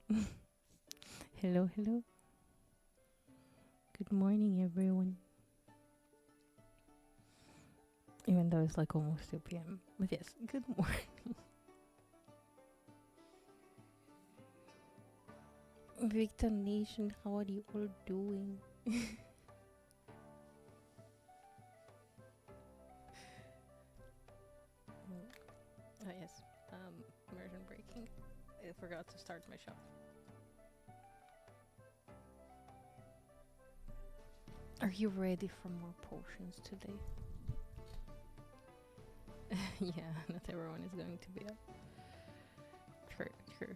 Hello, hello. Good morning, everyone. Even though it's like almost 2 p.m. But yes, good morning. Victor Nation, how are you all doing? Oh, yes. Immersion breaking. I forgot to start my shop. Are you ready for more potions today? Yeah, not everyone is going to be up. True, true.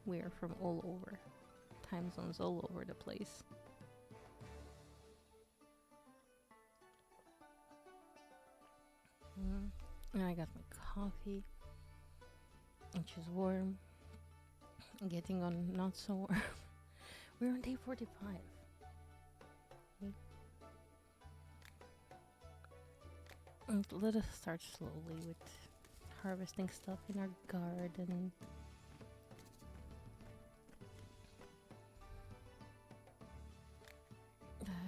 We are from all over. Time zones all over the place. And I got my coffee, which is warm. Getting on not so warm. We're on day 45. And let us start slowly with harvesting stuff in our garden.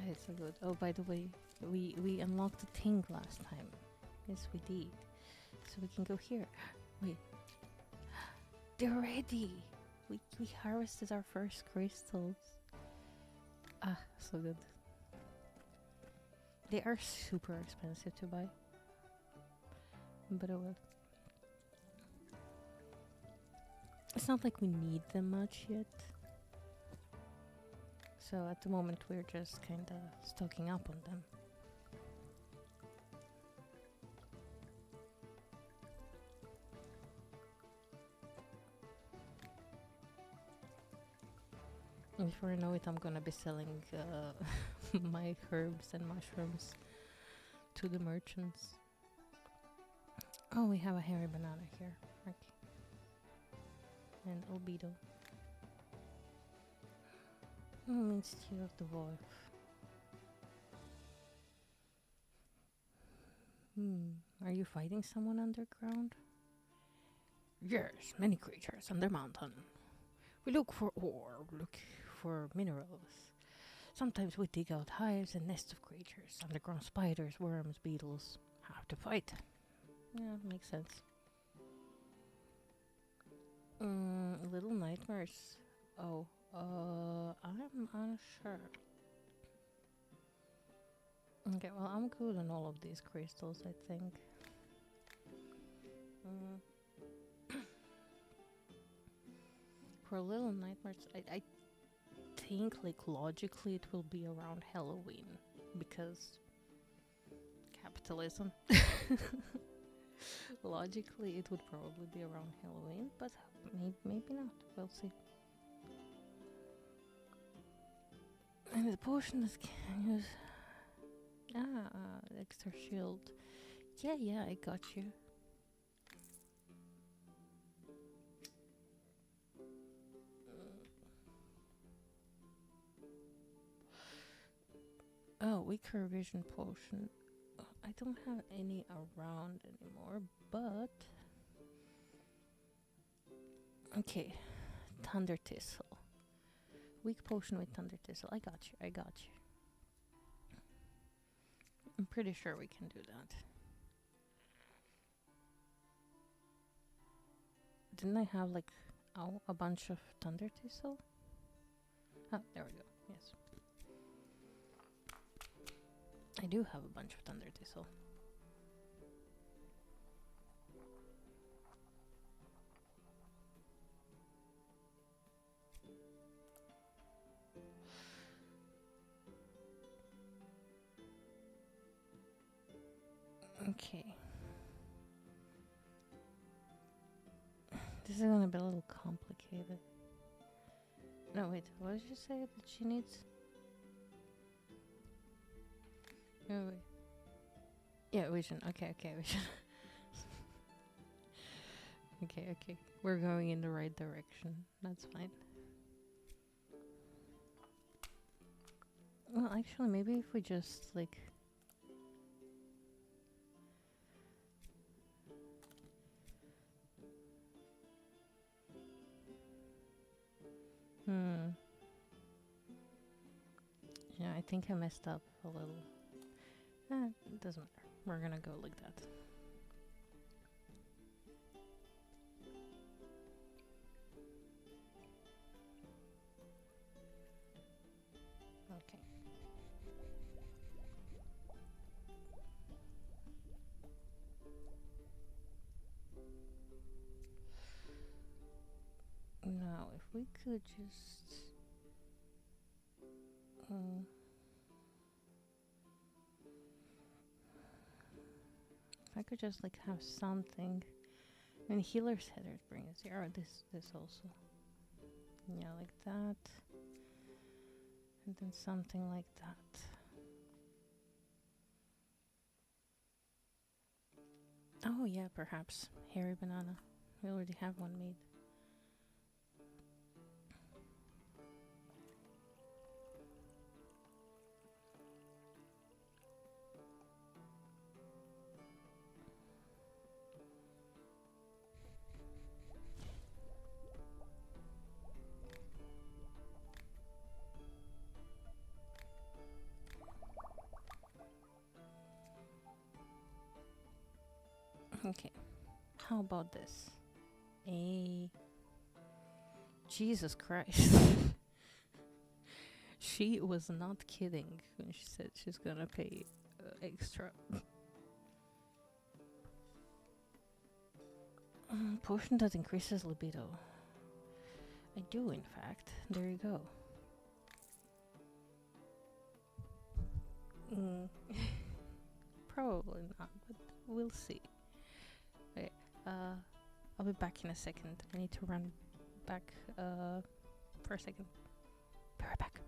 It's so good. Oh, by the way, we unlocked the thing last time. Yes, we did. So we can go here. Wait, they're ready. We harvested our first crystals. Ah, so good. They are super expensive to buy. But oh well. It's not like we need them much yet. So at the moment we're just kinda stocking up on them. Before I know it, I'm gonna be selling my herbs and mushrooms to the merchants. Oh, we have a hairy banana here. Okay. And albedo. Means Tear of the Wolf. Are you fighting someone underground? Yes, many creatures on the mountain. We look for ore, look for minerals. Sometimes we dig out hives and nests of creatures, underground spiders, worms, beetles. Have to fight. Yeah, makes sense. Little nightmares. Oh, I'm unsure. Okay, well, I'm good on all of these crystals, I think. For Little Nightmares, I think, like, logically it will be around Halloween. Because capitalism. Logically, it would probably be around Halloween, but maybe not. We'll see. And the potion that can use... extra shield. Yeah, I got you. Oh, weaker vision potion. I don't have any around anymore, but... Okay, Thunder Thistle. Weak potion with Thunder Thistle. I got you. I'm pretty sure we can do that. Didn't I have, like, a bunch of Thunder Thistle? Oh, there we go. Yes. I do have a bunch of Thunder Thistle. Okay. This is gonna be a little complicated. No, wait. What did you say that she needs? Oh, wait. Yeah, vision. Okay, vision. Okay. We're going in the right direction. That's fine. Well, actually, maybe if we just, like... I think I messed up a little. It doesn't matter. We're gonna go like that. Okay. Now, if we could just... if I could just like have something... I mean, healer's headers bring us here. This also. Yeah, like that. And then something like that. Oh yeah, perhaps. Hairy banana. We already have one made. Okay. How about this? Jesus Christ. She was not kidding when she said she's gonna pay extra. Potion that increases libido. I do, in fact. There you go. Probably not, but we'll see. Okay, I'll be back in a second. I need to run back for a second. Be right back.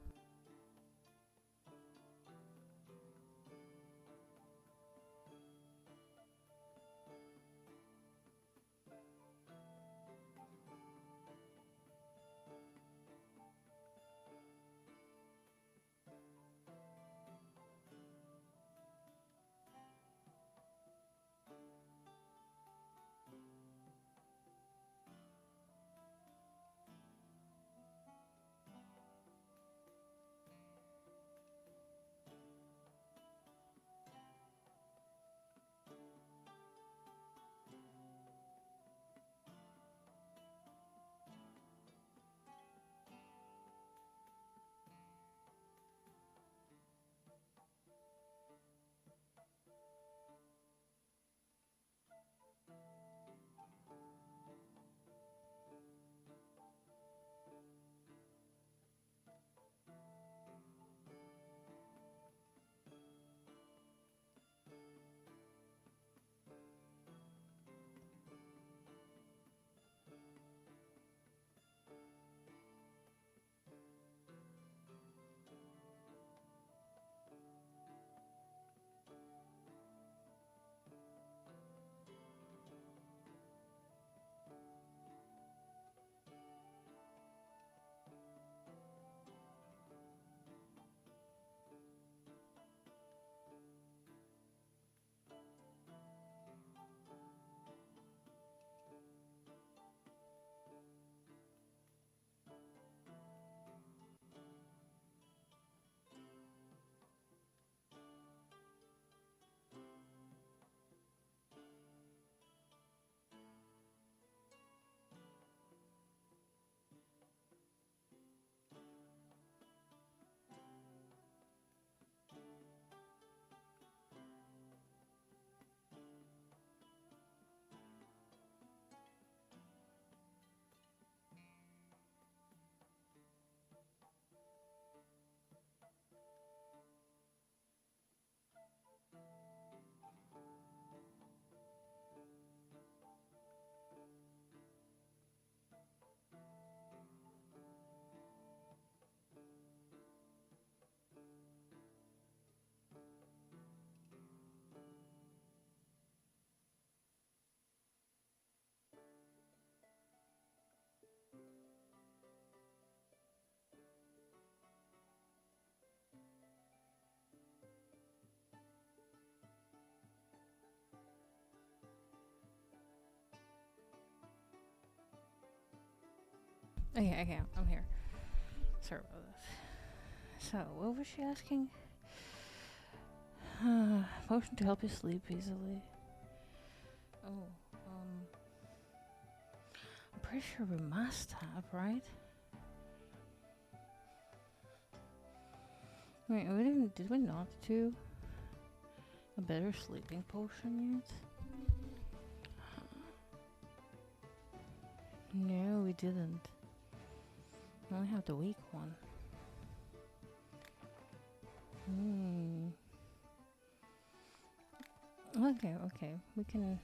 Okay, I'm here. Sorry about that. So, what was she asking? Potion to help you sleep easily. Oh, I'm pretty sure we must have, right? Wait, did we not do a better sleeping potion yet? No, we didn't. We only have the weak one. Okay. We can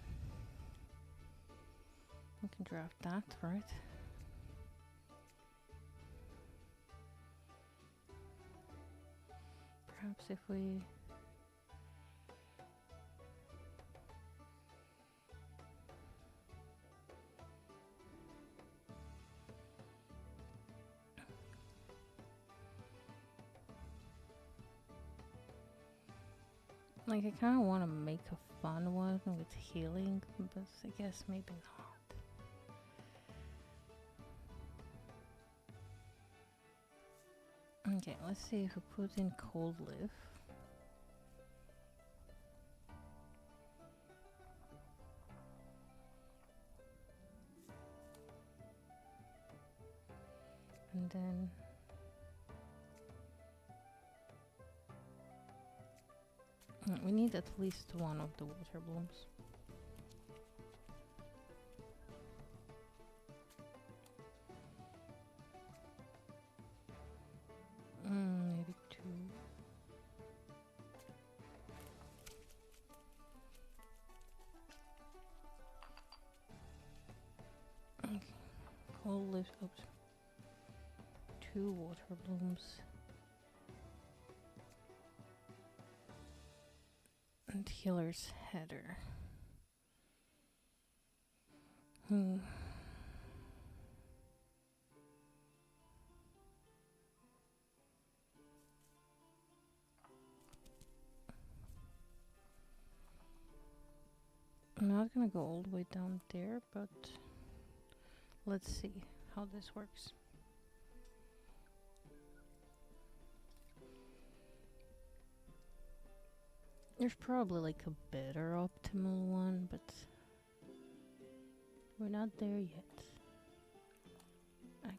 draft that, right? Perhaps if we like, I kind of want to make a fun one with healing, but I guess maybe not. Okay, let's see if we put in cold lift. And then we need at least one of the water blooms. Maybe two. Okay. Cold lift. Oops. 2 water blooms. And healer's header. I'm not gonna go all the way down there, but let's see how this works. There's probably like a better optimal one, but we're not there yet. Okay.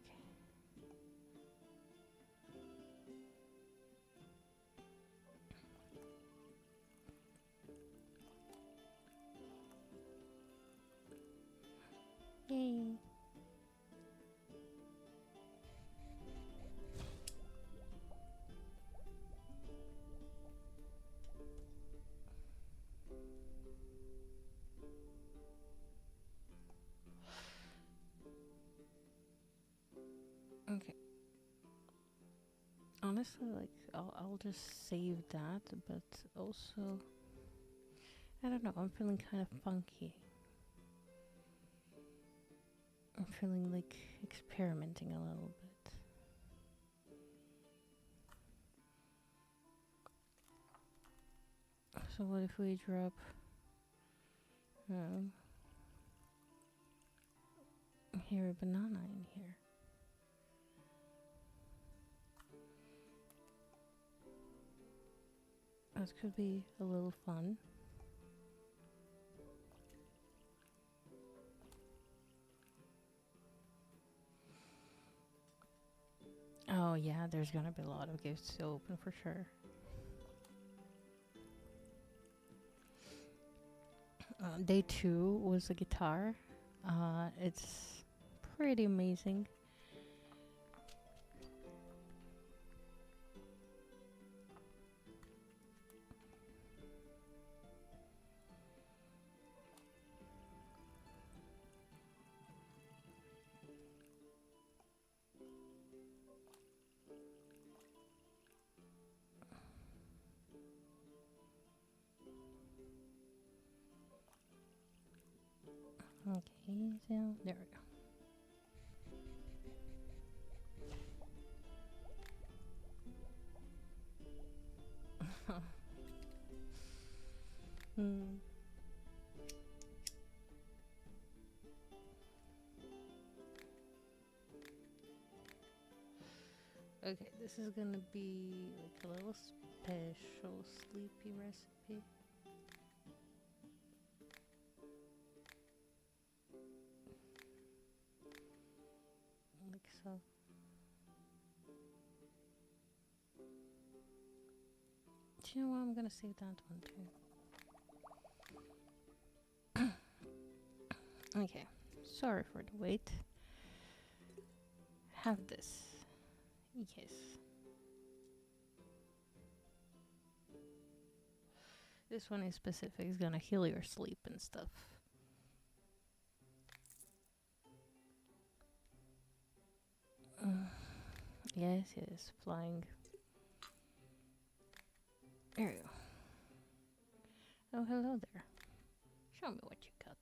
Yay. Okay. Honestly, like I'll just save that, but also I don't know, I'm feeling kind of funky. I'm feeling like experimenting a little bit. So what if we drop here a banana in here? That could be a little fun. Oh yeah, there's gonna be a lot of gifts to open for sure. Day 2 was a guitar. It's pretty amazing. Okay, so there we go. Okay, this is gonna be like a little special sleepy recipe. Like so. Do you know what? I'm gonna save that one too. Okay, sorry for the wait. Have this. Yes. This one is specific. It's gonna heal your sleep and stuff. Yes, yes, flying. There you go. Oh, hello there. Show me what you got.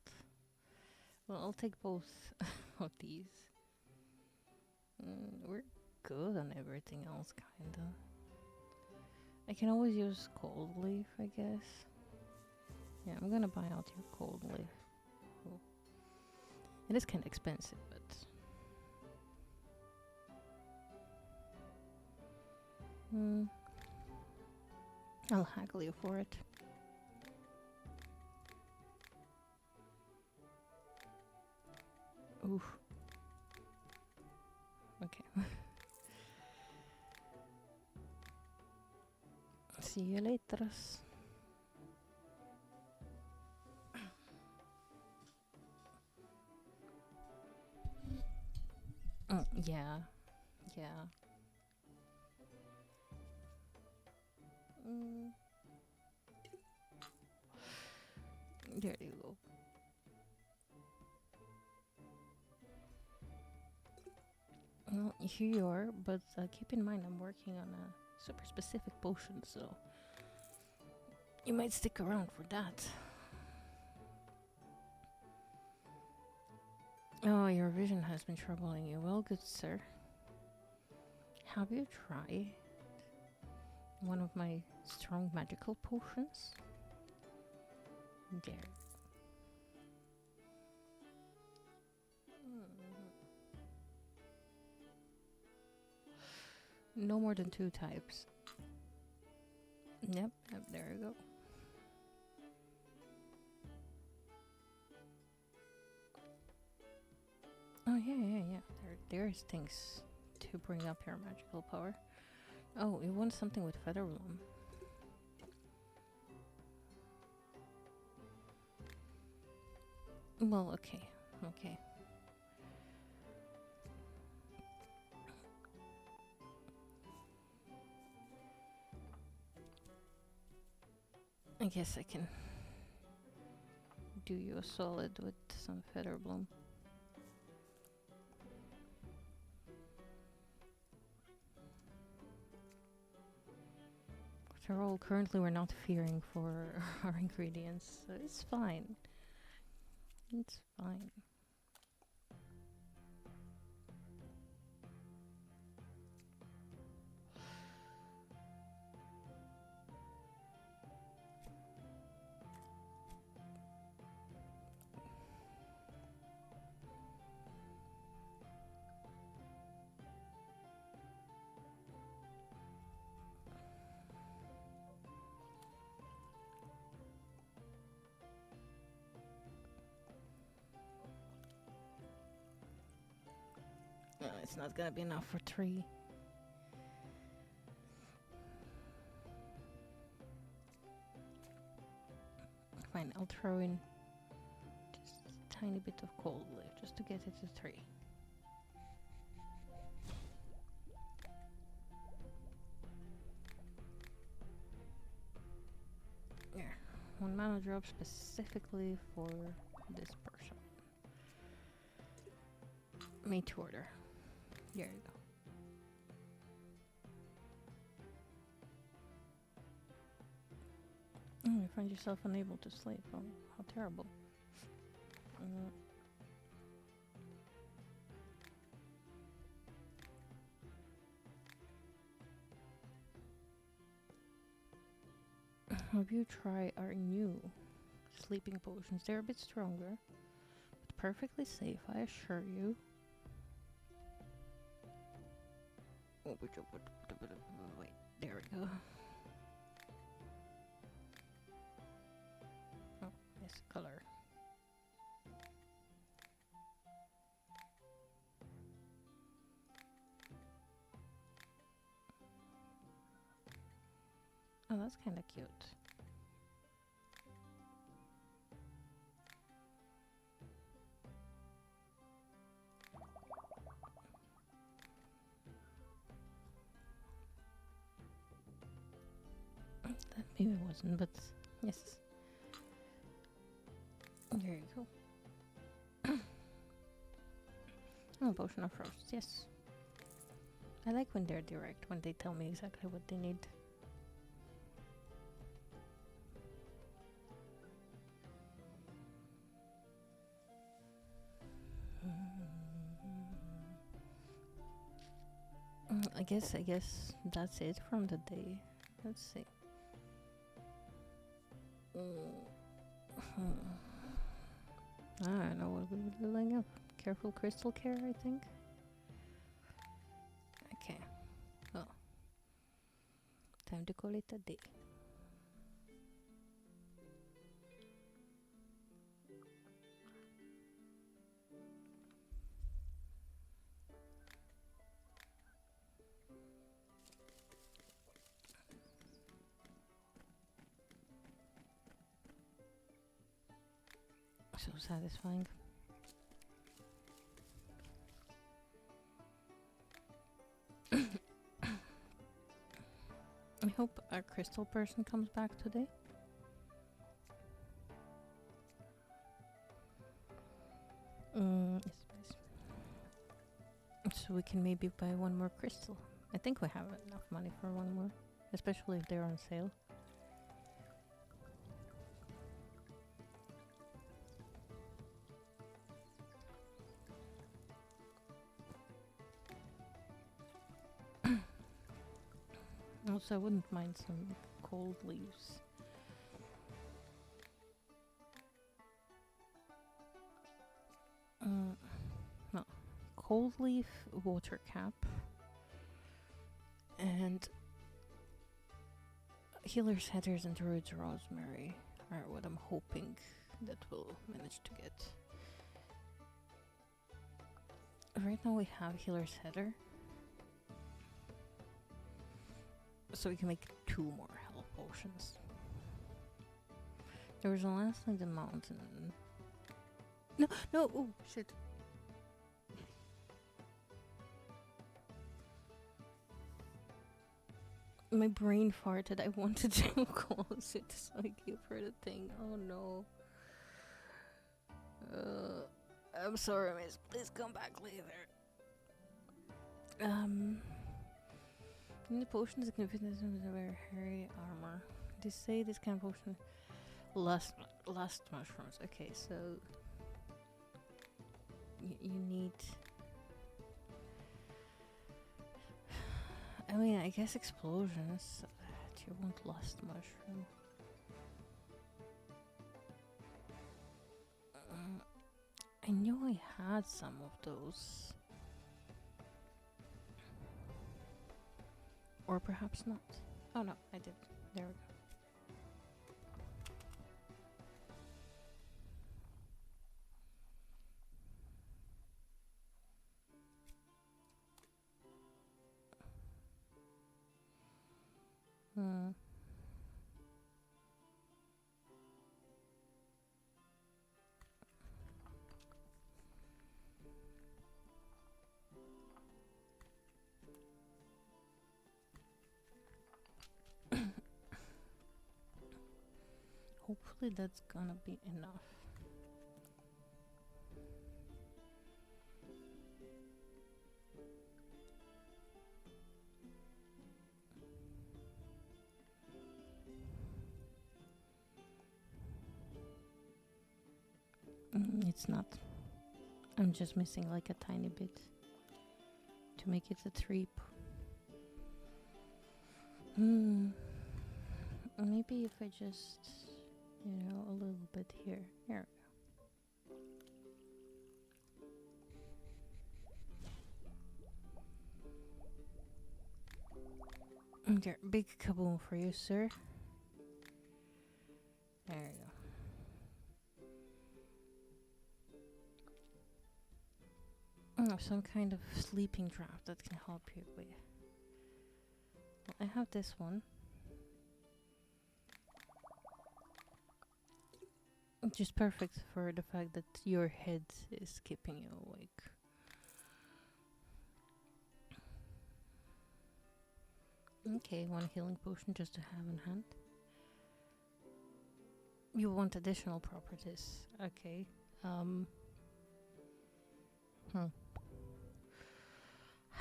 Well, I'll take both of these. We're good on everything else, kinda. I can always use cold leaf, I guess. Yeah, I'm gonna buy out your cold leaf. Cool. It is kinda expensive, but... I'll haggle you for it. Oof. Okay. See you later. Yeah. Yeah. There you go. Well, here you are, but keep in mind I'm working on a super specific potion, so you might stick around for that. Oh, your vision has been troubling you. Well, good sir. Have you tried one of my strong magical potions? There. No more than 2 types. Yep, there you go. Oh, yeah. There's things to bring up your magical power. Oh, you want something with feather bloom. Well, okay. I guess I can do you a solid with some feather bloom. After all, currently we're not fearing for our ingredients, so it's fine. It's fine. It's not gonna be enough for 3. Fine, I'll throw in just a tiny bit of cold leaf just to get it to 3. Yeah, 1 mana drop specifically for this person. Made to order. There you go. You find yourself unable to sleep. Oh, how terrible. Have you tried our new sleeping potions? They're a bit stronger, but perfectly safe, I assure you. Wait, there we go. Oh, yes, color. Oh, that's kind of cute. That maybe wasn't, but yes. There you go. Oh, Potion of Frost, yes. I like when they're direct, when they tell me exactly what they need. I guess that's it from the day. Let's see. I don't know what we were building up. Careful crystal care, I think. Okay. Well, time to call it a day. So satisfying. I hope our crystal person comes back today. Yes, please. So we can maybe buy one more crystal. I think we have enough money for one more, especially if they're on sale. Also, I wouldn't mind some cold leaves. No. Cold leaf, water cap, and healer's headers and druid's rosemary are what I'm hoping that we'll manage to get. Right now we have healer's header, so we can make 2 more health potions. There was a last in the mountain. No, oh shit. My brain farted. I wanted to close it, so I gave her the thing. Oh no. I'm sorry, miss. Please come back later. The potion is significant with a very hairy armor. They say this kind of potion last mushrooms. Okay, so you need. I mean, I guess explosions. That you want last mushroom. I knew I had some of those. Or perhaps not. Oh no, I did. There we go. Hopefully that's gonna be enough. It's not. I'm just missing like a tiny bit to make it a 3. Maybe if I just, a little bit here. Here. There, big kaboom for you, sir. There you go. Some kind of sleeping draft that can help you with. Well, I have this one. Just perfect for the fact that your head is keeping you awake. Okay, one healing potion just to have in hand. You want additional properties. Okay.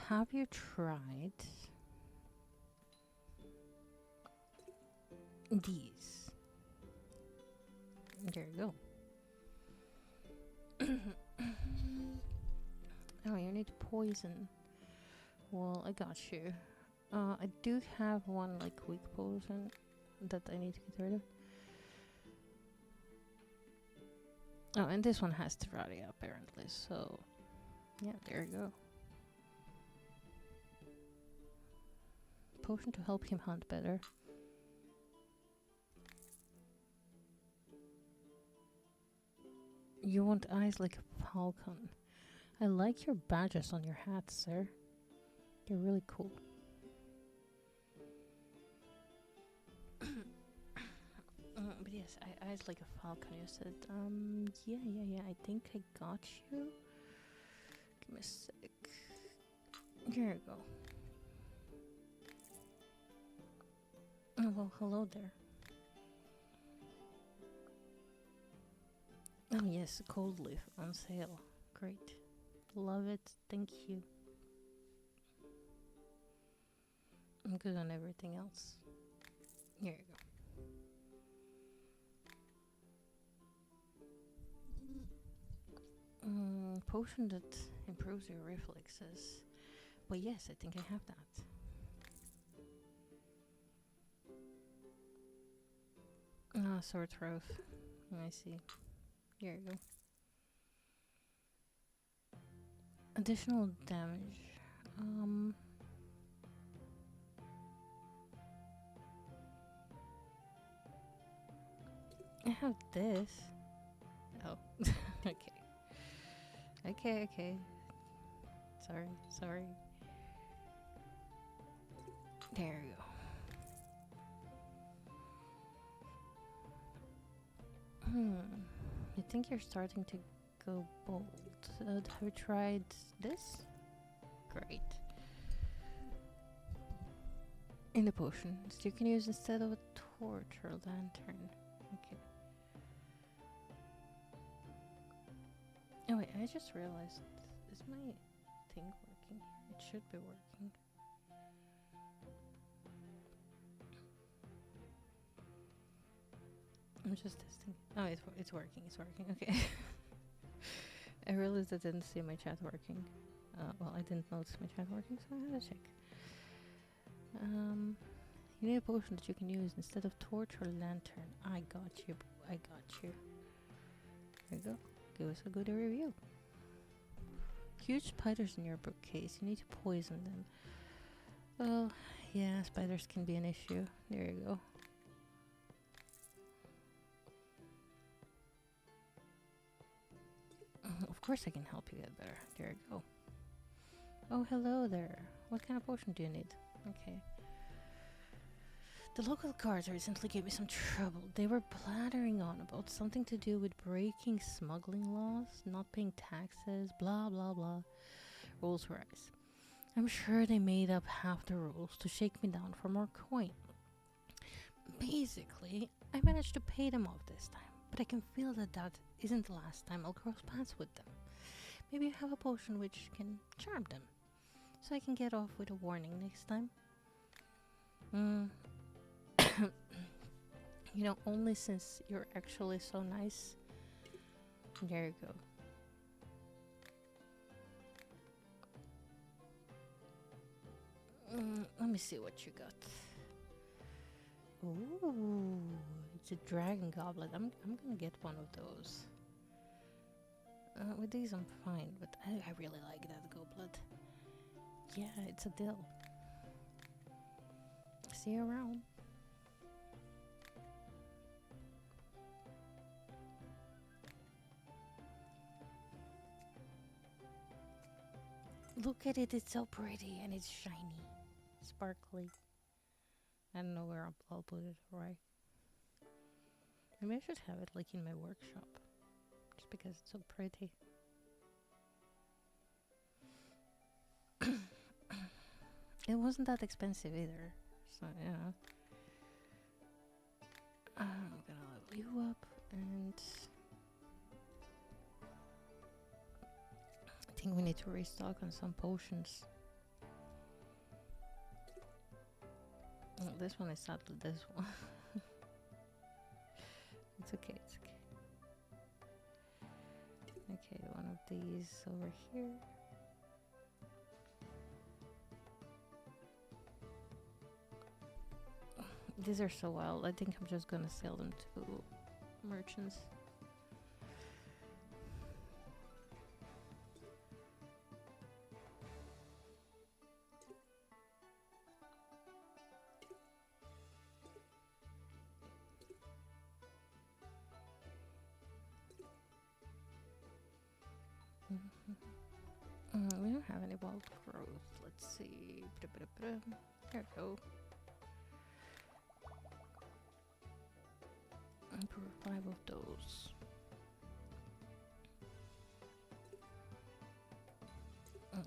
Have you tried these? There you go. Oh, you need poison. Well, I got you. I do have one like weak potion that I need to get rid of. Oh, and this one has Terraria apparently, so yeah, there you go. Potion to help him hunt better. You want eyes like a falcon. I like your badges on your hat, sir. They're really cool. But yes, eyes like a falcon, you said. Yeah, I think I got you. Give me a sec. Here you go. Oh, well, hello there. Oh yes, cold leaf on sale. Great. Love it. Thank you. I'm good on everything else. Here you go. Potion that improves your reflexes. Well, yes, I think I have that. Ah, sword throat. I see. Here you go. Additional damage. I have this. Oh, okay. Okay. Sorry. There you go. I think you're starting to go bold. Have you tried this? Great. In the potions you can use instead of a torch or lantern. Okay. Oh wait, I just realized, is my thing working? It should be working. I'm just testing. Oh, it's working. Okay. I realized I didn't see my chat working. Well, I didn't notice my chat working, so I had to check. You need a potion that you can use instead of torch or lantern. I got you. There you go. Give us a good review. Huge spiders in your bookcase. You need to poison them. Well, yeah, spiders can be an issue. There you go. Of course I can help you get better. There you go. Oh, hello there. What kind of potion do you need? Okay. The local guards recently gave me some trouble. They were blathering on about something to do with breaking smuggling laws, not paying taxes, blah blah blah. Rules rise. I'm sure they made up half the rules to shake me down for more coin. Basically, I managed to pay them off this time, but I can feel that isn't the last time I'll cross paths with them. Maybe you have a potion which can charm them, so I can get off with a warning next time. You know, only since you're actually so nice. There you go. Let me see what you got. Ooh, it's a dragon goblet. I'm gonna get one of those. With these I'm fine, but I really like that goblet. Yeah, it's a deal. See you around. Look at it, it's so pretty and it's shiny, sparkly. I don't know where I'll put it, right? Maybe I should have it like in my workshop, just because it's so pretty. It wasn't that expensive either, so yeah. I'm gonna level you up, and I think we need to restock on some potions. Oh, this one is sadly this one. It's okay, it's okay. Okay, one of these over here. These are so wild. I think I'm just gonna sell them to merchants. We don't have any wild growth. Let's see. There we go. And for 5 of those.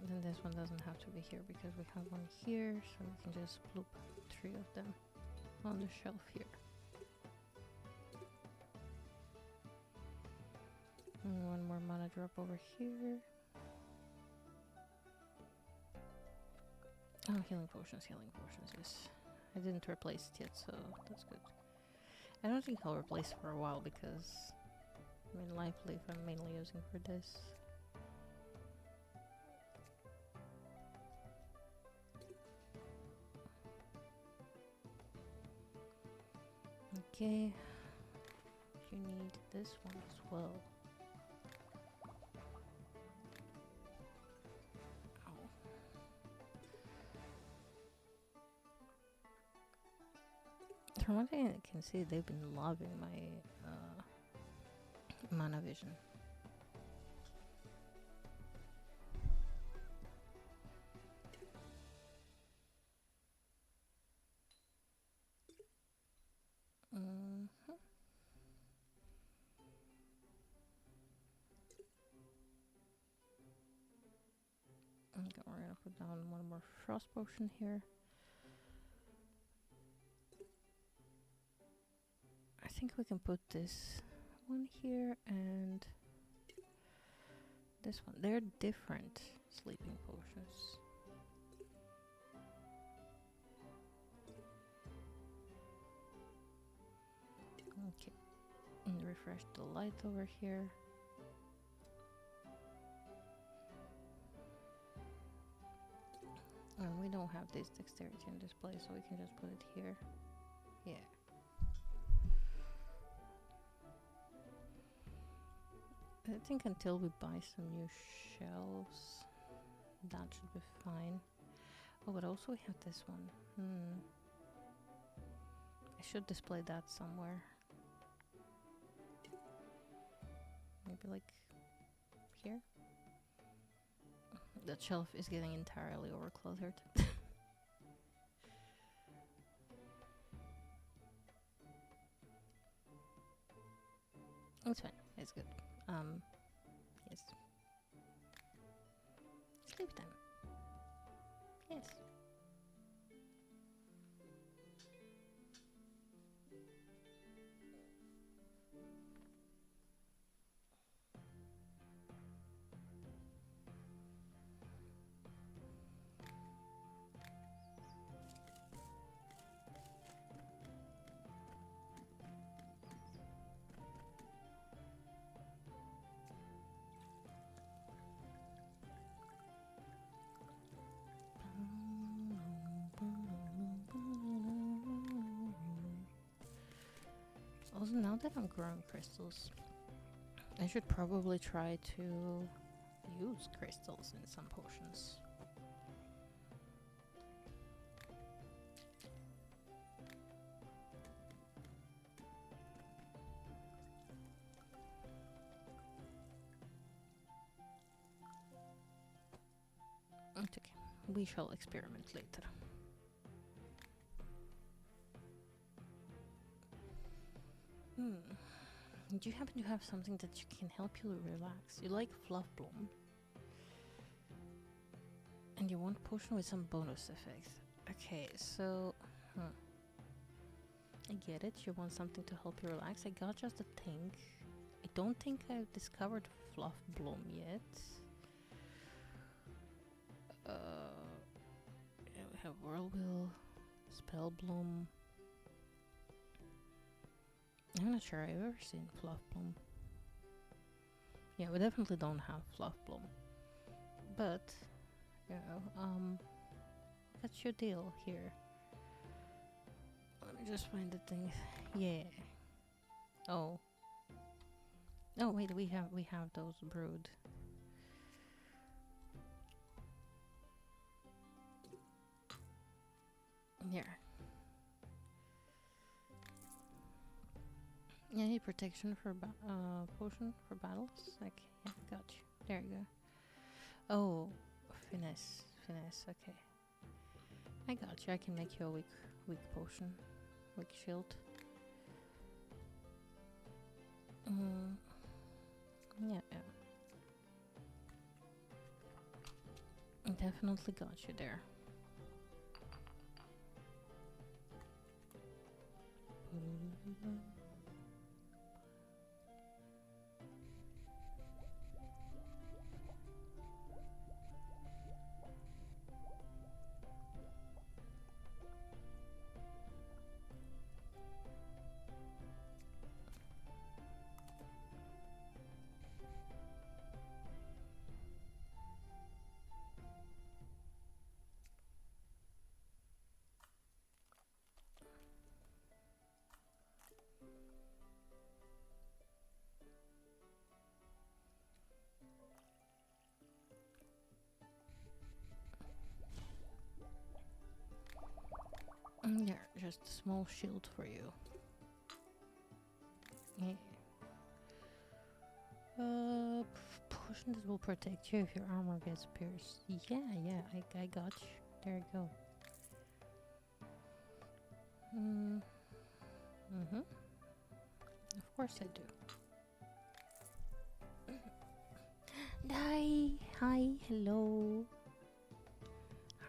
Then this one doesn't have to be here because we have one here, so we can just bloop 3 of them on the shelf here. And one more mana drop over here. Oh, healing potions, yes. I didn't replace it yet, so that's good. I don't think I'll replace for a while because, I mean, Life Leaf I'm mainly using for this. Okay, you need this one as well. From what I can see, they've been loving my mana vision. Okay, we're gonna put down one more frost potion here. I think we can put this one here and this one. They're different sleeping potions. Okay, and refresh the light over here. And we don't have this dexterity in display, so we can just put it here. Yeah. I think until we buy some new shelves, that should be fine. Oh, but also we have this one. I should display that somewhere. Maybe like here? That shelf is getting entirely overcluttered. It's fine. It's good. Yes. Sleep time. Yes. Also, now that I'm growing crystals, I should probably try to use crystals in some potions. we shall experiment later. Do you happen to have something that can help you relax? You like Fluff Bloom, and you want potion with some bonus effects. Okay, so I get it. You want something to help you relax. I got just a thing. I don't think I've discovered Fluff Bloom yet. We have Whirlwill, Spell Bloom. I'm not sure I've ever seen Fluff Bloom. Yeah, we definitely don't have Fluff Bloom. But, you know, what's your deal here? Let me just find the thing. Yeah. Oh. Oh wait, we have those brewed. Here. Yeah, need protection for potion for battles. Okay, yeah, got you. There you go. Oh, finesse. Okay, I got you. I can make you a weak potion, weak shield. Yeah. Definitely got you there. Yeah, just a small shield for you. Yeah. Potion that will protect you if your armor gets pierced. Yeah, I got you. There you go. Of course I do. Hi, hello.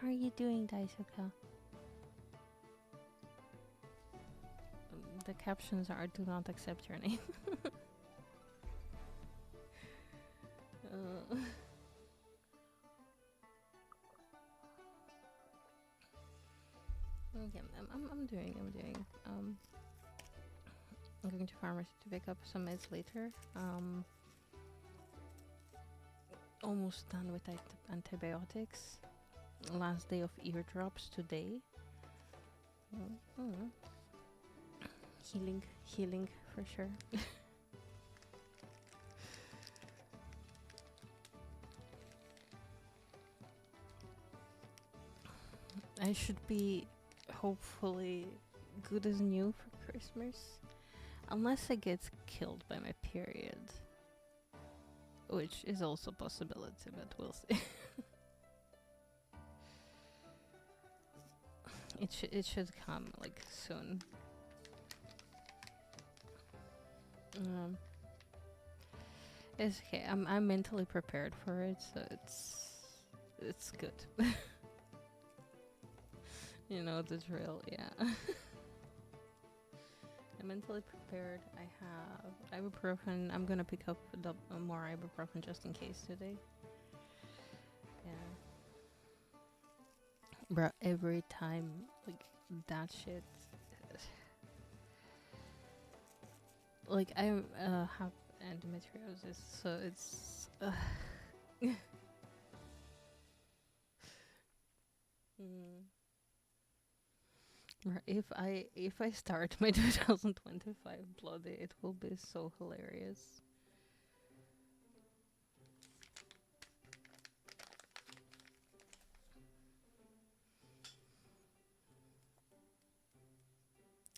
How are you doing, Daisuka? The captions are "Do not accept your name." Okay, I'm doing. I'm going to pharmacy to pick up some meds later. Almost done with antibiotics. Last day of eardrops today. Healing for sure. I should be hopefully good as new for Christmas. Unless I get killed by my period. Which is also a possibility, but we'll see. It should come like soon. It's okay. I'm mentally prepared for it, so it's good. You know the drill, yeah. I'm mentally prepared. I have ibuprofen. I'm gonna pick up more ibuprofen just in case today. Yeah. Bro, every time, like, that shit. Like, I have endometriosis, so it's... If I start my 2025 bloody, it will be so hilarious.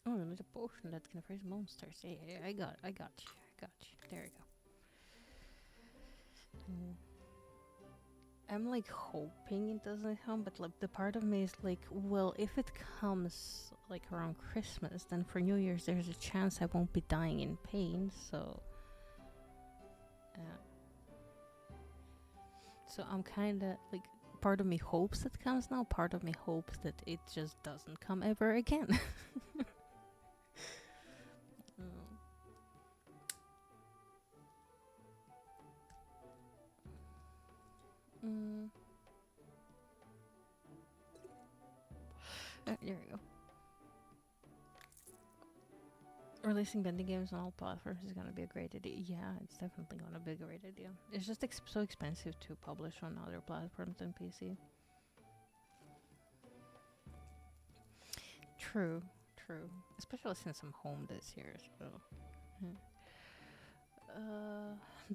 Oh, I need a potion that can freeze monsters. Yeah, I got you. There you go. I'm like hoping it doesn't come, but like the part of me is like, well, if it comes like around Christmas, then for New Year's there's a chance I won't be dying in pain. Uh, so I'm kind of like, part of me hopes it comes now. Part of me hopes that it just doesn't come ever again. Mm. Mm. There we go. Releasing vending games on all platforms is gonna be a great idea. Yeah, it's definitely gonna be a great idea. It's just so expensive to publish on other platforms than PC. True, true. Especially since I'm home this year, so. Yeah.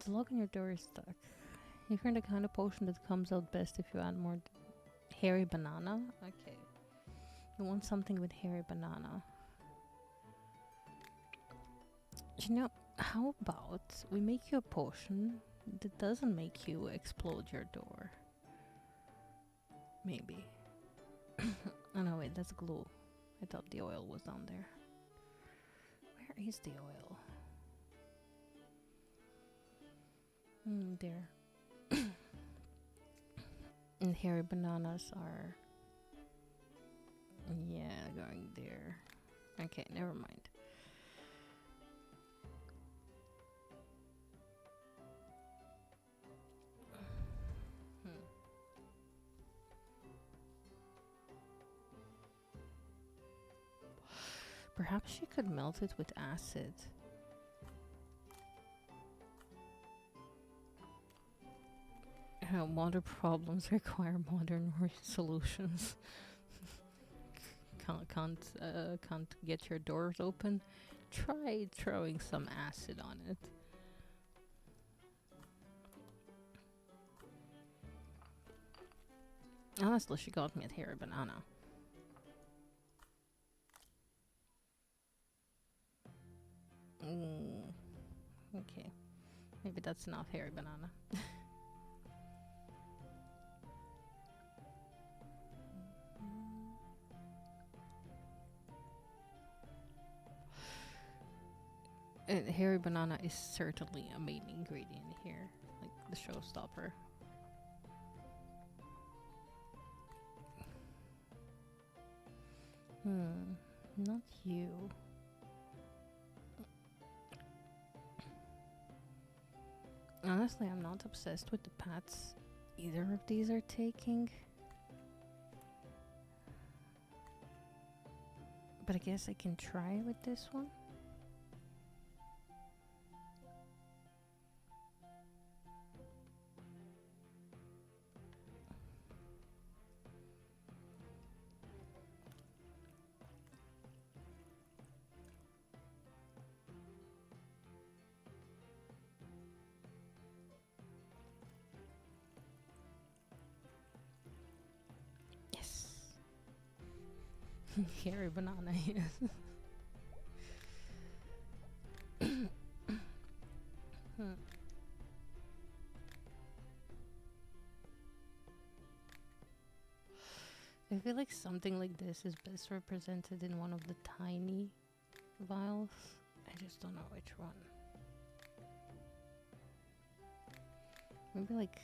The lock on your door is stuck. You find the kind of potion that comes out best if you add more hairy banana. Okay. You want something with hairy banana. You know, how about we make you a potion that doesn't make you explode your door? Maybe. Oh no, wait, that's glue. I thought the oil was down there. Where is the oil? There. And hairy bananas are. Yeah, going there. Okay, never mind. Hmm. Perhaps you could melt it with acid. Modern problems require modern solutions. Can't get your doors open? Try throwing some acid on it. Honestly, she got me a hairy banana. Mm, okay, maybe that's enough hairy banana. Hairy banana is certainly a main ingredient here, like the showstopper. Not you. Honestly, I'm not obsessed with the paths either of these are taking. But I guess I can try with this one. Yes. Hairy banana, yes. Hmm. I feel like something like this is best represented in one of the tiny vials. I just don't know which one. Maybe like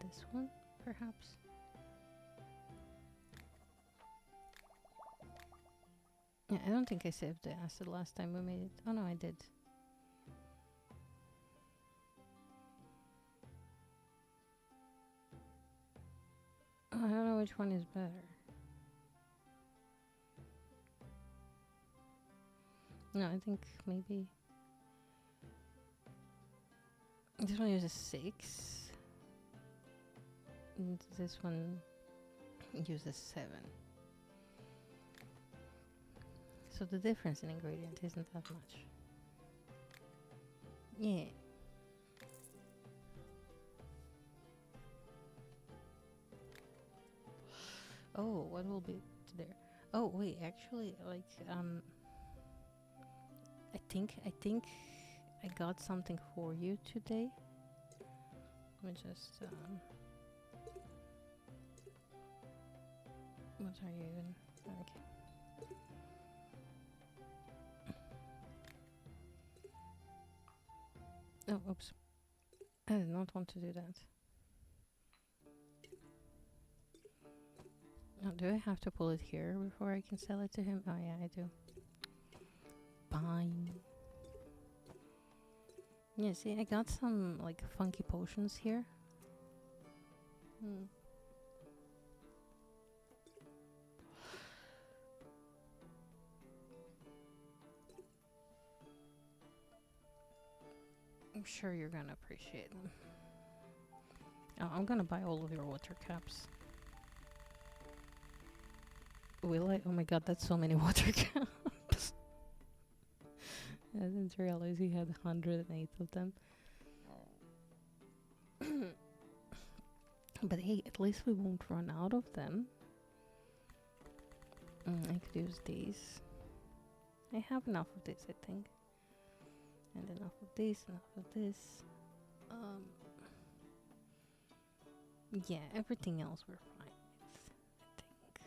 this one, perhaps? Yeah, I don't think I saved the acid last time we made it. Oh no, I did. Oh, I don't know which one is better. No, I think maybe this one uses 6. And this one uses 7. So the difference in ingredient isn't that much. Yeah. Oh, what will be there? Oh wait, actually, like I think I got something for you today. Let me just what are you even? Okay. Oh, oops. I did not want to do that. Oh, do I have to pull it here before I can sell it to him? Oh yeah, I do. Fine. Yeah, see, I got some like funky potions here. Hmm. I'm sure you're gonna appreciate them. Oh, I'm gonna buy all of your water caps. Will I? Oh my god, that's so many water caps. I didn't realize he had 108 of them. But hey, at least we won't run out of them. I could use these. I have enough of this, I think. And enough of this, enough of this. Yeah, everything else we're fine with, I think.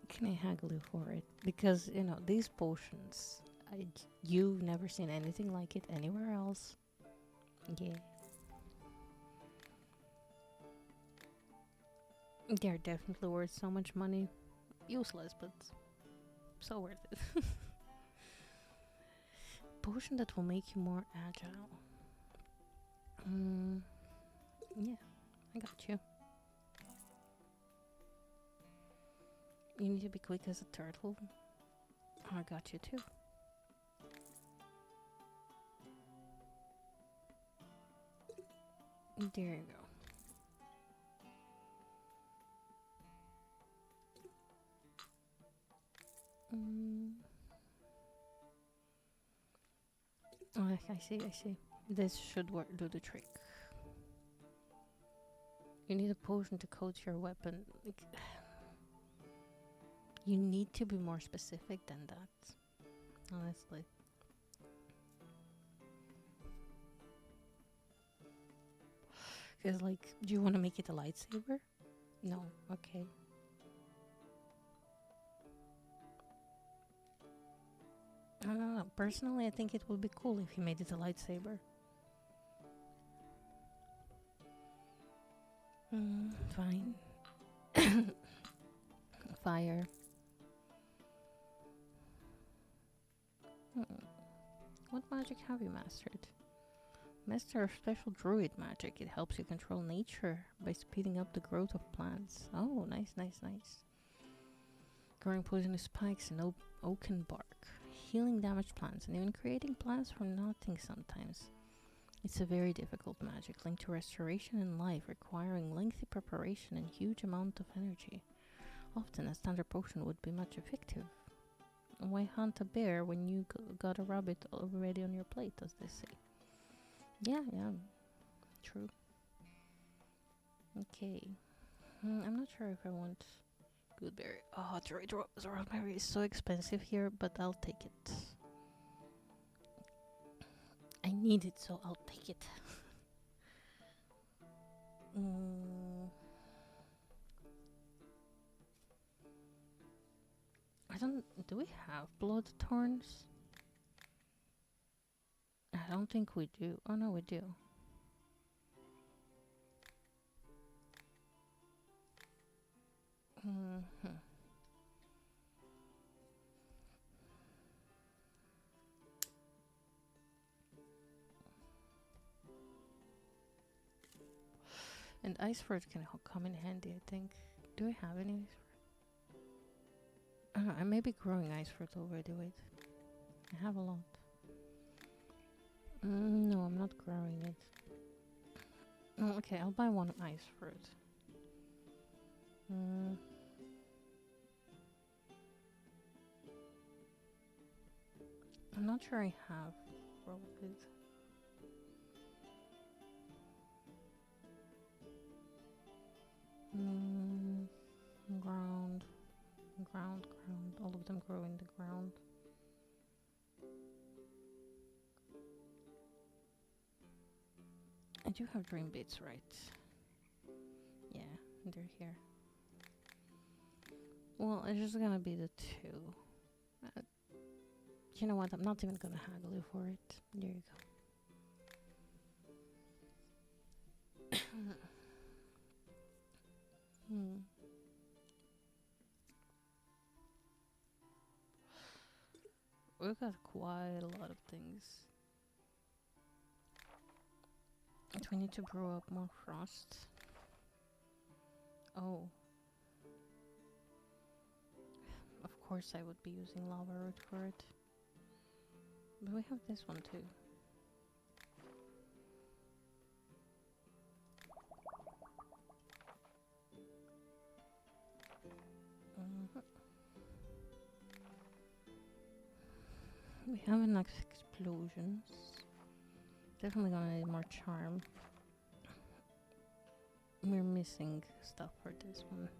Can I haggle you for it? Because, you know, these potions, you've never seen anything like it anywhere else. Yeah. They're definitely worth so much money. Useless, but so worth it. Potion that will make you more agile. Yeah, I got you. You need to be quick as a turtle. I got you too. There you go. Oh, I see, I see. This should work, do the trick. You need a potion to coat your weapon. Like, you need to be more specific than that, honestly. Because, like, do you want to make it a lightsaber? No, okay. I don't know. Personally, I think it would be cool if he made it a lightsaber. Fine. Fire. What magic have you mastered? Master of special druid magic. It helps you control nature by speeding up the growth of plants. Oh, nice, nice, nice. Growing poisonous spikes and oaken bark. Healing damaged plants and even creating plants from nothing sometimes. It's a very difficult magic linked to restoration in life, requiring lengthy preparation and huge amount of energy. Often a standard potion would be much effective. Why hunt a bear when you got a rabbit already on your plate, as they say? Yeah, yeah, true. Okay. I'm not sure if I want gooseberry. Oh, dried rosemary is so expensive here, but I'll take it. I need it, so I'll take it. I don't. Do we have blood thorns? I don't think we do. Oh no, we do. And ice fruit can come in handy, I think. Do I have any ice fruit? I don't know, I may be growing ice fruit already, wait. I have a lot. No, I'm not growing it. Oh, okay, I'll buy one ice fruit. I'm not sure I have roses. Ground, ground. All of them grow in the ground. I do have dream bits, right? Yeah, they're here. Well, it's just gonna be the two. Uh, you know what? I'm not even gonna haggle you for it. There you go. Hmm. We've got quite a lot of things. Do we need to brew up more frost? Oh. Of course I would be using lava root for it. But we have this one too. Mhm. We have enough explosions. Definitely gonna need more charm. We're missing stuff for this one.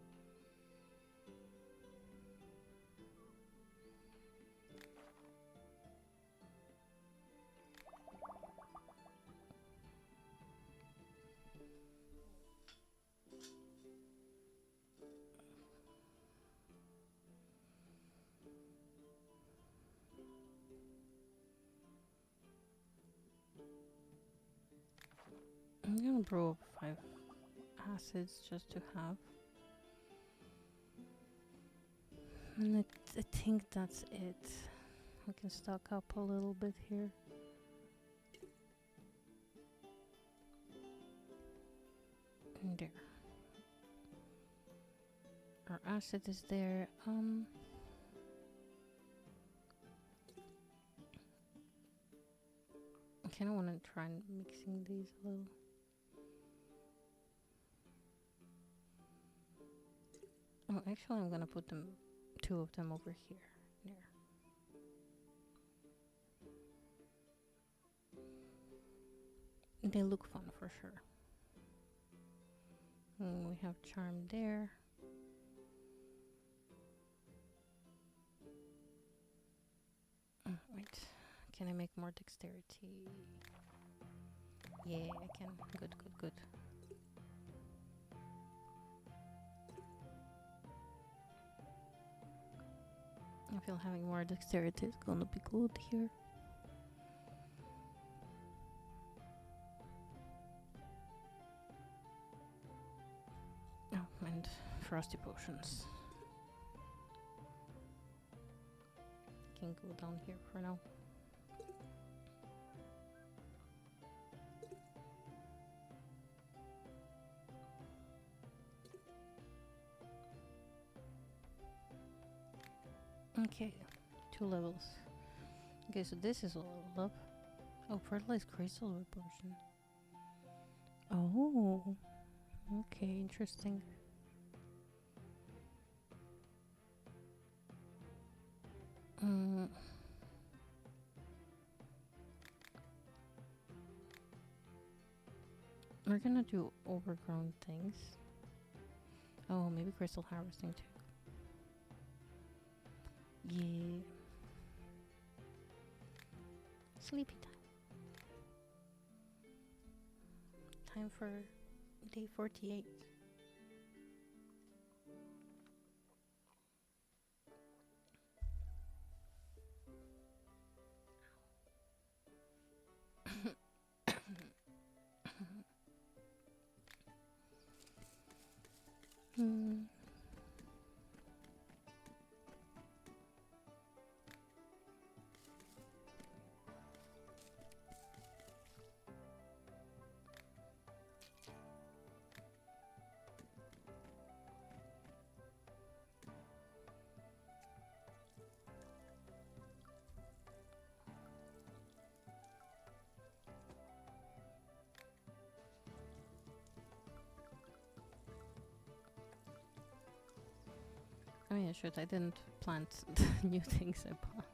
I'm gonna brew up 5 acids just to have. And I think that's it. We can stock up a little bit here. And there. Our acid is there. I kinda wanna try mixing these a little. Oh, actually I'm gonna put them, 2 of them over here. There. They look fun for sure. And we have charm there. Wait, can I make more dexterity? Yeah, I can. Good, good, good. I feel having more dexterity is gonna be good here. Oh, and frosty potions. Can go down here for now. Okay, 2 levels. Okay, so this is a level up. Oh, fertilized crystal potion. Oh, okay, interesting. We're gonna do overgrown things. Oh, maybe crystal harvesting too. Yeah. Sleepy time. Time for day 48. Hmm. Oh yeah, shoot, I didn't plant the new things I bought.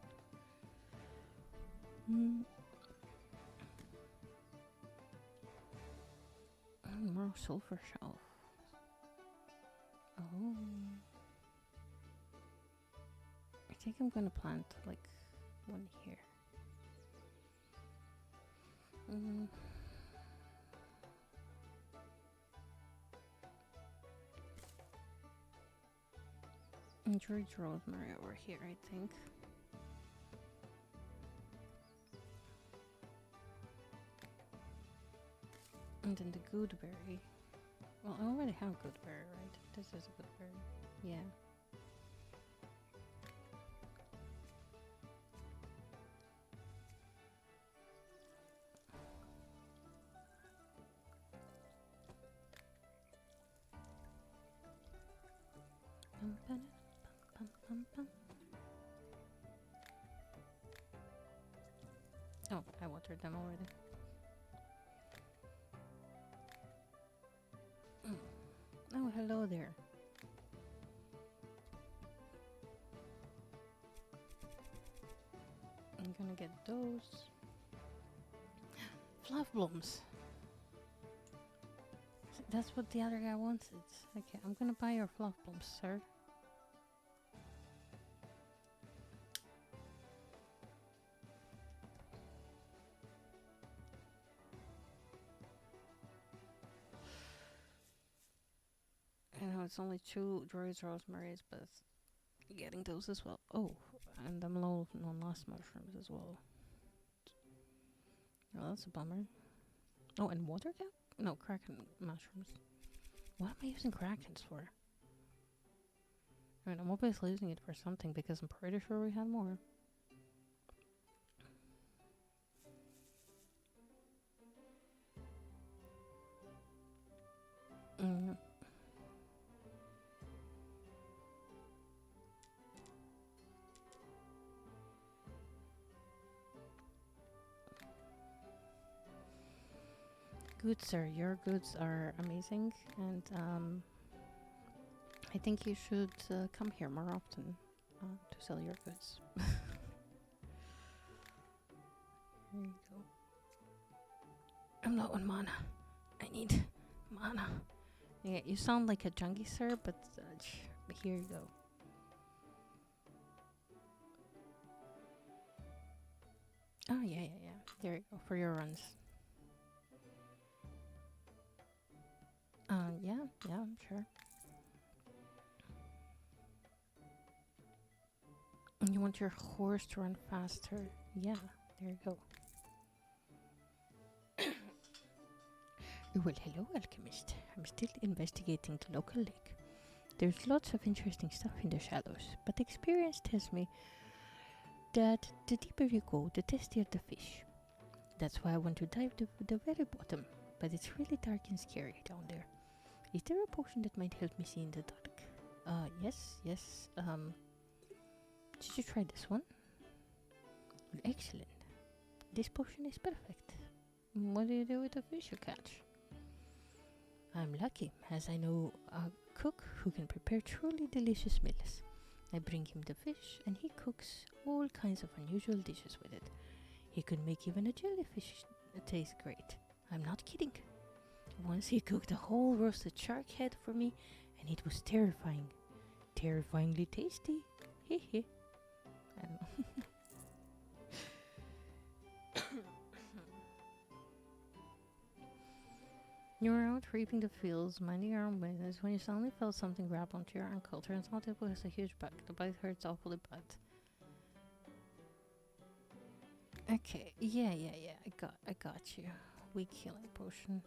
Oh, more sulfur shelf. Oh. I think I'm gonna plant like one here. George rosemary over here, I think. And then the goodberry. Well, I already have goodberry, right? This is a goodberry. Yeah. Oh, I watered them already. Oh, hello there. I'm gonna get those. Fluff blooms. That's what the other guy wanted. Okay, I'm gonna buy your fluff blooms, sir. I know it's only 2 Druid's Rosemaries, but getting those as well. Oh, and I'm low on lost mushrooms as well. Oh, that's a bummer. Oh, and water cap? No, kraken mushrooms. What am I using krakens for? I mean, I'm obviously using it for something because I'm pretty sure we had more. Mm. Good, sir. Your goods are amazing, and I think you should come here more often to sell your goods. There you go. I'm low on mana. I need mana. Yeah, you sound like a junkie, sir, but here you go. Oh, yeah. There you go, for your runs. Yeah, sure. You want your horse to run faster? Yeah, there you go. Well, hello, alchemist. I'm still investigating the local lake. There's lots of interesting stuff in the shallows, but experience tells me that the deeper you go, the tastier the fish. That's why I want to dive to the very bottom, but it's really dark and scary down there. Is there a potion that might help me see in the dark? Yes. Did you try this one? Well, excellent. This potion is perfect. What do you do with the fish you catch? I'm lucky, as I know a cook who can prepare truly delicious meals. I bring him the fish, and he cooks all kinds of unusual dishes with it. He could make even a jellyfish taste great. I'm not kidding. Once he cooked a whole roasted shark head for me, and it was terrifying. Terrifyingly tasty. Hehe. I don't know. You were out reaping the fields, minding your own business, when you suddenly felt something grab onto your ankle. Turns out it was a huge bug. The bite hurts awfully bad. Okay, yeah. I got you. Weak healing potion.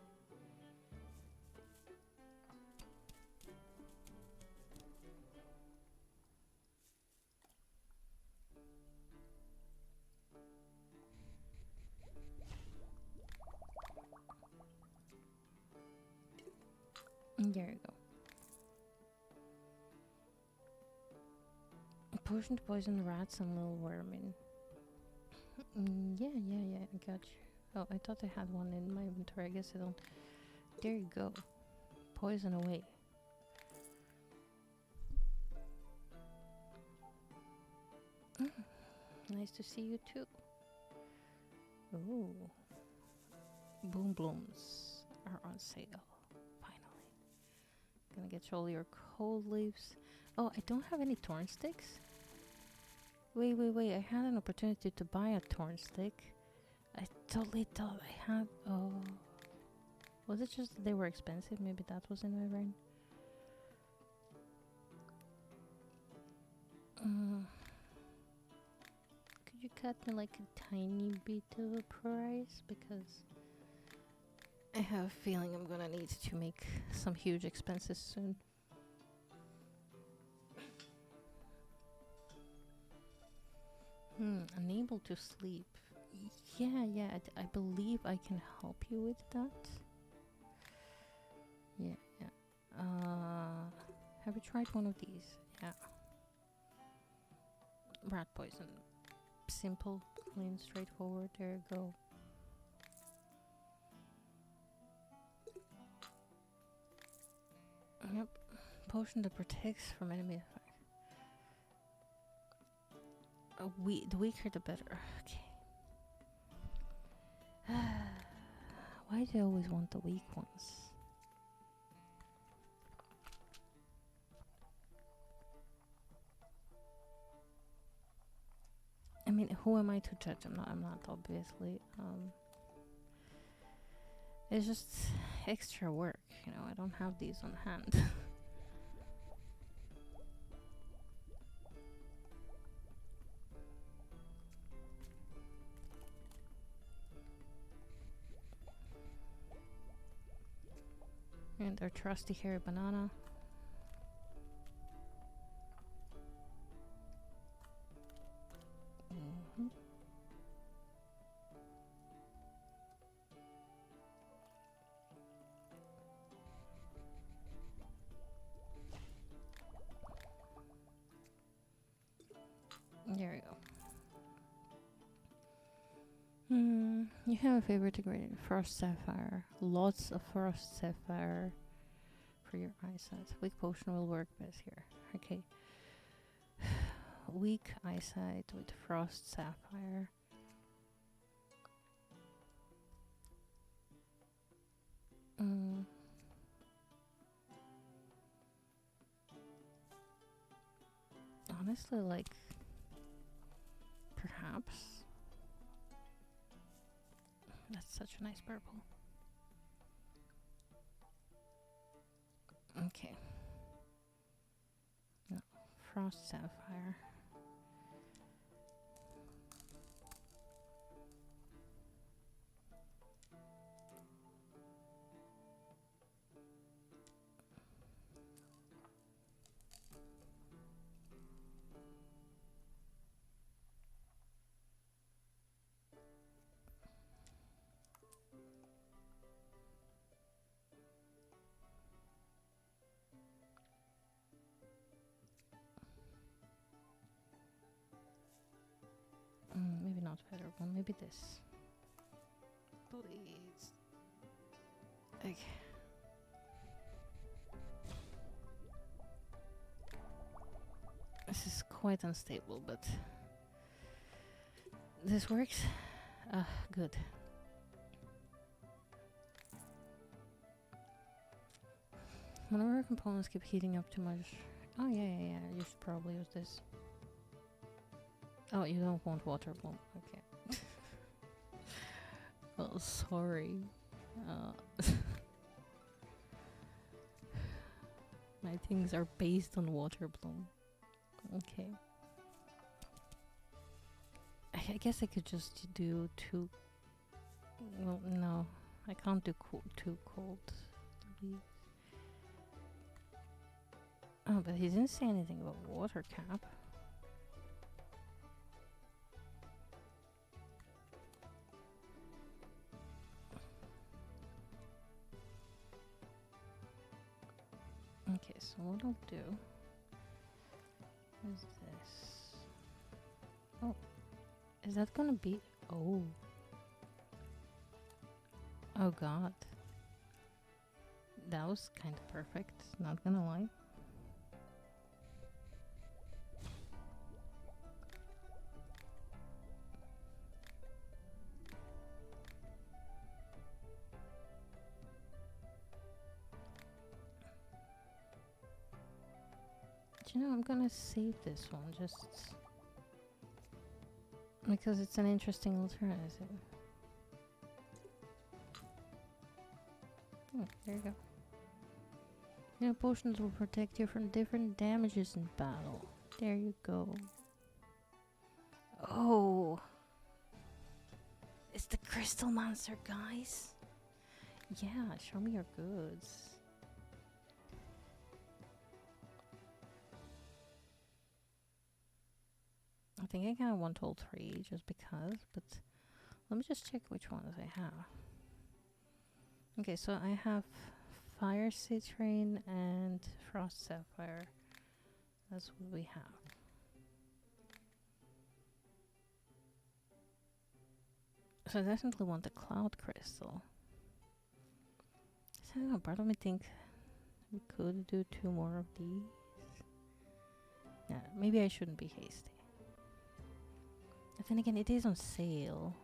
There you go. A potion to poison rats and little vermin. Yeah, I got you. Oh, I thought I had one in my inventory. I guess I don't. There you go. Poison away. Nice to see you too. Ooh. Boom blooms are on sale. Finally. Gonna get you all your cold leaves. Oh, I don't have any thorn sticks. Wait. I had an opportunity to buy a thorn stick. I totally thought I had. Oh. Was it just that they were expensive? Maybe that was in my brain. Mm, could you cut me like a tiny bit of a price? Because I have a feeling I'm gonna need to make some huge expenses soon. Unable to sleep. Yeah, I believe I can help you with that. Yeah. Have you tried one of these? Yeah. Rat poison. Simple, clean, straightforward. There you go. Yep. Potion that protects from enemy effect. The weaker the better. Okay. Why do I always want the weak ones? I mean, who am I to judge? I'm not obviously. It's just extra work, you know. I don't have these on hand. And our trusty hairy banana. There we go. You have a favorite ingredient, Frost Sapphire. Lots of Frost Sapphire for your eyesight. Weak potion will work best here. Okay. Weak eyesight with Frost Sapphire. Honestly, like, perhaps. That's such a nice purple. Okay. No, Frost Sapphire. Maybe not better one, maybe this. Please. Okay. This is quite unstable, but this works. Good. Whenever components keep heating up too much. Oh yeah. You should probably use this. Oh, you don't want water bloom. Okay. Well, sorry. My things are based on water bloom. Okay. I guess I could just do two. Well, no, I can't do too cold. Oh, but he didn't say anything about water cap. Okay, so what I'll do is this. Oh, is that gonna be? Oh. Oh god. That was kind of perfect, not gonna lie. But you know, I'm gonna save this one just because it's an interesting alternative. Oh, there you go. You know, potions will protect you from different damages in battle. There you go. Oh, it's the crystal monster, guys. Yeah, show me your goods. I think I got 1, 2, 3 just because, but let me just check which ones I have. Okay, so I have Fire Citrine and Frost Sapphire. That's what we have. So I definitely want the Cloud Crystal. So I don't know, part of me think we could do 2 more of these. Yeah, maybe I shouldn't be hasty. But then again, it is on sale.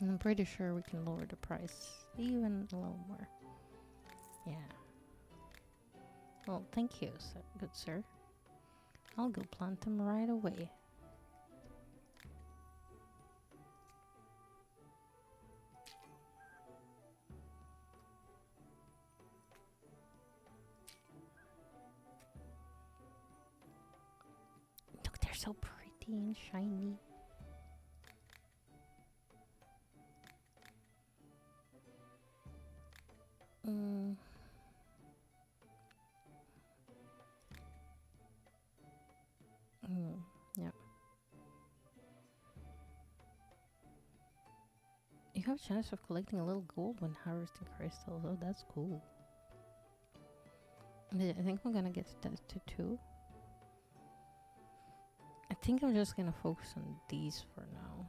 And I'm pretty sure we can lower the price even a little more. Yeah. Well, thank you, sir. Good sir. I'll go plant them right away. Look, they're so pretty and shiny. Yeah. You have a chance of collecting a little gold when harvesting crystals. Oh, that's cool. I think I'm gonna get that to 2. I think I'm just gonna focus on these for now.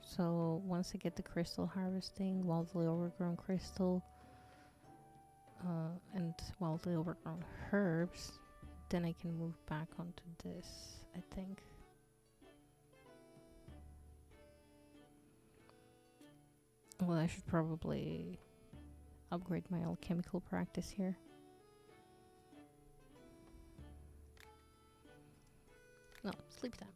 So once I get the crystal harvesting, wildly overgrown crystal, and wildly overgrown herbs, then I can move back onto this, I think. Well, I should probably upgrade my alchemical practice here. No, sleep time.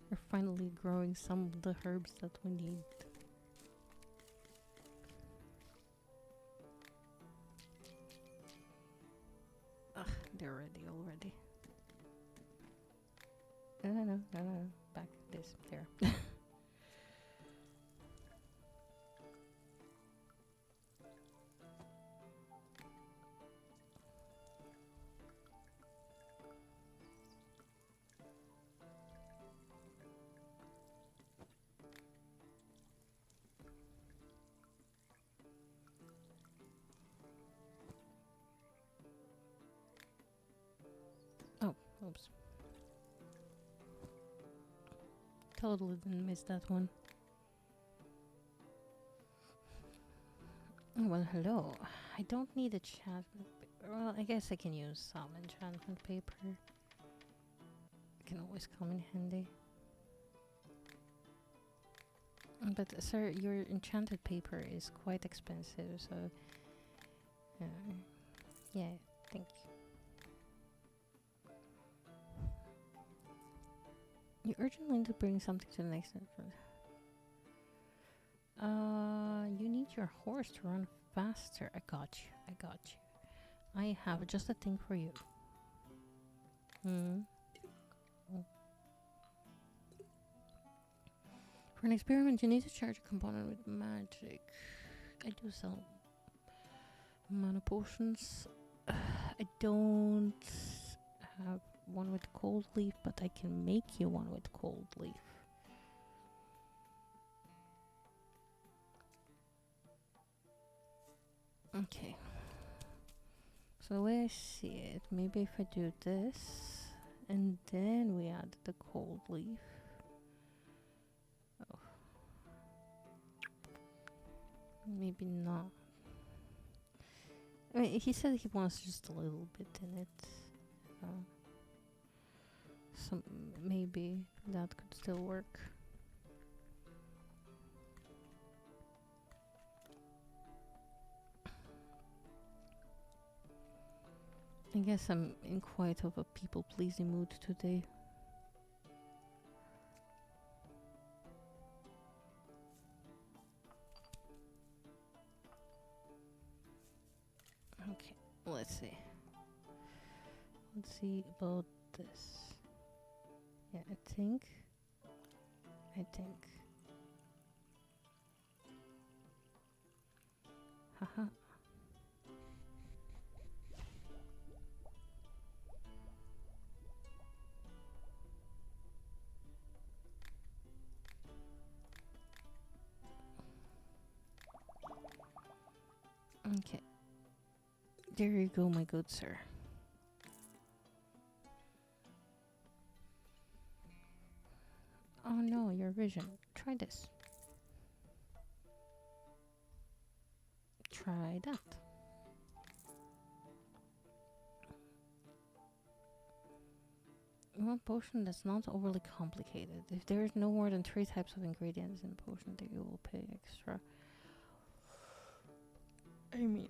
We're finally growing some of the herbs that we need. Ugh, they're ready already. No. Back this, there. Oh, oops. Totally didn't miss that one. Well, hello. I don't need enchantment. Well, I guess I can use some enchantment paper. It can always come in handy. But sir, your enchanted paper is quite expensive, so yeah, thank you. You urgently need to bring something to the next entrance. You need your horse to run faster. I got you. I have just a thing for you. For an experiment, you need to charge a component with magic. I do sell mana potions. I don't have one with cold leaf, but I can make you one with cold leaf. Okay. So the way I see it, maybe if I do this, and then we add the cold leaf. Oh. Maybe not. I mean, he said he wants just a little bit in it. So maybe that could still work. I guess I'm in quite of a people-pleasing mood today. Okay, let's see. Let's see about this. Yeah, I think. Haha. Okay. There you go, my good sir. Oh no, your vision. Try this. Try that. One potion that's not overly complicated. If there is no more than 3 types of ingredients in potion, then you will pay extra. I mean,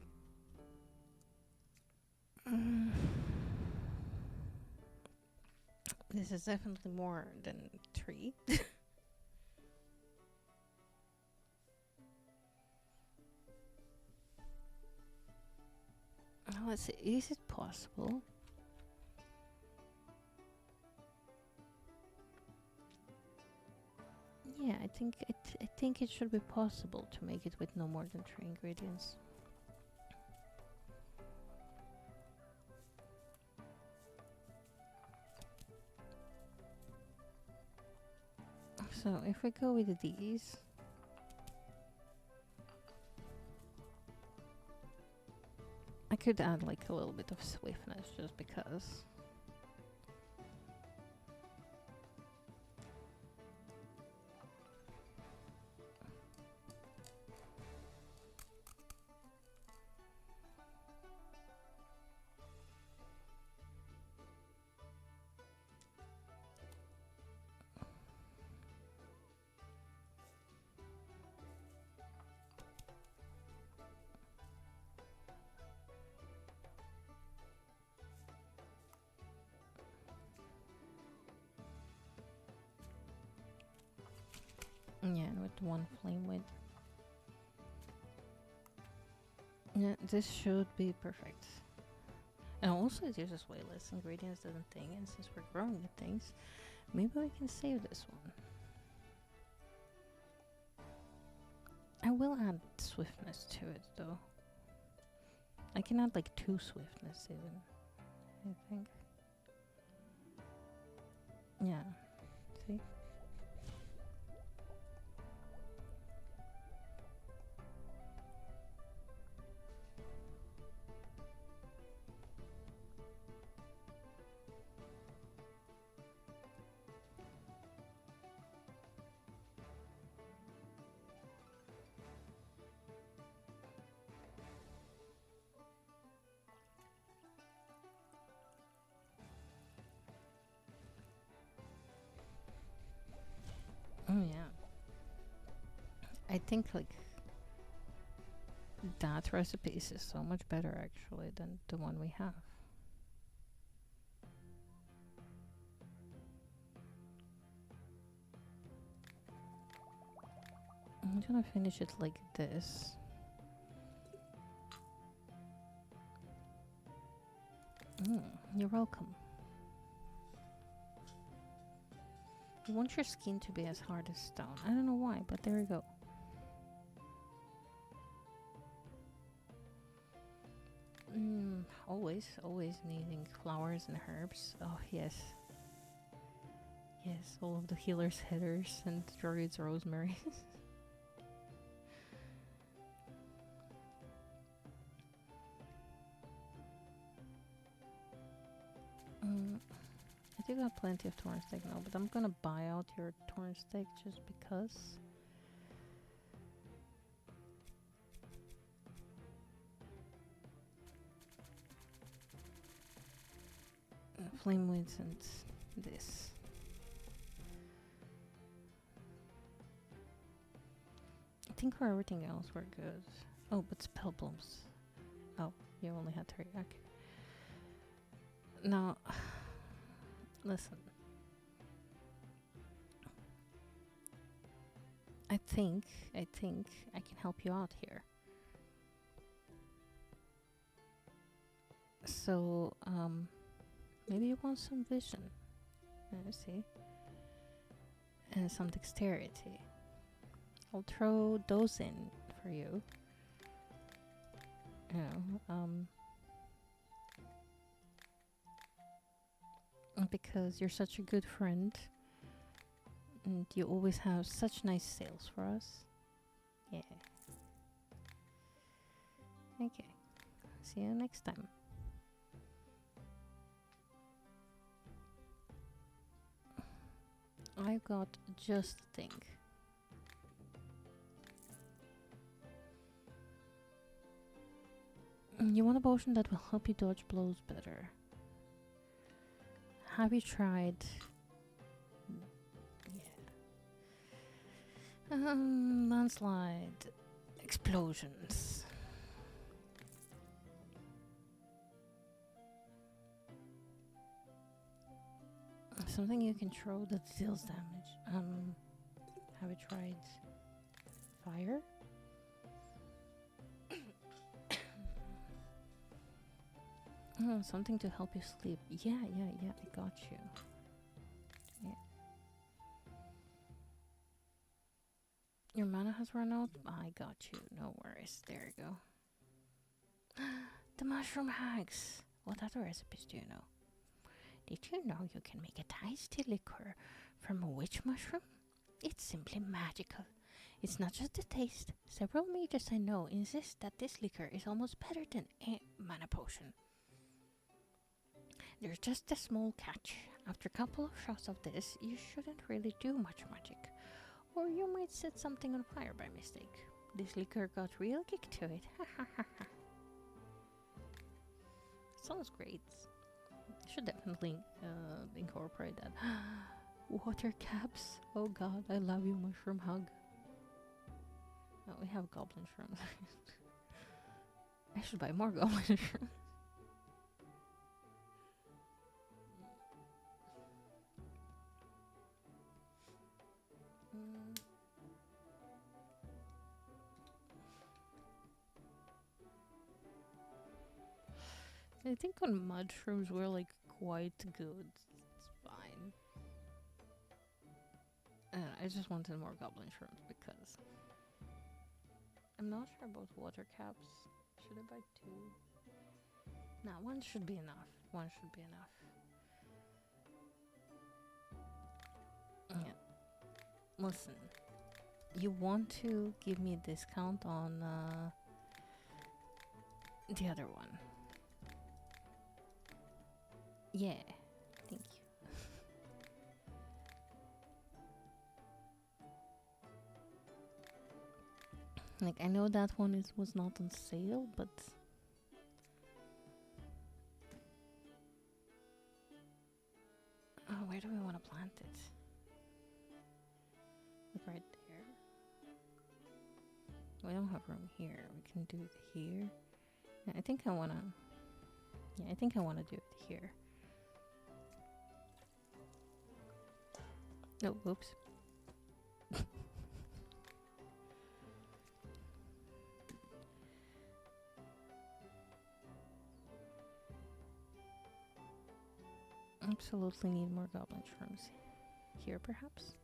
this is definitely more than 3. Let's see. Is it possible? Yeah, I think it should be possible to make it with no more than 3 ingredients. So if we go with these, I could add like a little bit of swiftness just because. Yeah, and with one flame with. Yeah, this should be perfect. And also it uses way less ingredients than the thing, and since we're growing the things, maybe we can save this one. I will add swiftness to it though. I can add like 2 swiftness even, I think. Yeah, see? Oh yeah. I think like that recipe is so much better actually than the one we have. I'm gonna finish it like this. You're welcome. You want your skin to be as hard as stone. I don't know why, but there you go. Always needing flowers and herbs. Oh, yes. Yes, all of the healers' headers and druids' rosemary. I do got plenty of torn steak now, but I'm gonna buy out your torn steak just because. Flame winds and this. I think for everything else we're good. Oh, but spell blooms. Oh, you only had 3. Okay. Now, listen. I think, I think I can help you out here. So, maybe you want some vision. Let me see. And some dexterity. I'll throw those in for you. You know, because you're such a good friend and you always have such nice sales for us. Yeah. Okay. See you next time. I've got just the thing. You want a potion that will help you dodge blows better. Have you tried? Yeah. Landslide. Explosions. Something you can throw that deals damage. Have you tried fire? Something to help you sleep. Yeah, I got you. Yeah. Your mana has run out? I got you. No worries. There you go. The mushroom hags. What other recipes do you know? Did you know you can make a tasty liquor from a witch mushroom? It's simply magical. It's not just the taste. Several mages I know insist that this liquor is almost better than a mana potion. There's just a small catch. After a couple of shots of this, you shouldn't really do much magic. Or you might set something on fire by mistake. This liquor got real kick to it. Sounds great. Should definitely incorporate that. Water caps. Oh god, I love you, mushroom hug. Oh, we have goblin shrooms. I should buy more goblin shrooms. I think on mushrooms we're like quite good. It's fine. I just wanted more goblin shrooms because I'm not sure about water caps. Should I buy 2? Nah, 1 should be enough. 1 should be enough. Yeah. Listen, you want to give me a discount on the other one? Yeah, thank you. Like, I know that one was not on sale, but where do we want to plant it? Like right there. We don't have room here. We can do it here. Yeah, I think I wanna. Yeah, I think I wanna do it here. Oh, whoops. Absolutely need more goblin shrooms. Here, perhaps?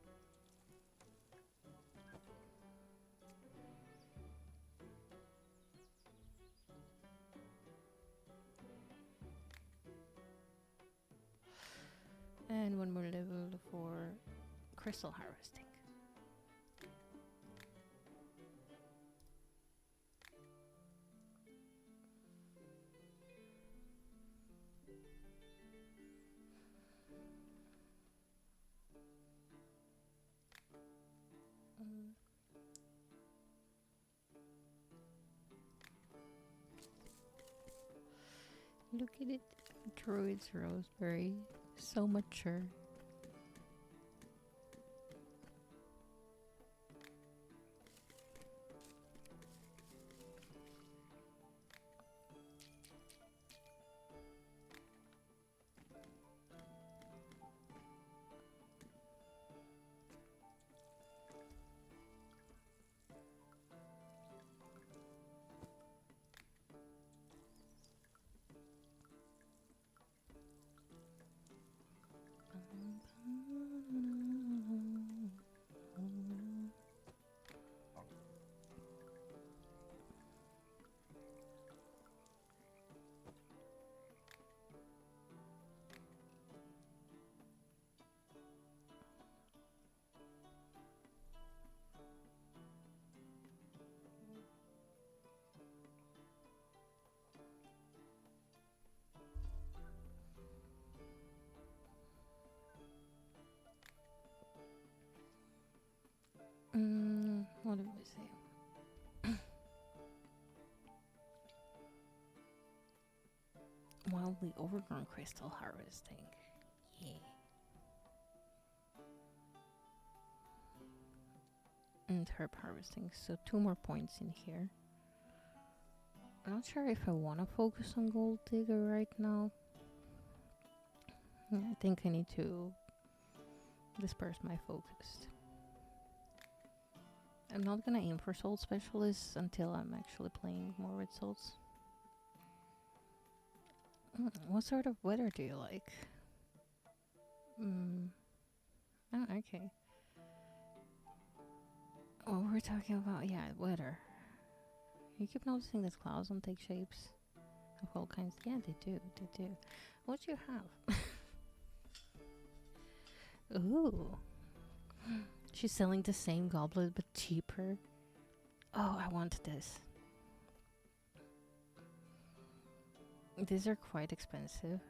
And 1 more level for crystal harvesting. Look at it. Druid's roseberry. So mature. What do we say? Wildly overgrown crystal harvesting. Yeah. And herb harvesting. So 2 more points in here. I'm not sure if I want to focus on gold digger right now. I think I need to disperse my focus. I'm not gonna aim for soul specialists until I'm actually playing more with souls. What sort of weather do you like? Oh, okay. Oh, we're talking about, yeah, weather. You keep noticing that clouds don't take shapes of all kinds. Yeah, they do. What do you have? Ooh. She's selling the same goblet but cheaper. Oh, I want this. These are quite expensive,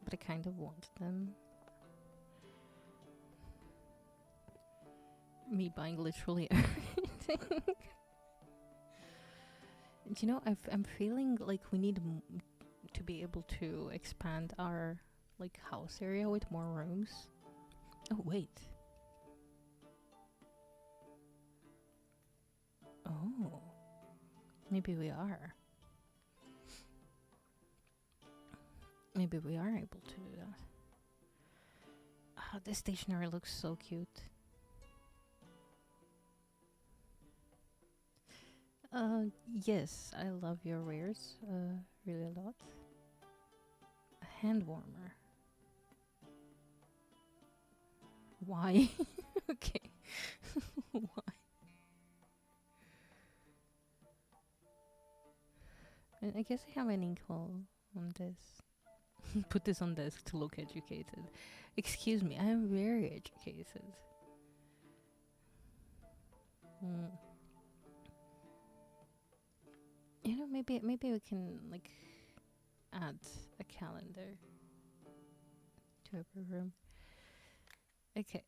but I kind of want them. Me buying literally everything. You know, I'm feeling like we need to be able to expand our like house area with more rooms. Oh wait. Oh, maybe we are. Maybe we are able to do that. Ah, this stationery looks so cute. Yes, I love your wares, really a lot. A hand warmer. Why? Okay. Why? I guess I have an equal on this. Put this on desk to look educated. Excuse me, I am very educated. You know, maybe we can like add a calendar to every room. Okay.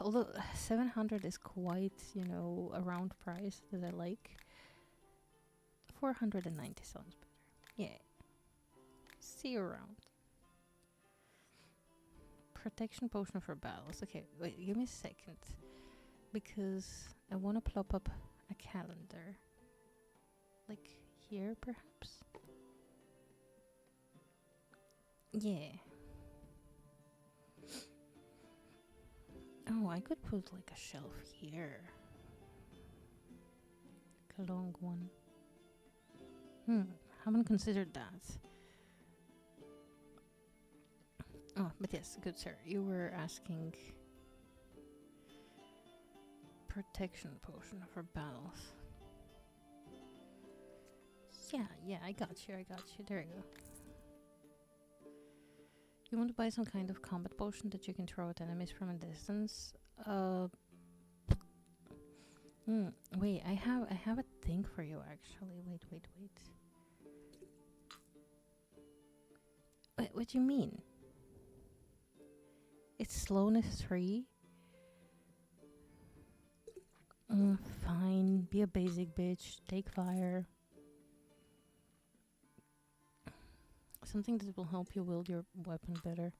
Although 700 is quite, you know, a round price that I like. 490 sounds better. Yeah. See you around. Protection potion for battles. Okay, wait, give me a second. Because I want to plop up a calendar. Like here, perhaps? Yeah. Oh, I could put like a shelf here. Like a long one. Haven't considered that. Oh, but yes, good sir. You were asking protection potion for battles. Yeah, I got you. There you go. You want to buy some kind of combat potion that you can throw at enemies from a distance? Wait, I have a thing for you actually. Wait. What do you mean? It's slowness 3? Fine. Be a basic bitch. Take fire. Something that will help you wield your weapon better.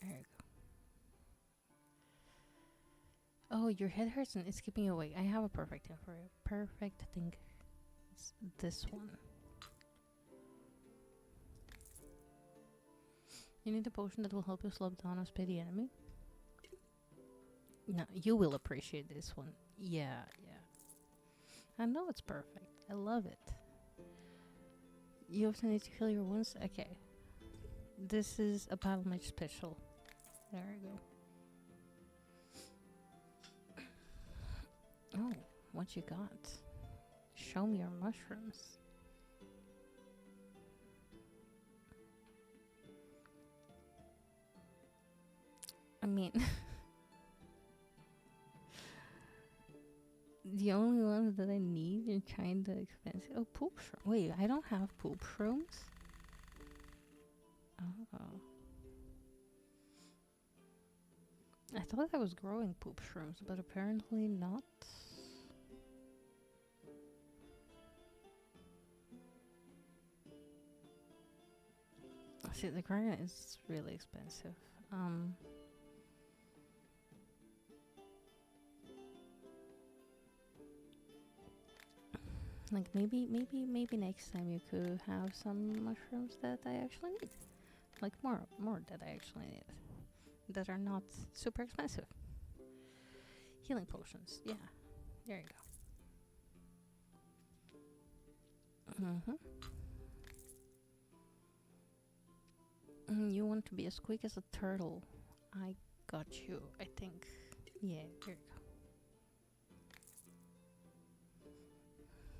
There you go. Oh, your head hurts and it's keeping you awake. I have a perfect thing for you. Perfect thing. It's this one. You need a potion that will help you slow down a speedy enemy? No, you will appreciate this one. Yeah. I know it's perfect. I love it. You also need to heal your wounds? Okay. This is a battle mage special. There you go. Oh, what you got? Show me your mushrooms. I mean, the only ones that I need are kind of expensive. Oh, poop shroom. Wait, I don't have poop shrooms? Oh. I thought I was growing poop shrooms, but apparently not. See, the garden is really expensive. Like maybe next time you could have some mushrooms that I actually need. Like more that I actually need. That are not super expensive. Healing potions. Yeah. There you go. You want to be as quick as a turtle. I got you, I think. Yeah, there you go.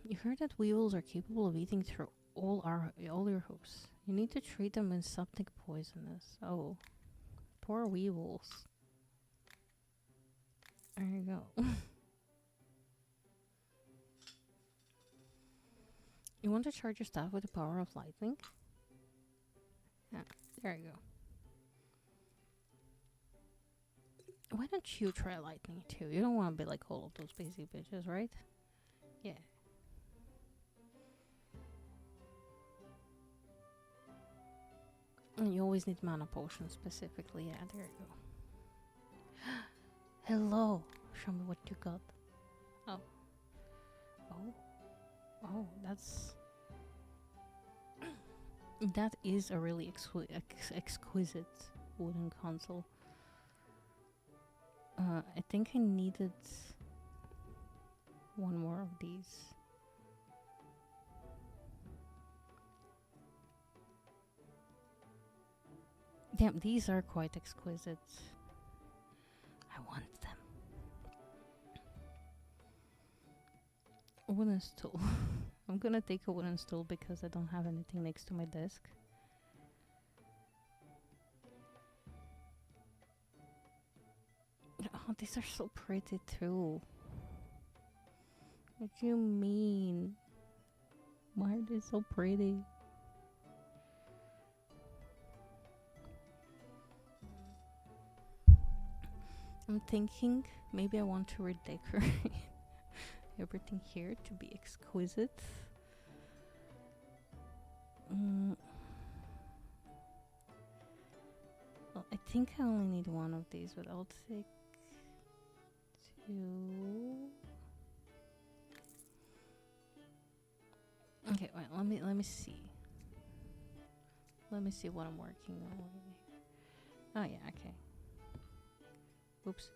You heard that weevils are capable of eating through all your hooves. You need to treat them with something poisonous. Oh, poor weevils. There you go. You want to charge your staff with the power of lightning? Yeah, there you go. Why don't you try lightning too? You don't want to be like all of those basic bitches, right? Yeah. And you always need mana potions specifically. Yeah, there you go. Hello. Show me what you got. Oh. Oh. Oh, that is a really exquisite wooden console. I think I needed one more of these. Damn, these are quite exquisite. I want them. A wooden stool. I'm gonna take a wooden stool because I don't have anything next to my desk. Oh, these are so pretty too. What do you mean? Why are they so pretty? I'm thinking maybe I want to redecorate everything here to be exquisite. Well, I think I only need one of these, but I'll take two. Okay, wait, let me see. Let me see what I'm working on. Oh yeah, okay. Oops.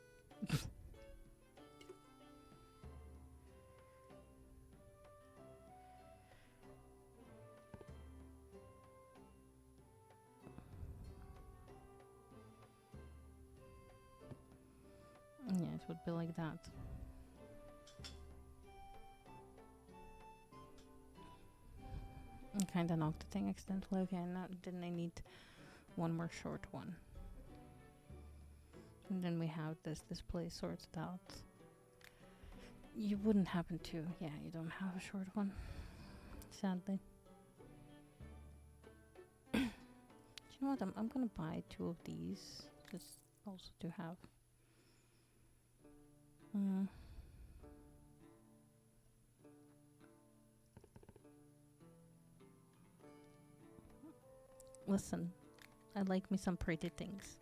Yeah, it would be like that. I kinda knocked the thing accidentally. Okay, now then I need one more short one. And then we have this place sorted out. You wouldn't happen to, yeah, you don't have a short one, sadly. You know what, I'm gonna buy two of these, just also to have. Listen, I like me some pretty things.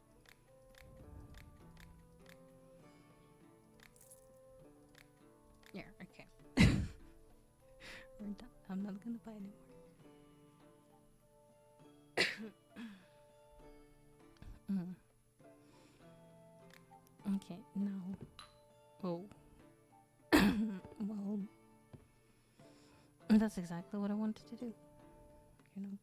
Yeah, okay. We're done. I'm not gonna buy anymore. Okay, now. Oh. Well, that's exactly what I wanted to do. You know.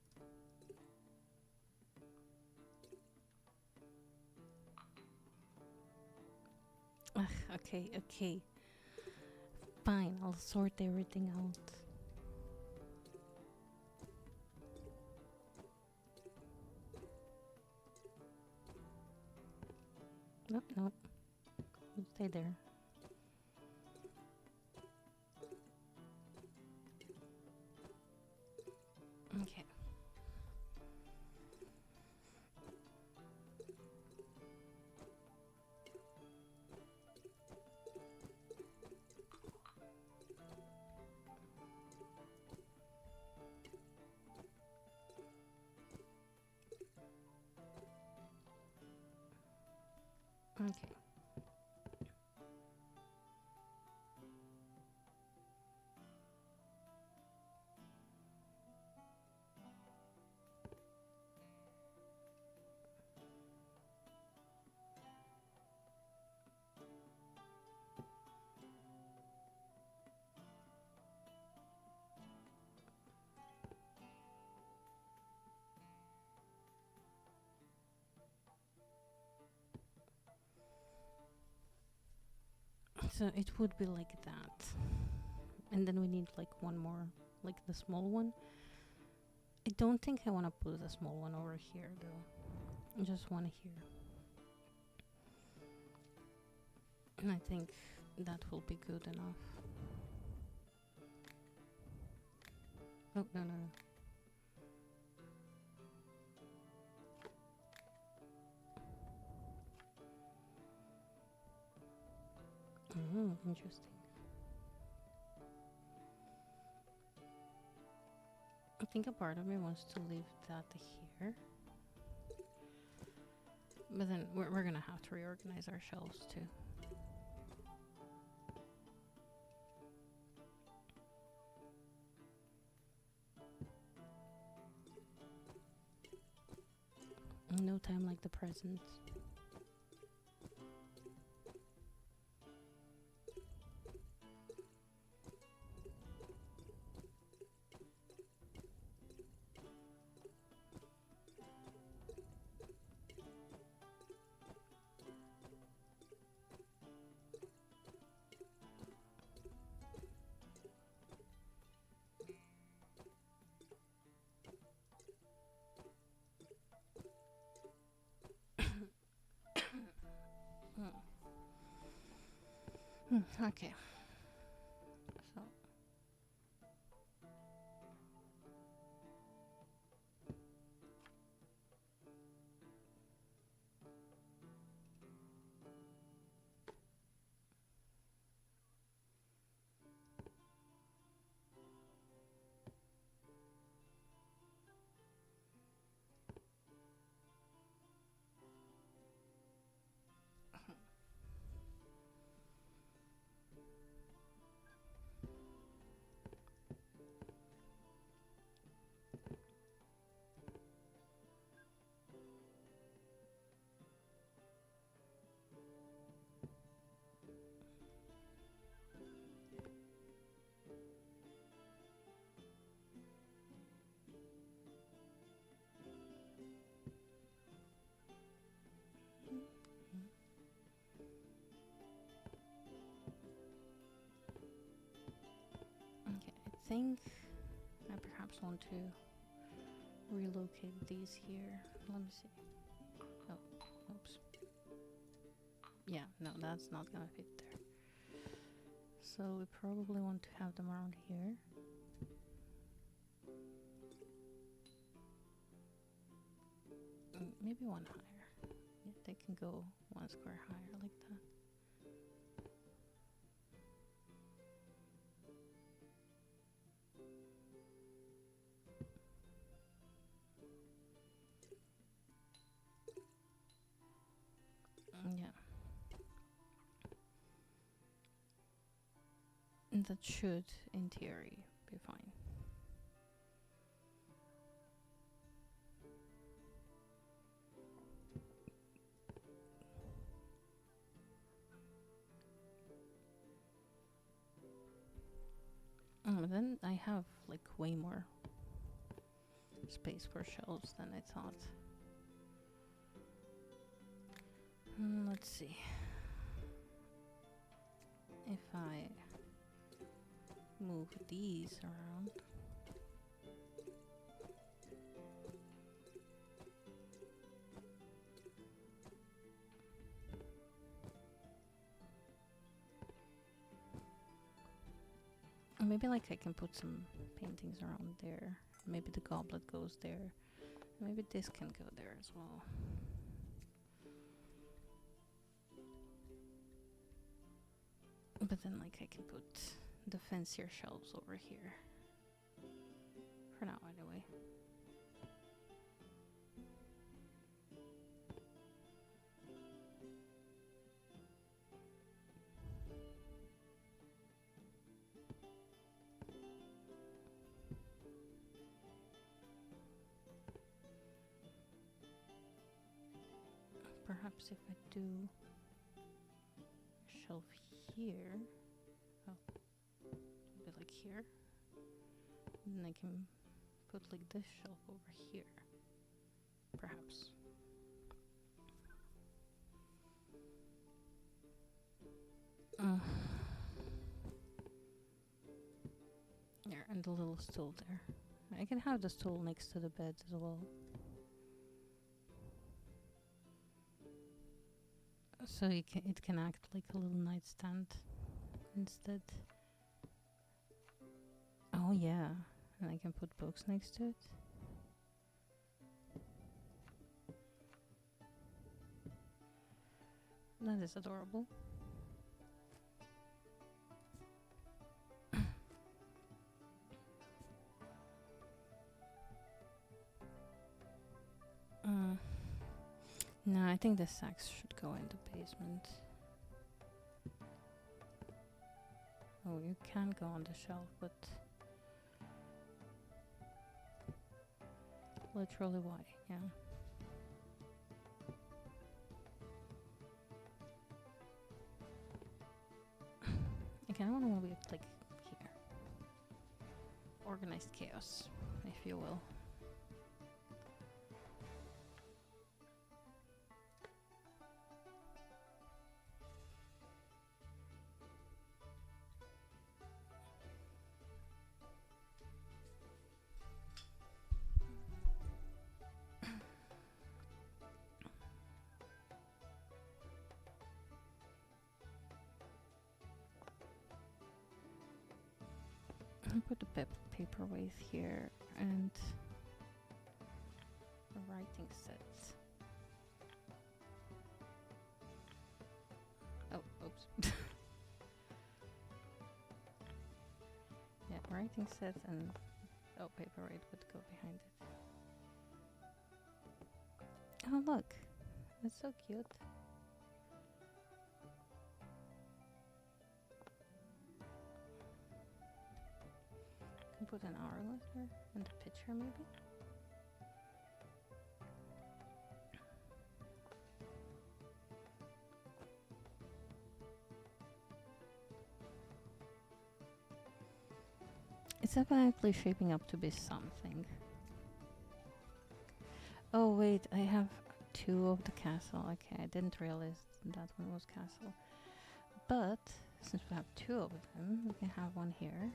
Ugh, okay. Fine, I'll sort everything out. Nope. You stay there. Okay. Okay. So it would be like that. And then we need like one more, like the small one. I don't think I want to put the small one over here though. Just one here. And I think that will be good enough. Oh, no, no, no. Interesting. I think a part of me wants to leave that here. But then we're gonna have to reorganize our shelves too. No time like the present. Okay. So okay, I think I perhaps want to relocate these here. Let me see. Oh, oops. Yeah, no, that's not gonna fit there. So we probably want to have them around here. Maybe one higher. Yeah, they can go one square higher like that. Yeah. And that should, in theory, be fine. Then I have like way more space for shelves than I thought. Let's see. If I move these around. Maybe like I can put some paintings around there. Maybe the goblet goes there. Maybe this can go there as well. But then like I can put the fancier shelves over here. For now anyway. perhaps if I do a shelf here, oh, a bit like here, and then I can put like this shelf over here, perhaps. Yeah, and the little stool there. I can have the stool next to the bed as well. So it can act like a little nightstand instead. Oh yeah, and I can put books next to it. That is adorable. No, I think the sacks should go in the basement. Oh, you can go on the shelf, but literally why? Yeah. Okay, I want to move it like here. Organized chaos, if you will. I'll put the paperweight here and a writing set. Oh, oops. Yeah, writing set and paperweight would go behind it. Oh, look. That's so cute. Can put an hour letter and a picture maybe? It's definitely shaping up to be something. Oh wait, I have 2 of the castle. Okay, I didn't realize that one was castle. But since we have 2 of them, we can have one here.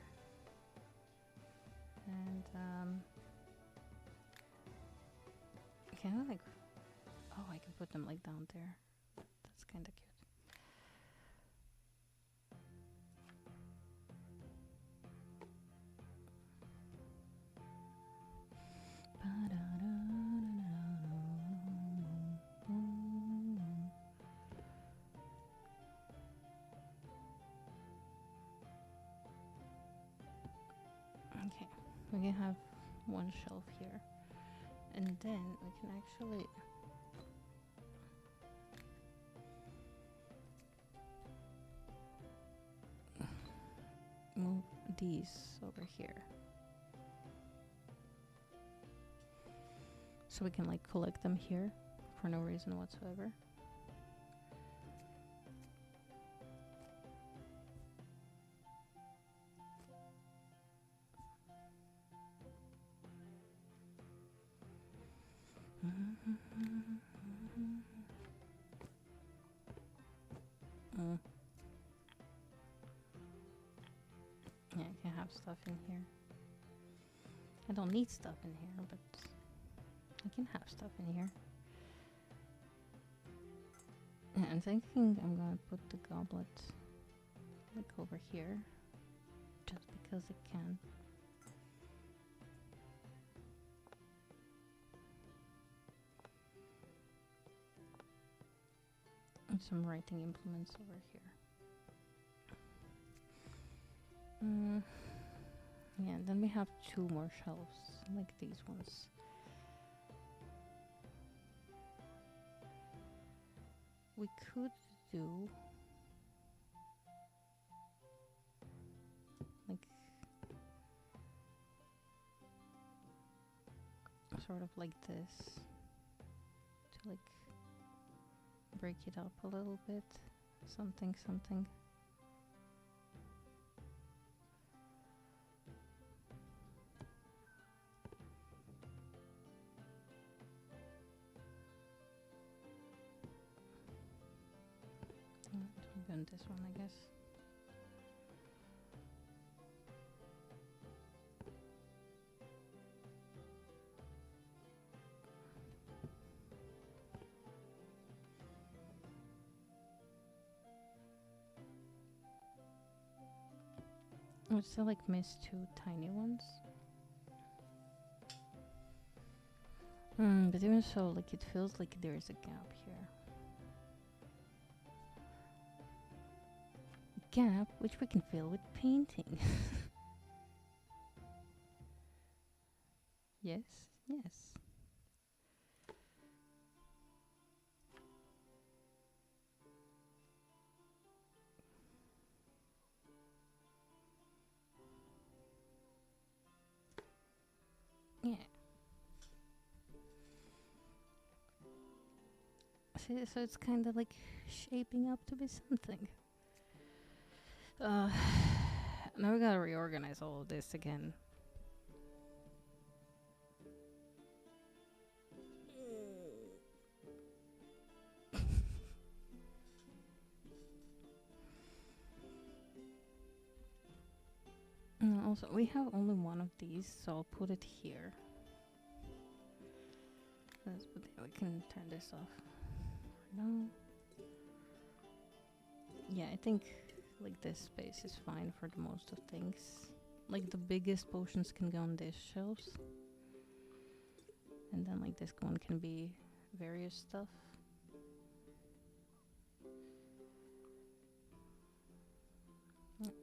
And can I like? Oh, I can put them like down there. That's kind of cute. Okay, we can have one shelf here, and then we can actually move these over here. So we can like collect them here for no reason whatsoever. Yeah, I can have stuff in here. I don't need stuff in here, but I can have stuff in here. Yeah, I'm thinking I'm gonna put the goblet like over here, just because it can. And some writing implements over here. Yeah, and then we have 2 more shelves, like these ones. We could do like sort of like this to like break it up a little bit. Something, something. Maybe on this one, I guess. I would still like miss 2 tiny ones. But even so, like it feels like there's a gap here. Gap which we can fill with painting. Yes, yes. Yeah. See, so it's kind of like shaping up to be something. Now we gotta reorganize all of this again. Also, we have only one of these, so I'll put it here. We can turn this off. No. Yeah, I think like this space is fine for the most of things. Like the biggest potions can go on these shelves. And then like this one can be various stuff.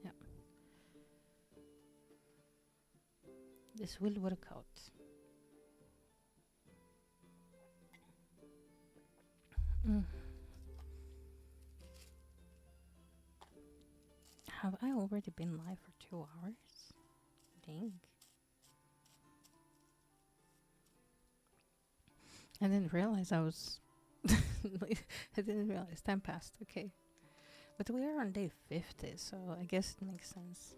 Yeah. This will work out. Have I already been live for 2 hours? Dang. I didn't realize I was... I didn't realize time passed. Okay. But we are on day 50, so I guess it makes sense.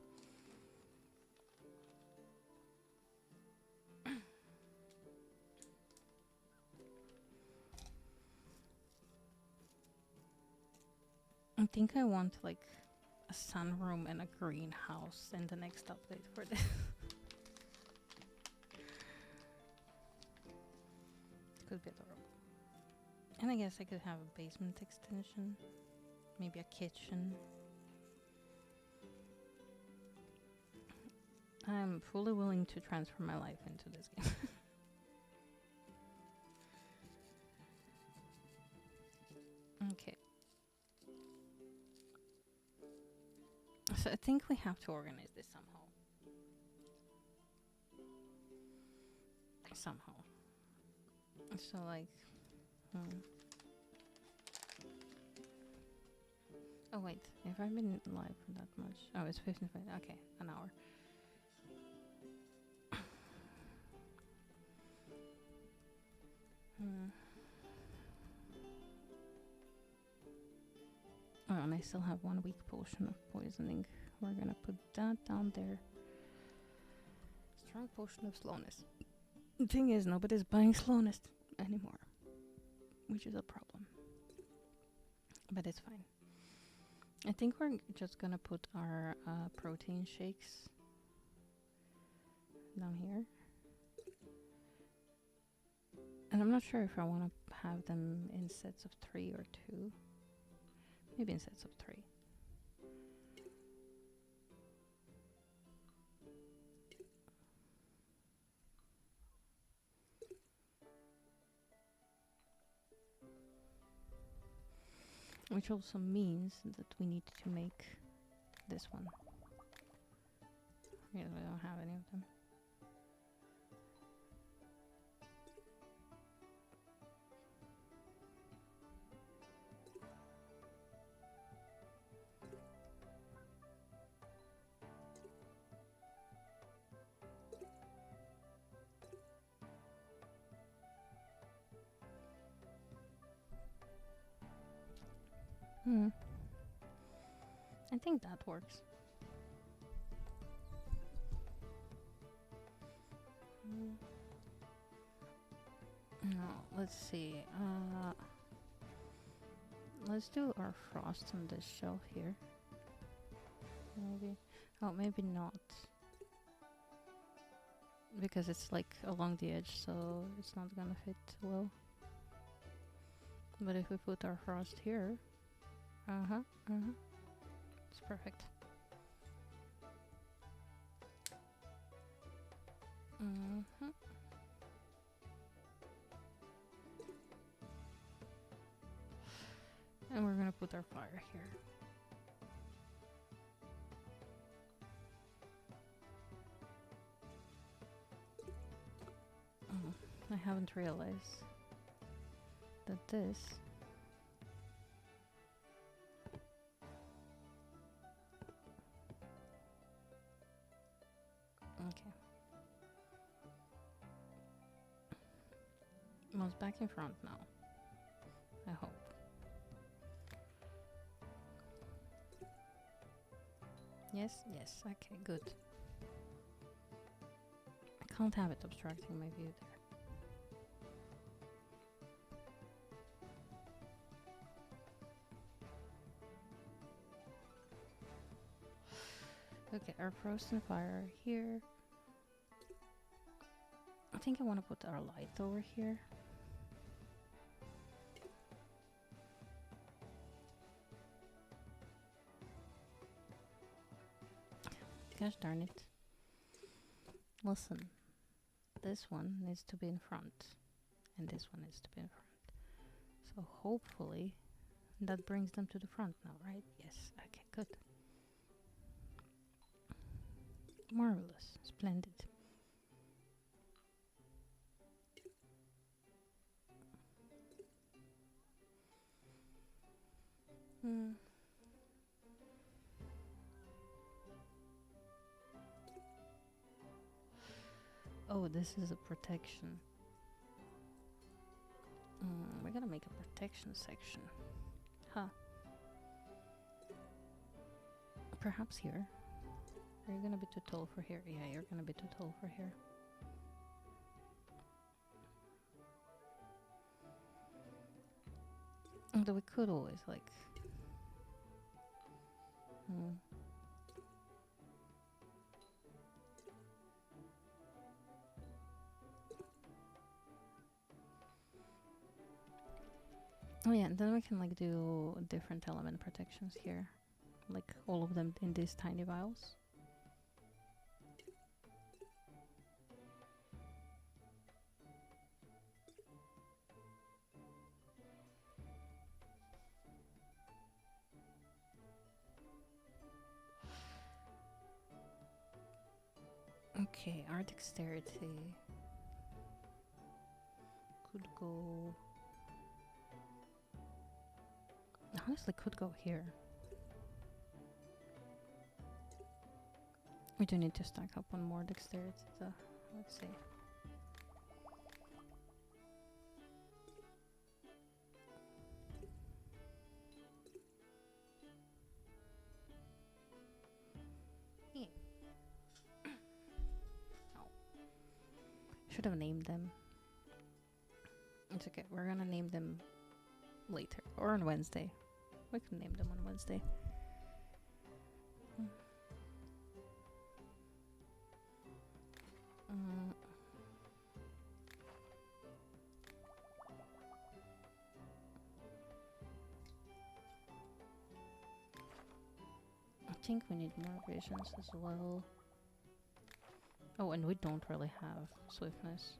I think I want like a sunroom and a greenhouse in the next update for this. Could be adorable. And I guess I could have a basement extension. Maybe a kitchen. I'm fully willing to transfer my life into this game. Okay. So I think we have to organize this somehow. Somehow. So like... Oh wait, have I been live for that much? Oh, it's 55. Okay, an hour. Oh, and I still have 1 weak potion of poisoning. We're gonna put that down there. Strong potion of slowness. The thing is, nobody's buying slowness anymore, which is a problem. But it's fine. I think we're just gonna put our protein shakes down here. And I'm not sure if I want to have them in sets of 3 or 2. Maybe in sets of 3. Which also means that we need to make this one. Yeah, we don't have any of them. Hmm. I think that works. Mm. No, let's see. Let's do our frost on this shelf here. Maybe. Oh, maybe not. Because it's like along the edge, so it's not gonna fit well. But if we put our frost here, it's perfect. And we're gonna put our fire here. Oh, I haven't realized that this okay. Mouse back in front now. I hope. Yes, yes, okay, good. I can't have it obstructing my view there. Okay, our frost and fire here. I think I want to put our light over here. Gosh darn it. Listen, this one needs to be in front, and this one needs to be in front. So hopefully that brings them to the front now, right? Yes, okay, good. Marvelous, splendid. Hmm. Oh, this is a protection. We're gonna make a protection section. Huh. Perhaps here. Are you gonna be too tall for here? Yeah, you're gonna be too tall for here. Although we could always like... Oh yeah, and then we can like do different element protections here. Like all of them in these tiny vials. Okay, our dexterity could go... Honestly, could go here. We do need to stack up on more dexterity though. Let's see. Yeah. Oh. Should have named them. It's okay, we're gonna name them later. Or on Wednesday. We can name them on Wednesday. I think we need more visions as well. Oh, and we don't really have swiftness.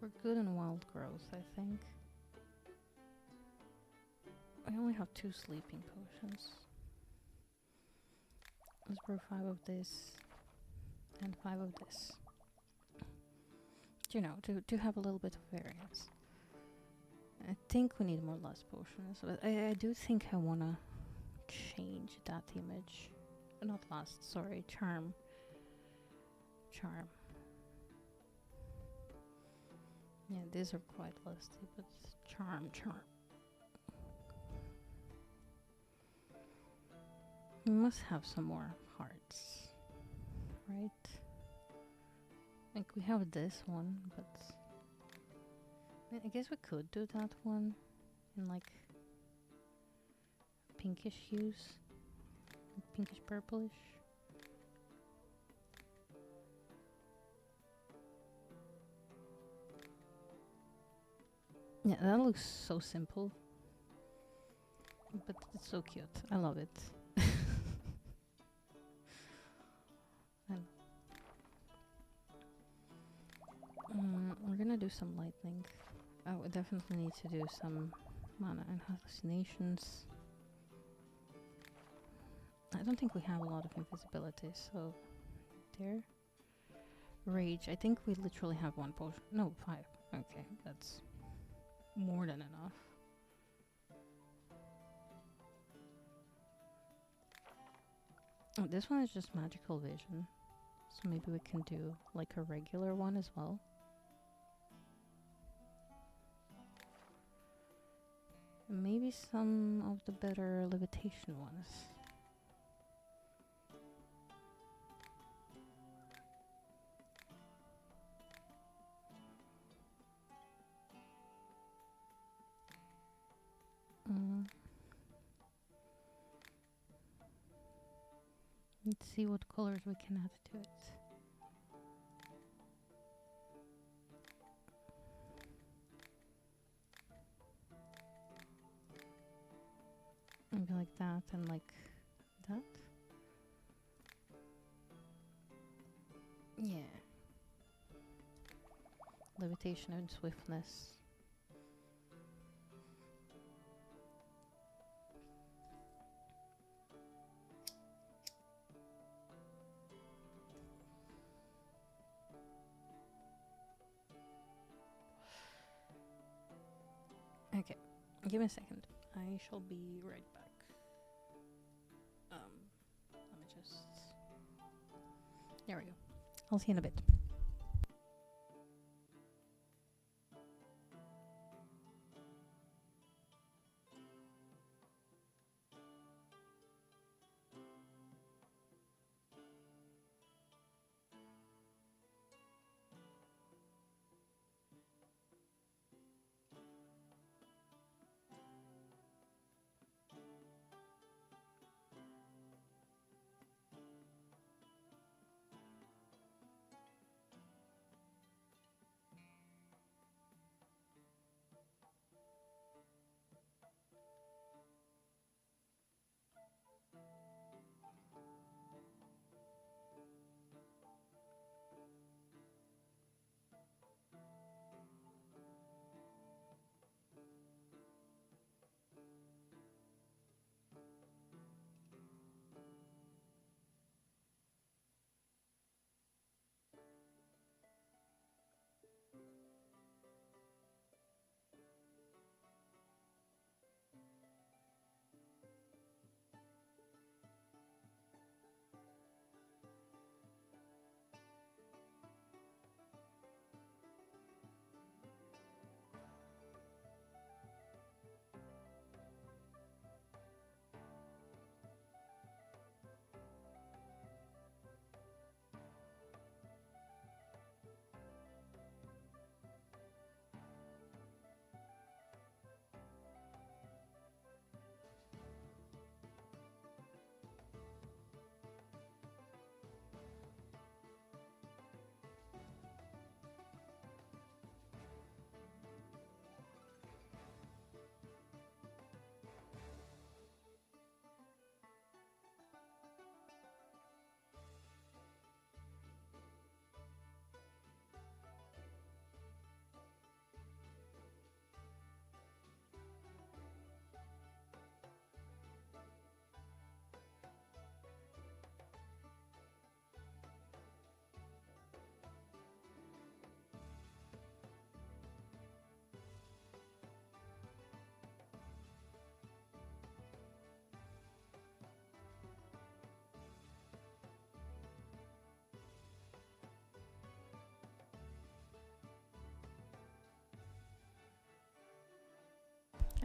We're good in wild growth, I think. I only have 2 sleeping potions. Let's brew 5 of this and 5 of this. You know, to have a little bit of variance. I think we need more lust potions, but I do think I want to change that image. Not lust, sorry, charm. Charm. Yeah, these are quite lusty, but charm, charm. We must have some more hearts, right? Like we have this one, but I guess we could do that one in like pinkish hues, pinkish purplish. Yeah, that looks so simple, but it's so cute. I love it. We're gonna do some lightning. We definitely need to do some mana and hallucinations. I don't think we have a lot of invisibility, so there. Rage. I think we literally have one potion. No, 5. Okay, that's more than enough. Oh, this one is just magical vision. So maybe we can do like a regular one as well. Maybe some of the better levitation ones. Let's see what colors we can add to it. Maybe like that and like that. Yeah. Levitation and swiftness. Okay, give me a second. I shall be right back. Let me just... There we go. I'll see you in a bit.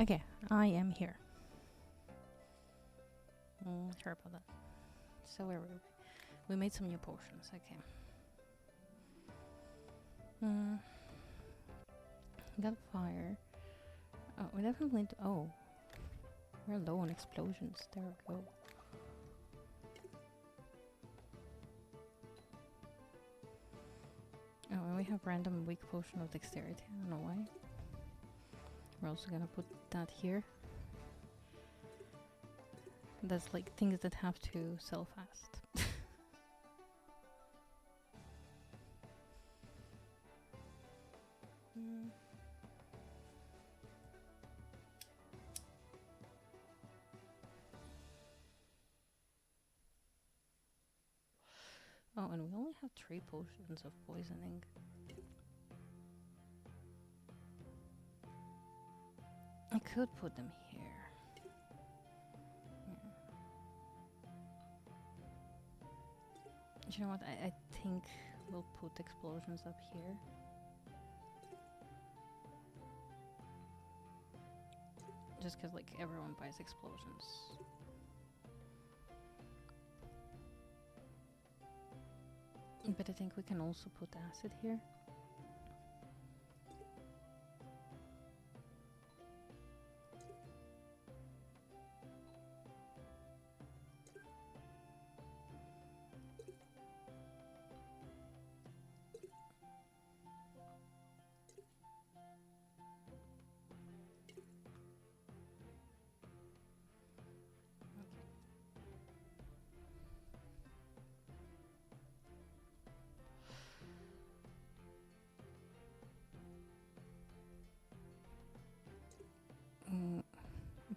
Okay, I am here. Sorry about that. So where were we? We made some new potions. Okay. Got fire. Oh, we definitely need to, oh. We're low on explosions. There we go. Oh, and we have random weak potion of dexterity. I don't know why. We're also gonna put that here. That's like things that have to sell fast. Oh, and we only have 3 potions of poisoning. I could put them here. You know what? I think we'll put explosions up here. Just because, like, everyone buys explosions. But I think we can also put acid here.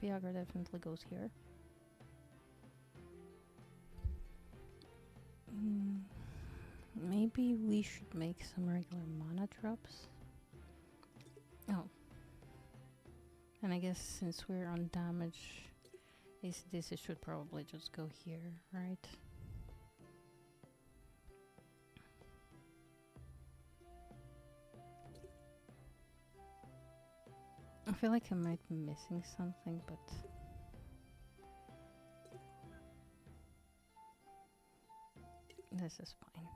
Viagra definitely goes here. Maybe we should make some regular mana drops. Oh. And I guess since we're on damage, this should probably just go here, right? I feel like I might be missing something, but this is fine.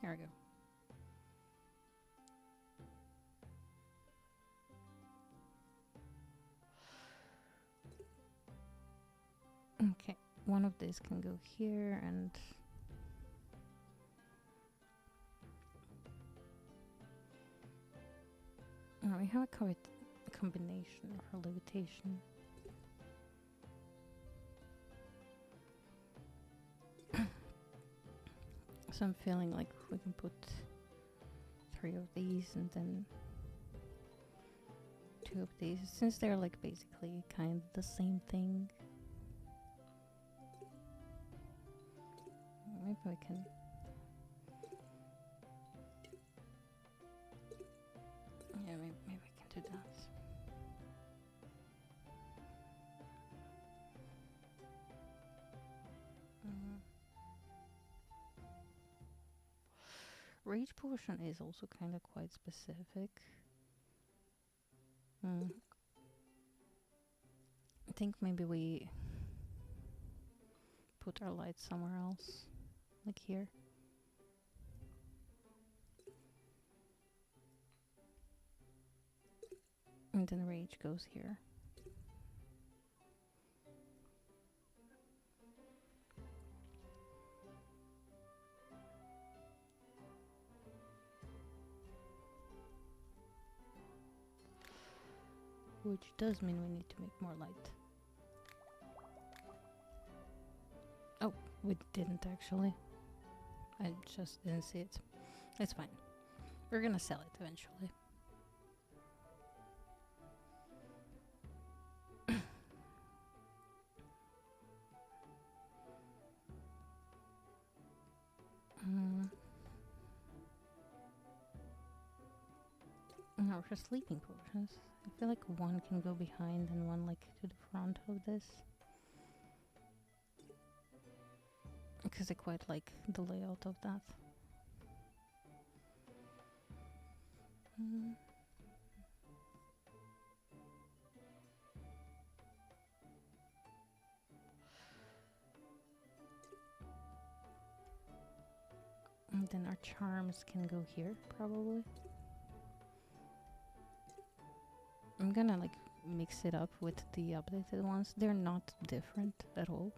There we go. Okay, one of these can go here, and we have a combination for levitation. So I'm feeling like we can put 3 of these and then 2 of these, since they're like basically kind of the same thing. Maybe we can. Yeah, maybe we can do that. Rage potion is also kind of quite specific. I think maybe we put our light somewhere else, like here. And then rage goes here. Which does mean we need to make more light. Oh, we didn't actually. I just didn't see it. It's fine. We're gonna sell it eventually. No, for sleeping potions. I feel like one can go behind and one like to the front of this. Because I quite like the layout of that. Mm. And then our charms can go here, probably. I'm gonna like mix it up with the updated ones. They're not different at all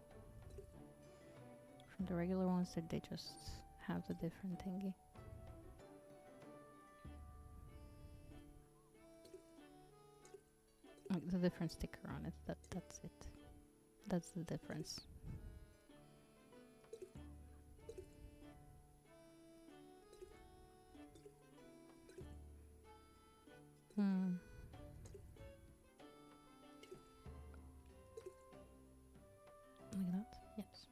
from the regular ones, that they just have the different thingy. Like the different sticker on it. That's it. That's the difference. Hmm. Like that? Yes.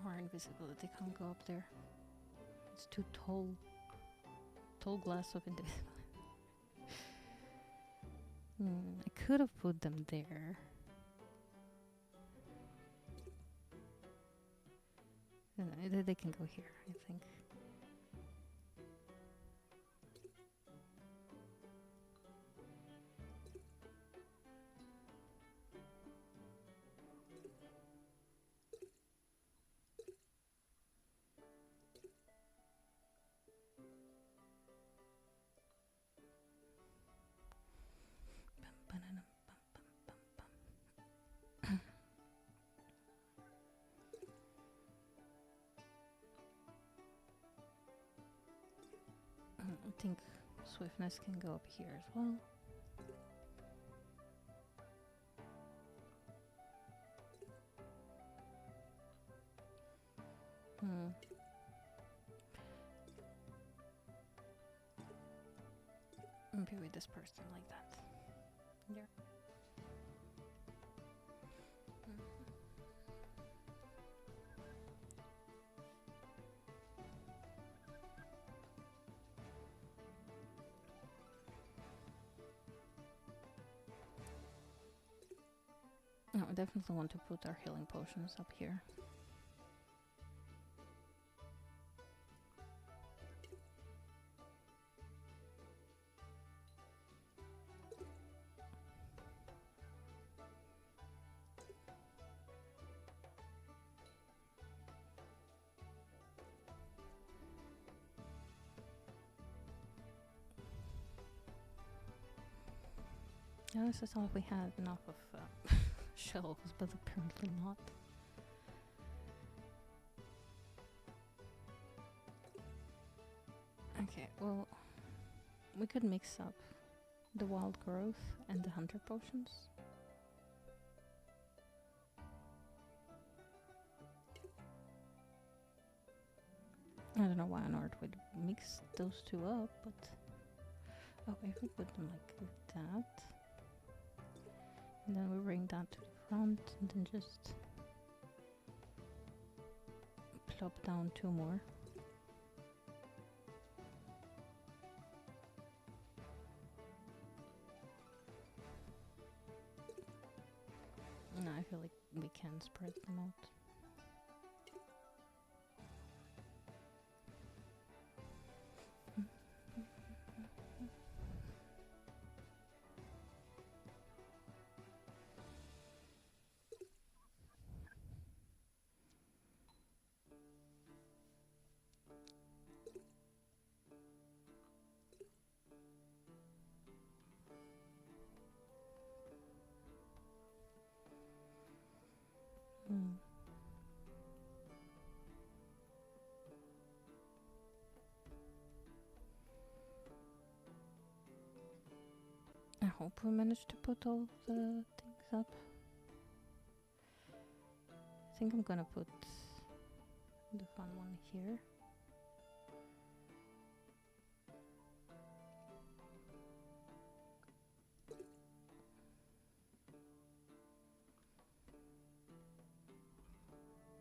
Our invisibility can't go up there. It's too tall. Tall glass of invisibility. I could have put them there. They can go here, I think. I think swiftness can go up here as well. Maybe we disperse them like that. Yeah. No, I definitely want to put our healing potions up here. I honestly thought we had enough of shelves, but apparently not. Okay, well, we could mix up the wild growth and the hunter potions. I don't know why on earth we'd mix those two up, but... Oh, if we put them like that, and then we bring that to the front, and then just plop down two more. No, I feel like we can spread them out. I hope we managed to put all the things up. I think I'm gonna put the fun one here.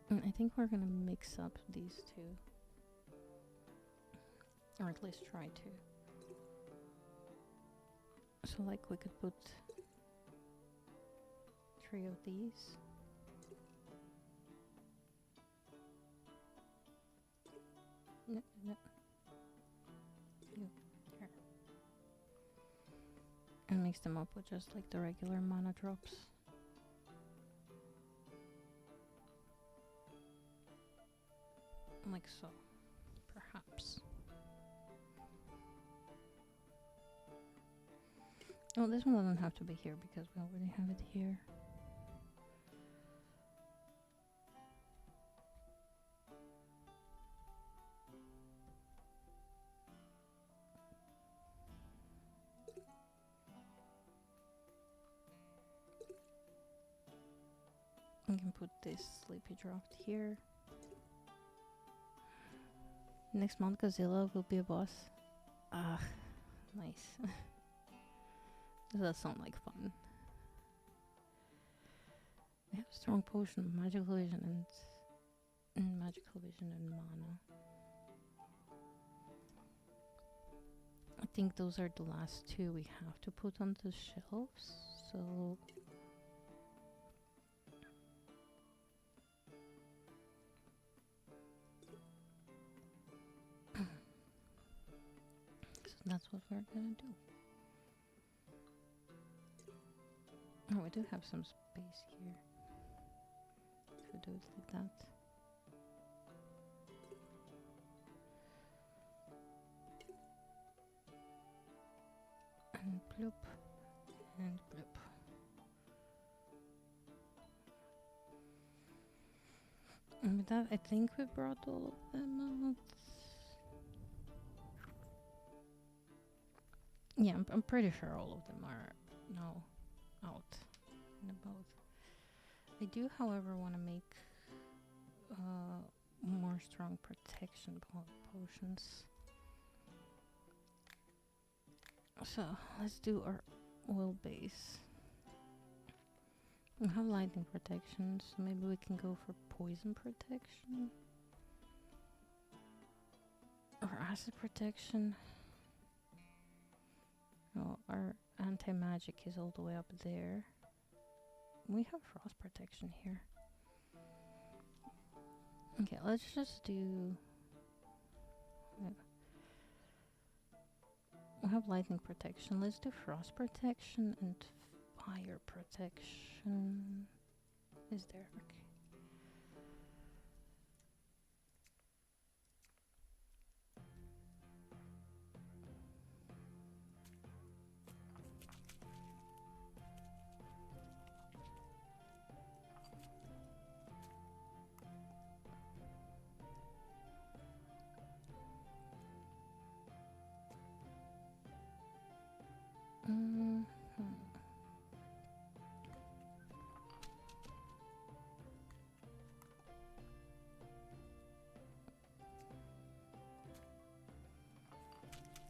And I think we're gonna mix up these two. Or at least try to. So like we could put 3 of these. No, no. You. Here. And mix them up with just like the regular mana drops. Like so. Perhaps. Oh, this one doesn't have to be here because we already have it here. We can put this Sleepy Draft here. Next month Godzilla will be a boss. Ah, nice. Does that sound like fun? We have strong potion, magical vision, and magical vision and mana. I think those are the last two we have to put on the shelves. So that's what we're gonna do. Oh, we do have some space here. If we do it like that. And bloop. And bloop. And with that, I think we brought all of them out. Yeah, I'm pretty sure all of them are now out and about. I do, however, want to make more strong protection potions. So let's do our oil base. We have lightning protection, so maybe we can go for poison protection or acid protection. No, our anti-magic is all the way up there. We have frost protection here. Okay, let's just do... Yeah. We have lightning protection. Let's do frost protection and fire protection. Is there? Okay.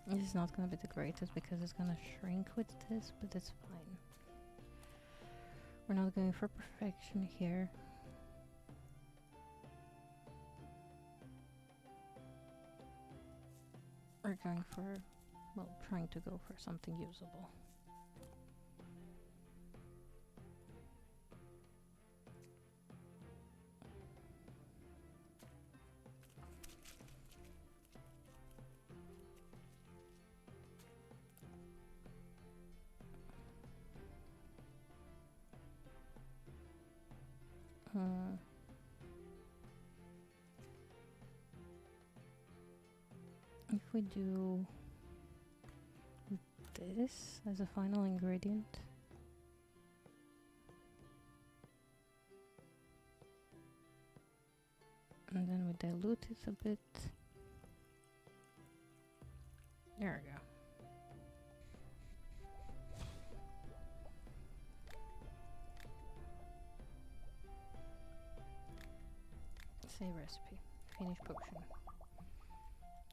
This is not going to be the greatest because it's going to shrink with this, but it's fine. We're not going for perfection here. We're going for, well, trying to go for something usable. If we do this as a final ingredient, and then we dilute it a bit. There we go. Save recipe. Finish potion.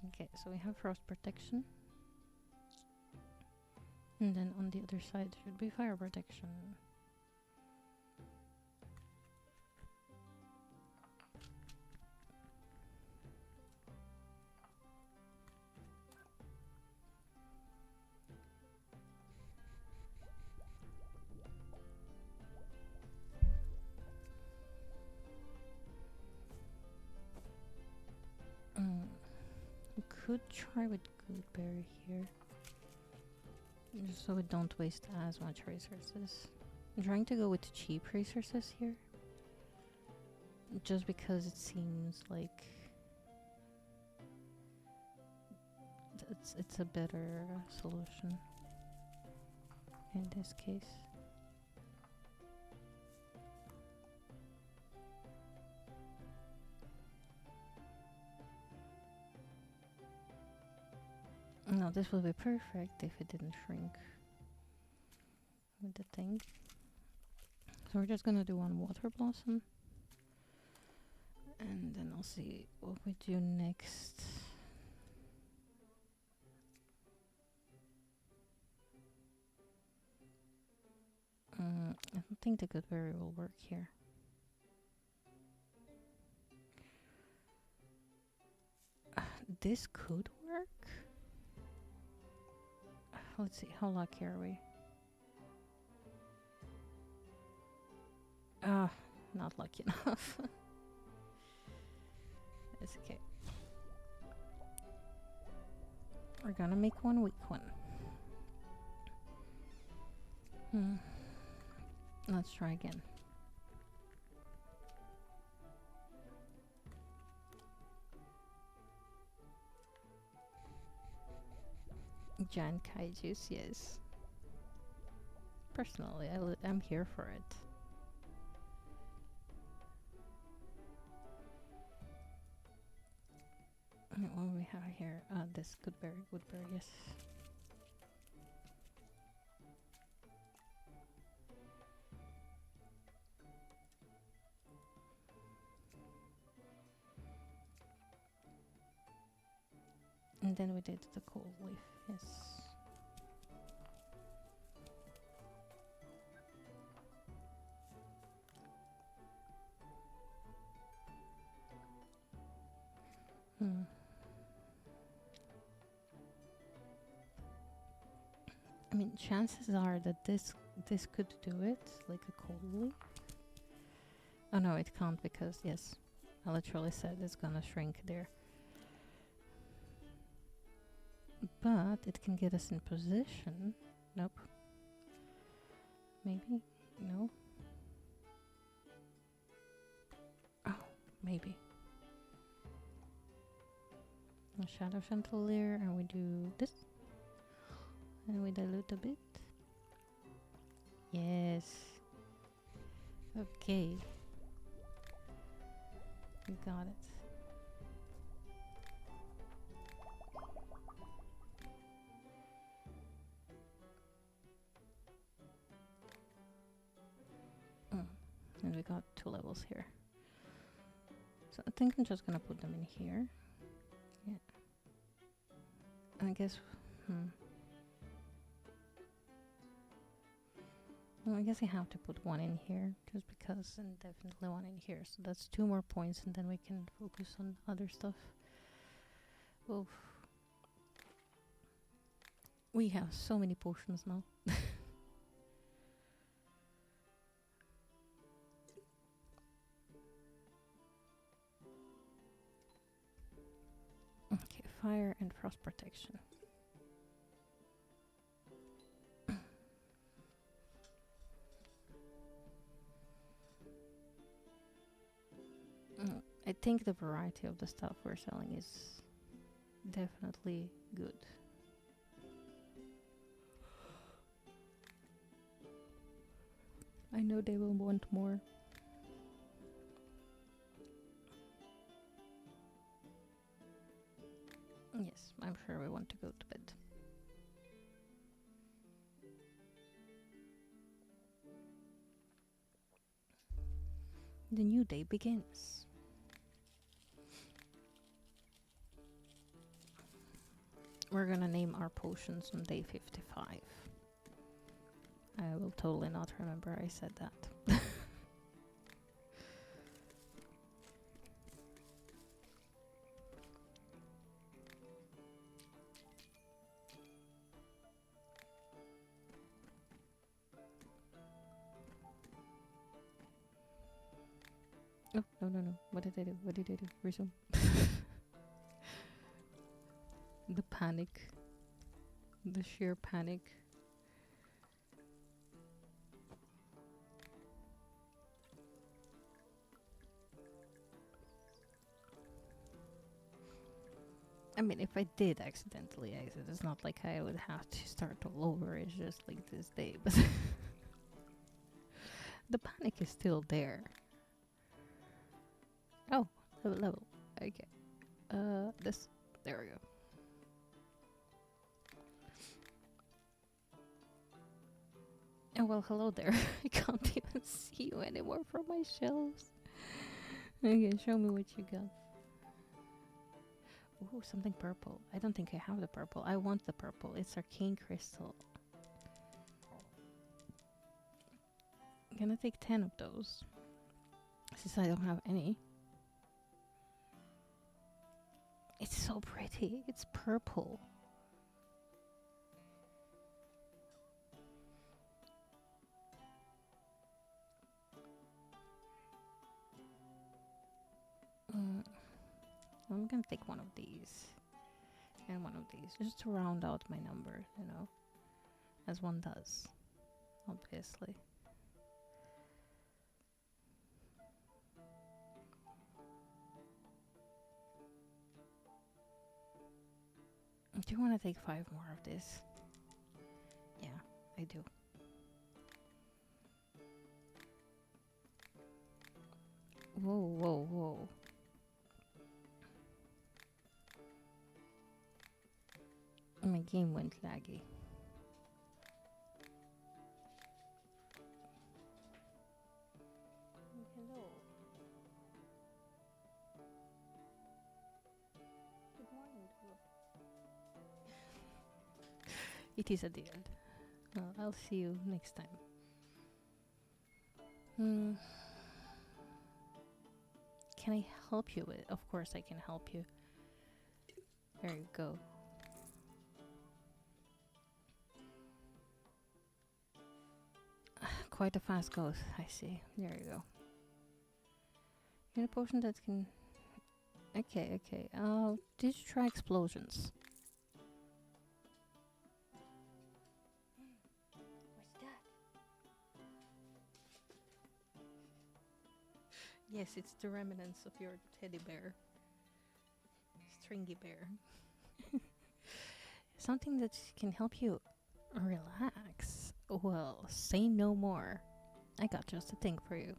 Okay, so we have frost protection. And then on the other side should be fire protection. could try with Goodberry here. Just so we don't waste as much resources. I'm trying to go with cheap resources here. Just because it seems like it's a better solution in this case. No, this will be perfect if it didn't shrink with the thing. So we're just gonna do one water blossom. And then I'll see what we do next. I don't think the Goodberry will work here. This could work. Let's see, how lucky are we? Not lucky enough. It's okay. We're gonna make one weak one. Let's try again. Giant kaijus, yes. Personally, I'm here for it. What do we have here? This Goodberry, yes. And then we did the cold leaf, yes. I mean, chances are that this could do it, like a cold leaf. Oh no, it can't because, yes, I literally said it's gonna shrink there. But it can get us in position. Nope. Maybe? No. Oh, maybe. A shadow chandelier, and we do this. And we dilute a bit. Yes. Okay. We got it. And we got 2 levels here. So I think I'm just gonna put them in here. Yeah. And I guess, well, I guess I have to put 1 in here, just because, and definitely 1 in here. So that's 2 more points, and then we can focus on other stuff. Oof. We have so many potions now. Okay, fire and frost protection. I think the variety of the stuff we're selling is definitely good. I know they will want more. Yes, I'm sure we want to go to bed. The new day begins. We're gonna name our potions on day 55. I will totally not remember I said that. Oh, no. What did I do? Resume. The panic. The sheer panic. I mean, if I did accidentally exit, it's not like I would have to start all over. It's just like this day, but the panic is still there. Oh, level. Okay. This. There we go. Oh, well, hello there. I can't even see you anymore from my shelves. Okay, show me what you got. Ooh, something purple. I don't think I have the purple. I want the purple. It's arcane crystal. I'm gonna take 10 of those. Since I don't have any. It's so pretty. It's purple. I'm gonna take one of these. And one of these. Just to round out my number, you know. As one does. Obviously. Do you want to take 5 more of this? Yeah, I do. Whoa, whoa, whoa. My game went laggy. Hello. Good morning. It is a deal. Well, I'll see you next time. Can I help you with? Of course I can help you. There you go. Quite a fast growth, I see. There you go. You need a potion that can... Okay, okay. Did you try explosions? What's that? Yes, it's the remnants of your teddy bear. Stringy bear. Something that can help you relax. Well, say no more. I got just a thing for you.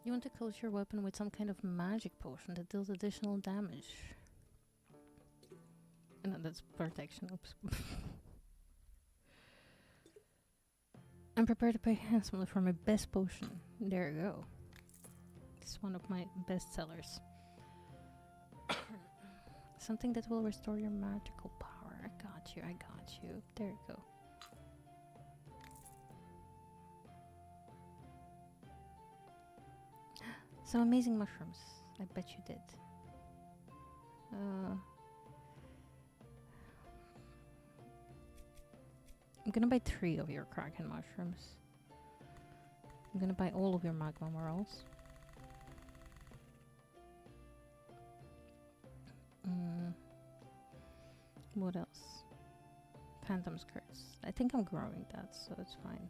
You want to close your weapon with some kind of magic potion that deals additional damage. No, that's protection. Oops. I'm prepared to pay handsomely for my best potion. There you go. It's one of my best sellers. Something that will restore your magical power. I got you, I got you. There you go. Some amazing mushrooms. I bet you did. I'm gonna buy 3 of your Kraken mushrooms. I'm gonna buy all of your magma morals. What else? Phantom skirts. I think I'm growing that, so it's fine.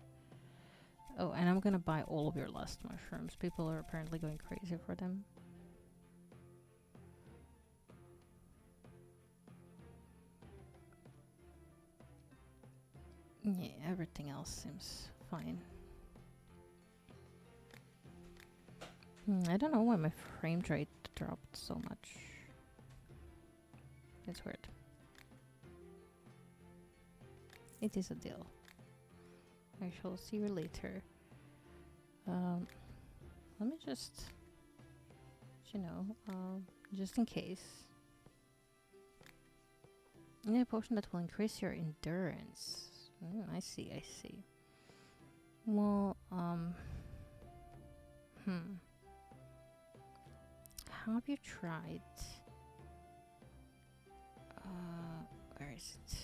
Oh, and I'm gonna buy all of your lust mushrooms. People are apparently going crazy for them. Yeah, everything else seems fine. I don't know why my frame rate dropped so much. It's weird. It is a deal. I shall see you later. Let me just, you know, just in case. You need a potion that will increase your endurance. I see, I see. Well, have you tried? Where is it?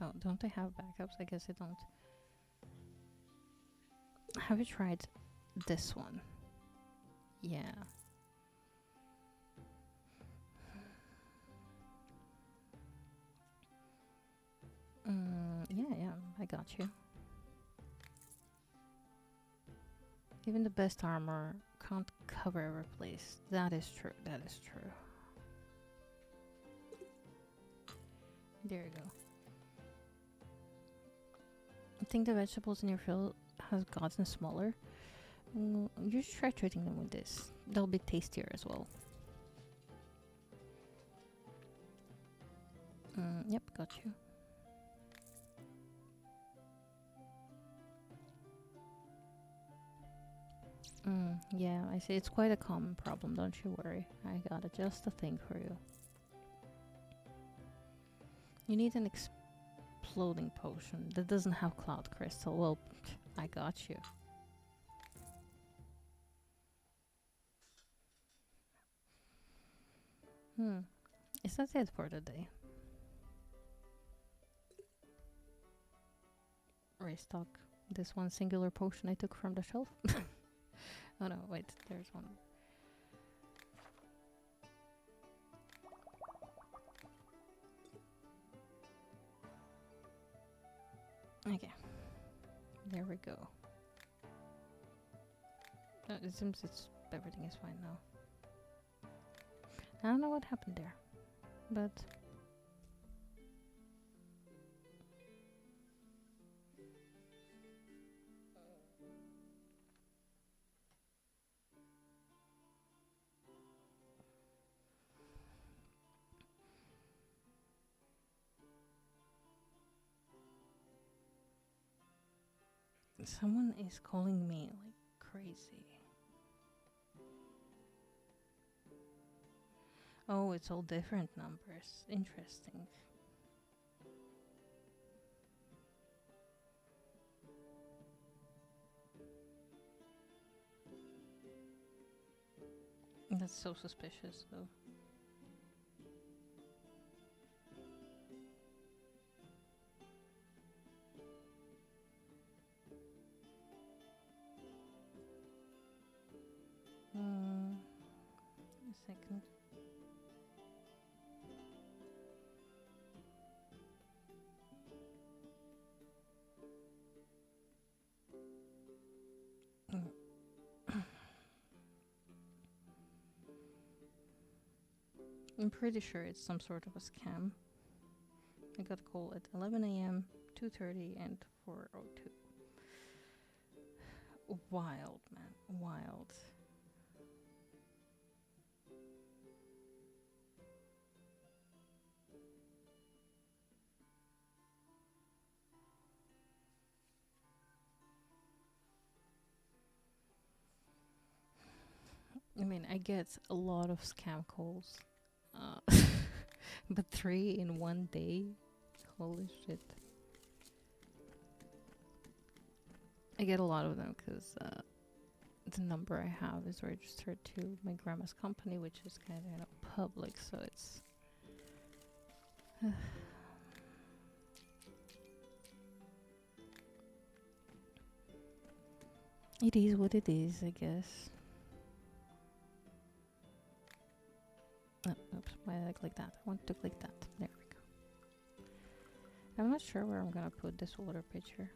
Oh, don't I have backups? I guess I don't. Have you tried this one. Yeah. Yeah, I got you. Even the best armor can't cover every place. That is true. That is true. There you go. I think the vegetables in your field has gotten smaller. You should try treating them with this. They'll be tastier as well. Yep, got you. Yeah, I see. It's quite a common problem, don't you worry. I got just a thing for you. You need an exploding potion that doesn't have cloud crystal. Well, I got you. Is that it for the day? Restock this one singular potion I took from the shelf. Oh no, wait, there's one. Okay, there we go. It seems everything is fine now. I don't know what happened there, but someone is calling me like crazy. Oh, it's all different numbers. Interesting. That's so suspicious, though. A second. I'm pretty sure it's some sort of a scam. I got a call at 11 a.m., 2:30, and 4:02. Wild, man. Wild. I mean, I get a lot of scam calls. Uh, but 3 in one day? Holy shit. I get a lot of them because the number I have is registered to my grandma's company, which is kind of public, so it's. It is what it is, I guess. Oh, oops, why did I click that? I want to click that. There we go. I'm not sure where I'm gonna put this water pitcher.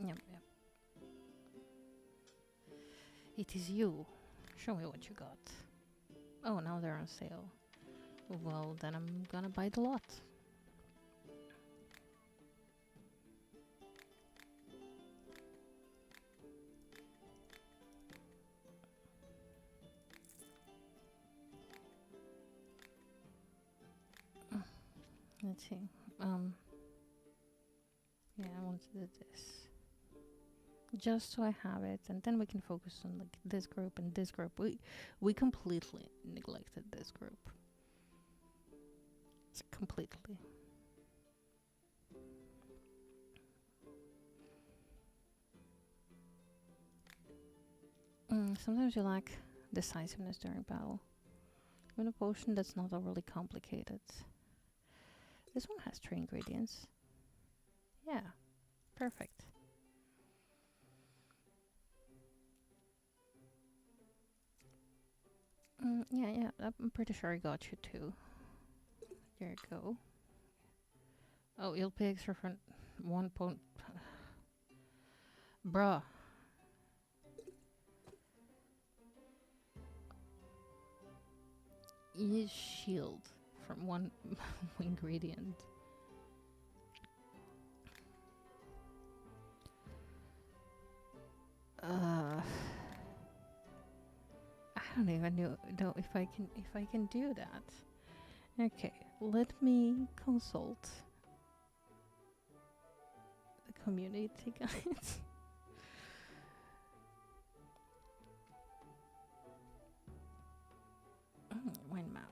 Yep. It is you. Show me what you got. Oh, now they're on sale. Well, then I'm gonna buy the lot. Let's see. Yeah, I want to do this. Just so I have it, and then we can focus on like this group and this group. We completely neglected this group. Completely. Sometimes you lack decisiveness during battle. Even a potion that's not overly complicated. This one has 3 ingredients. Yeah, perfect. Yeah, I'm pretty sure I got you too. There you go. Oh, you'll pay extra for 1 point. Bruh. Use shield from 1 ingredient. I don't even know if I can do that. Okay, let me consult the community guides. Wine map.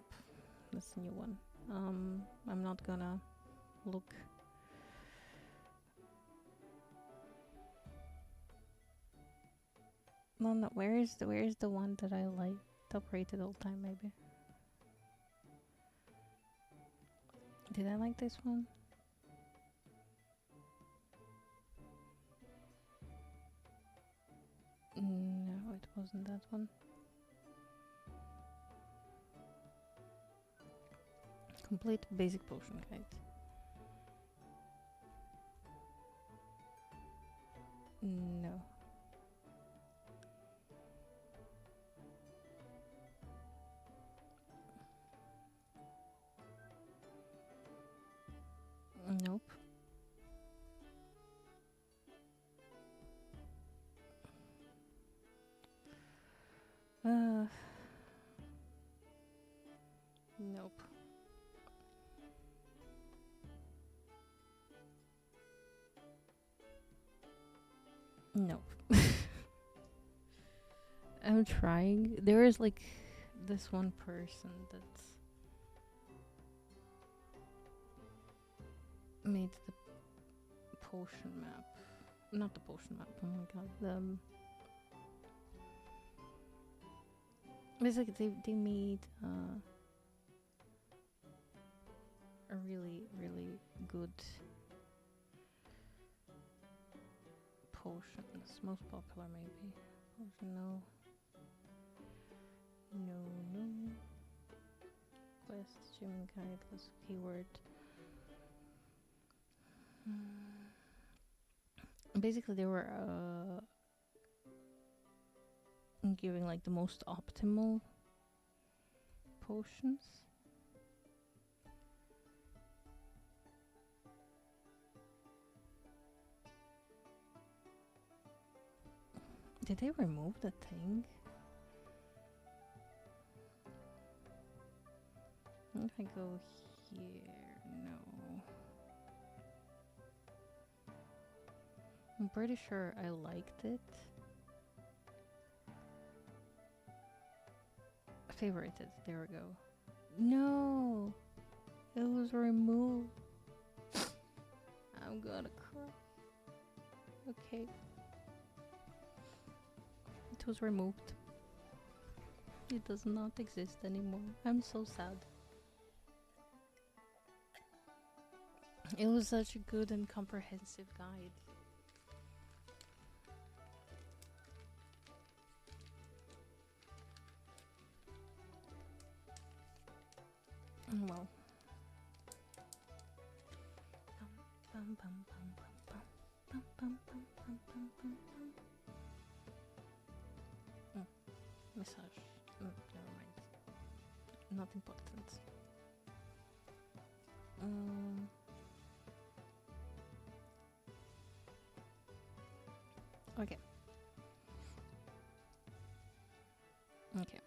That's a new one. I'm not gonna look. No. Where is the one that I like? Top rated all time, maybe. Did I like this one? No, it wasn't that one. Complete basic potion guide. No. Nope. Nope. Nope. I'm trying. There is like this one person that's made the potion map. Not the potion map, oh my god. It's like they made a really good potions. Most popular maybe. Potion, no. No. Quest, gym guide, let's keyword. Basically they were giving like the most optimal potions. Did they remove the thing? If I go here, no. I'm pretty sure I liked it. Favorited, there we go. No! It was removed. I'm gonna cry. Okay. It was removed. It does not exist anymore. I'm so sad. It was such a good and comprehensive guide. Well. Massage. Never mind. Not important. Okay. Okay.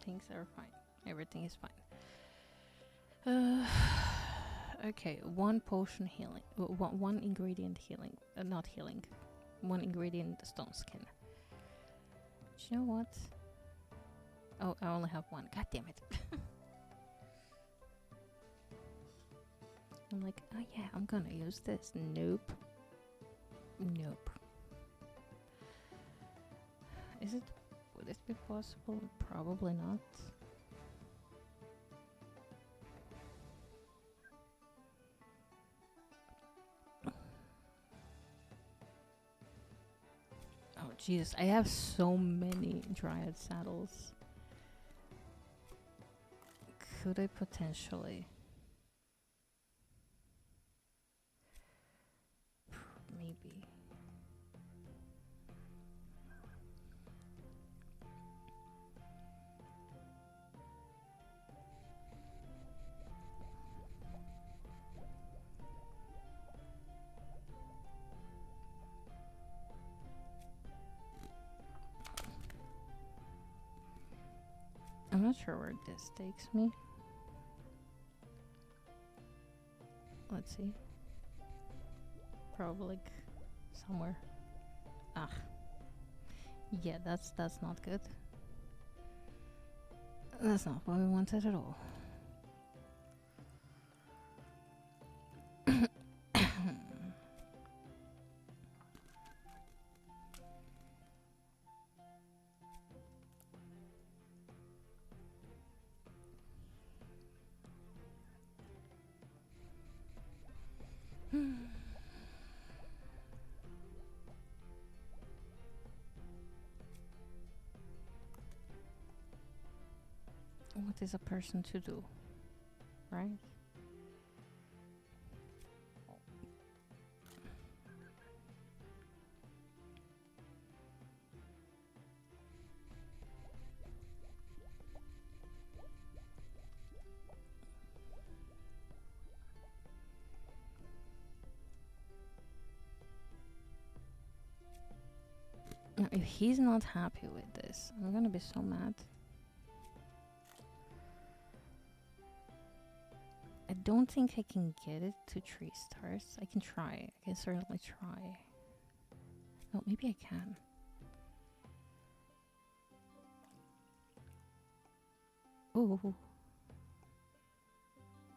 Things are fine. Everything is fine. Okay, 1 potion healing. One ingredient healing. Not healing. 1 ingredient stone skin. Do you know what? Oh, I only have 1. God damn it. I'm like, oh yeah, I'm gonna use this. Nope. Is it? Would it be possible? Probably not. Oh Jesus! I have so many Dryad saddles. Could I potentially? Maybe. I'm not sure where this takes me. Let's see. Probably like somewhere. Ah. Yeah, that's not good. That's not what we wanted at all. What is a person to do, right? Now, if he's not happy with this, I'm gonna be so mad. I don't think I can get it to 3 stars. I can try. I can certainly try. No, maybe I can. Ooh.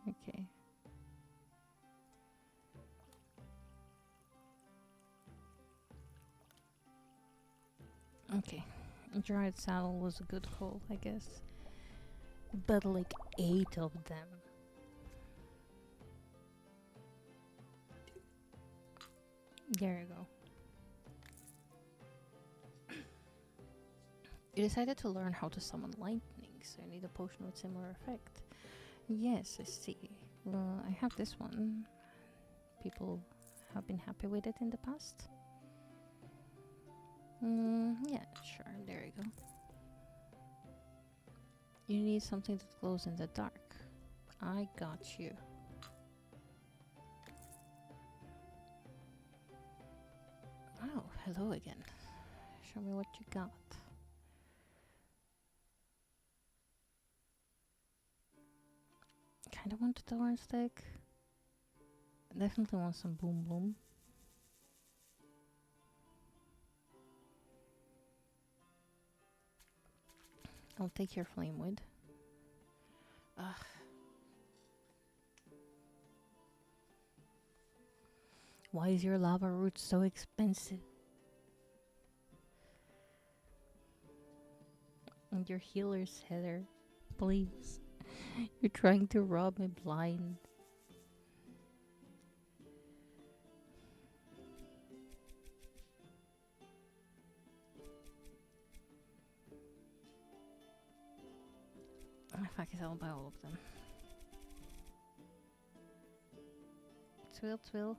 Okay. Okay. Dryad Saddle was a good call, I guess. But like 8 of them. There you go. You decided to learn how to summon lightning, so you need a potion with similar effect. Yes, I see. Well, I have this one. People have been happy with it in the past. Yeah, sure. There you go. You need something that glows in the dark. I got you. Oh, hello again. Show me what you got. Kinda want the thorn stick. Definitely want some boom boom. I'll take your flame wood. Ugh. Why is your lava root so expensive? And your healer's header. Please. You're trying to rob me blind. Oh, fuck it, I'll buy all of them. Twill, twill.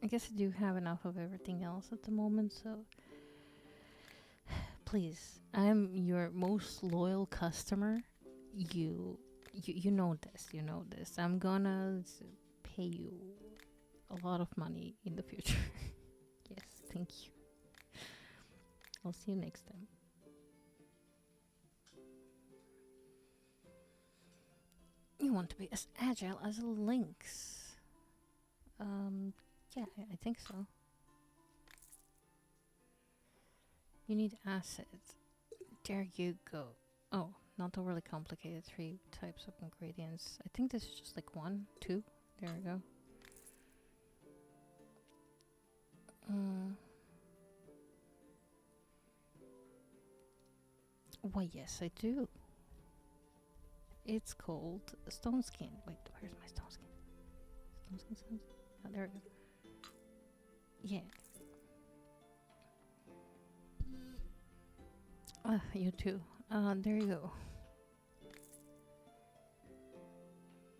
I guess I do have enough of everything else at the moment, so please, I'm your most loyal customer. You know this. You know this. I'm gonna pay you a lot of money in the future. Yes, thank you. I'll see you next time. You want to be as agile as a lynx. Yeah, I think so. You need acids. There you go. Oh, not overly complicated. 3 types of ingredients. I think this is just like 1, 2. There we go. Why, yes, I do. It's called Stone Skin. Wait, where's my Stone Skin? Stone Skin, Stone Skin. Oh, there we go. Yeah. You too. There you go.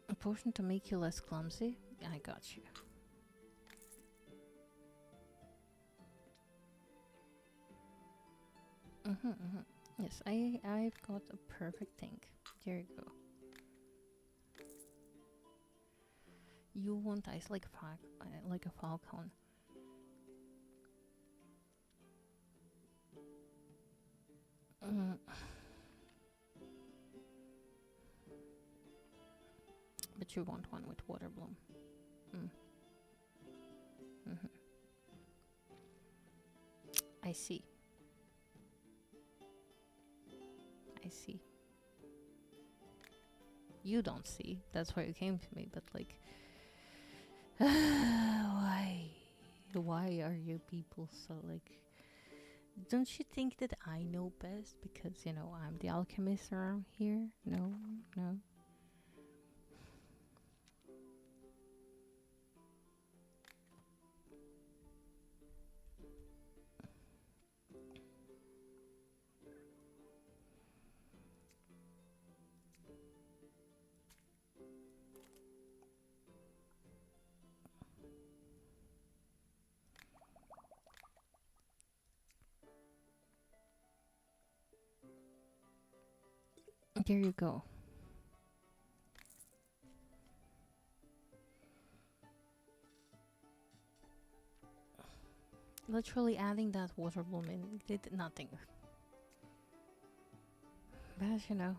A potion to make you less clumsy. I got you. Yes, I've got a perfect thing. There you go. You want ice like like a falcon. Mm. But you want one with water bloom. Mm. hmm I see. I see. You don't see. That's why you came to me. But like, why? Why are you people so like? Don't you think that I know best because you know I'm the alchemist around here? No, no. There you go. Literally adding that water bloom in did nothing. But you know,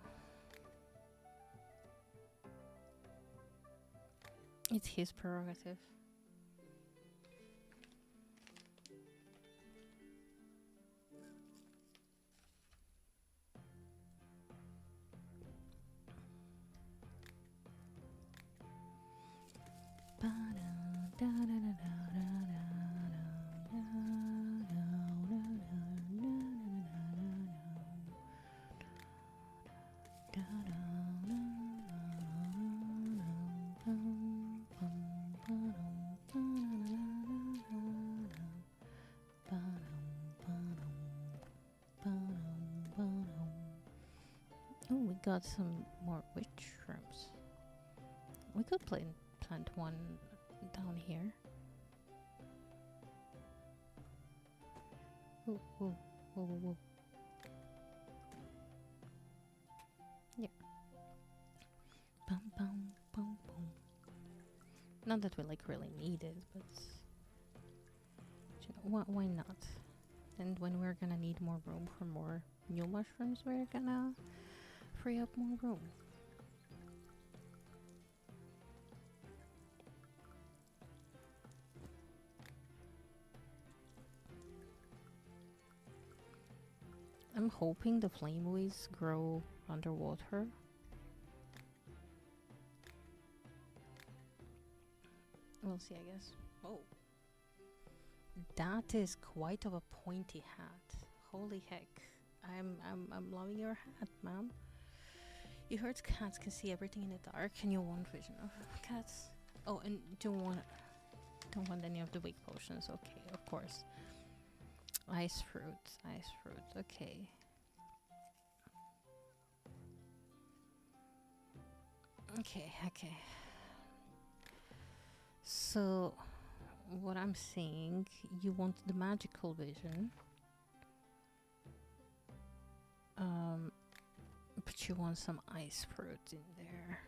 it's his prerogative. Oh, we got some more witch shrooms. We could plant one down here. Ooh, ooh, whoa, whoa, whoa. Yeah. Bum, bum, bum, bum. Not that we like really need it, but you know, why not? And when we're gonna need more room for more new mushrooms, we're gonna free up more room. I'm hoping the flameways grow underwater. We'll see, I guess. Oh, that is quite of a pointy hat. Holy heck! I'm loving your hat, ma'am. You heard cats can see everything in the dark, and you want vision of cats. Oh, and don't want any of the weak potions. Okay, of course. Ice fruit, ice fruit. Okay. Okay, okay. So, what I'm saying, you want the magical vision. Um, but you want some ice fruit in there.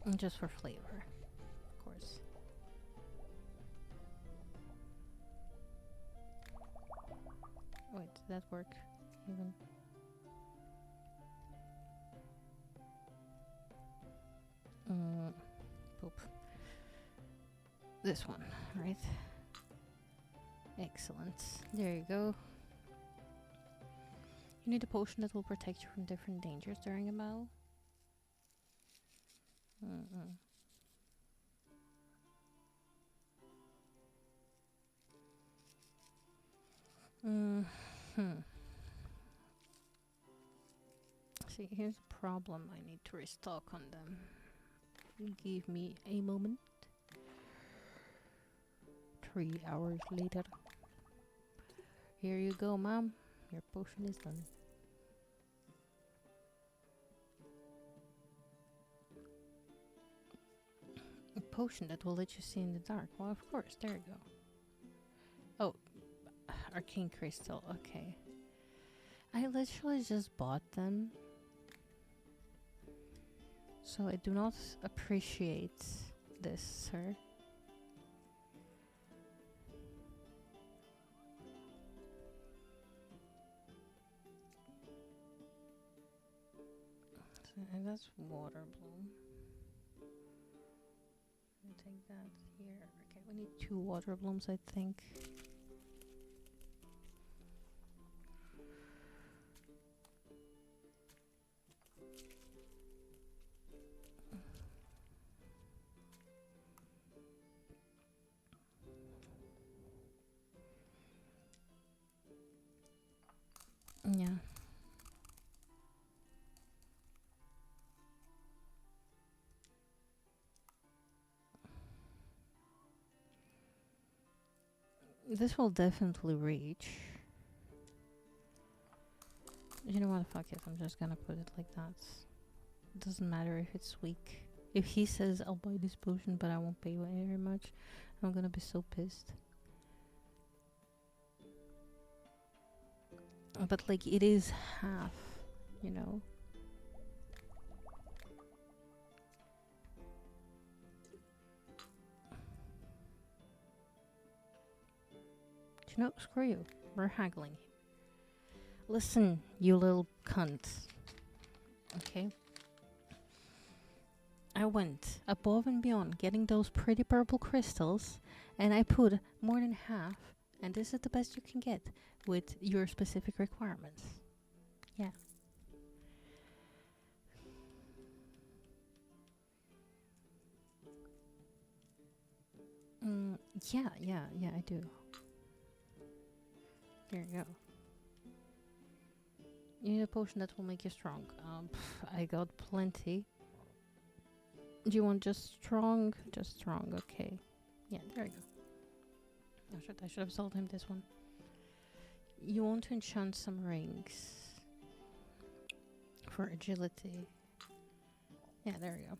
And just for flavor, of course. Wait, did that work even? Poop. This one, right? Excellent. There you go. You need a potion that will protect you from different dangers during a battle. Mm-mm. Hmm. See, here's a problem. I need to restock on them. Give me a moment. 3 hours later. Here you go, ma'am. Your potion is done. A potion that will let you see in the dark. Well, of course. There you go. Oh, arcane crystal. Okay. I literally just bought them. So I do not appreciate this, sir. So, and that's water bloom. Take that here. Okay, we need 2 water blooms, I think. Yeah. This will definitely reach. You know what? Fuck it. I'm just gonna put it like that. It doesn't matter if it's weak. If he says I'll buy this potion but I won't pay very much, I'm gonna be so pissed. But like it is half, you know. You know, screw you. We're haggling. Listen, you little cunt. Okay? I went above and beyond getting those pretty purple crystals, and I put more than half, and this is the best you can get with your specific requirements. Yeah. Yeah, I do. There you go. You need a potion that will make you strong. I got plenty. Do you want just strong? Just strong, okay. Yeah, there you go. I should have sold him this one. You want to enchant some rings for agility. Yeah, there you go.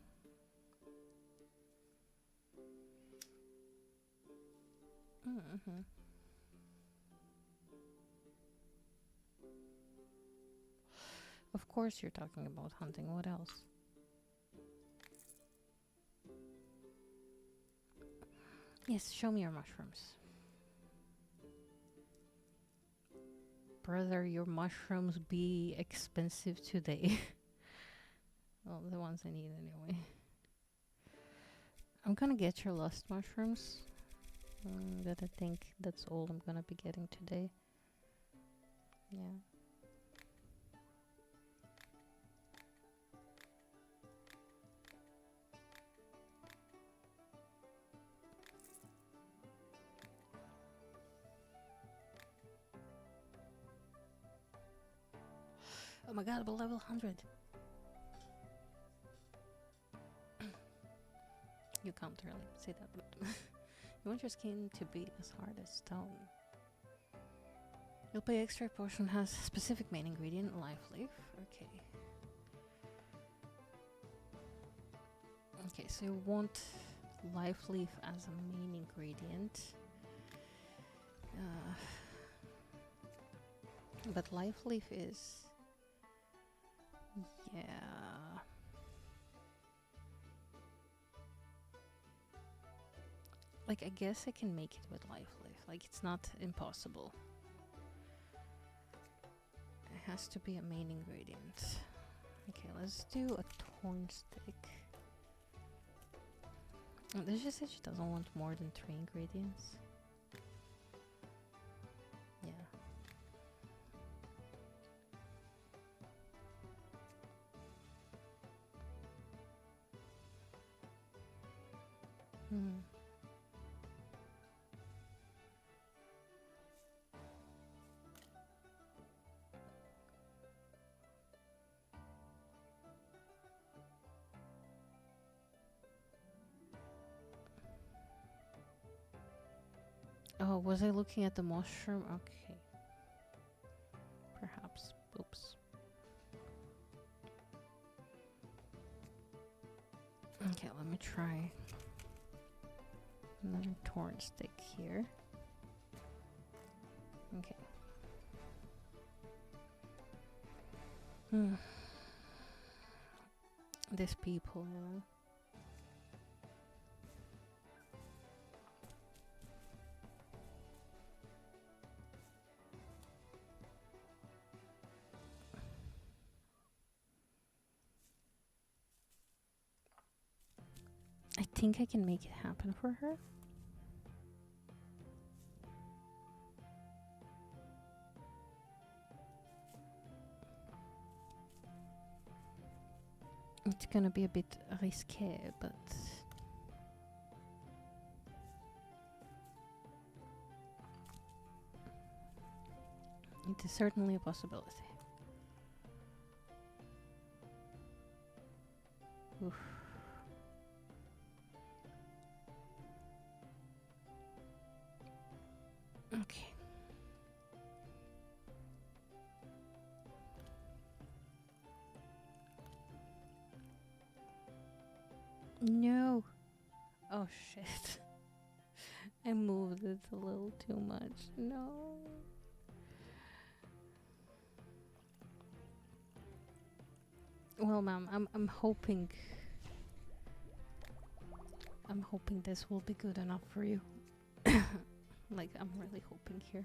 Mm-hmm. Of course you're talking about hunting. What else? Yes, show me your mushrooms. Brother, your mushrooms be expensive today. Well, the ones I need anyway. I'm gonna get your lust mushrooms. But I think that's all I'm gonna be getting today. Yeah. Oh my god, I'm level 100. You can't really say that, but you want your skin to be as hard as stone. You'll pay extra. Potion has specific main ingredient, life leaf. Okay. Okay, so you want life leaf as a main ingredient. But life leaf is... Yeah... Like, I guess I can make it with life leaf. Like, it's not impossible. It has to be a main ingredient. Okay, let's do a torn stick. This just said she doesn't want more than 3 ingredients. Yeah. Hmm. Oh, was I looking at the mushroom? Okay. Perhaps. Oops. Okay, let me try another torn stick here. Okay. Hmm. These people, you know. I think I can make it happen for her. It's gonna be a bit risque, but it is certainly a possibility. Oof. Okay. No. Oh shit. I moved it a little too much. No. Well, ma'am, I'm hoping this will be good enough for you. Like, I'm really hoping here.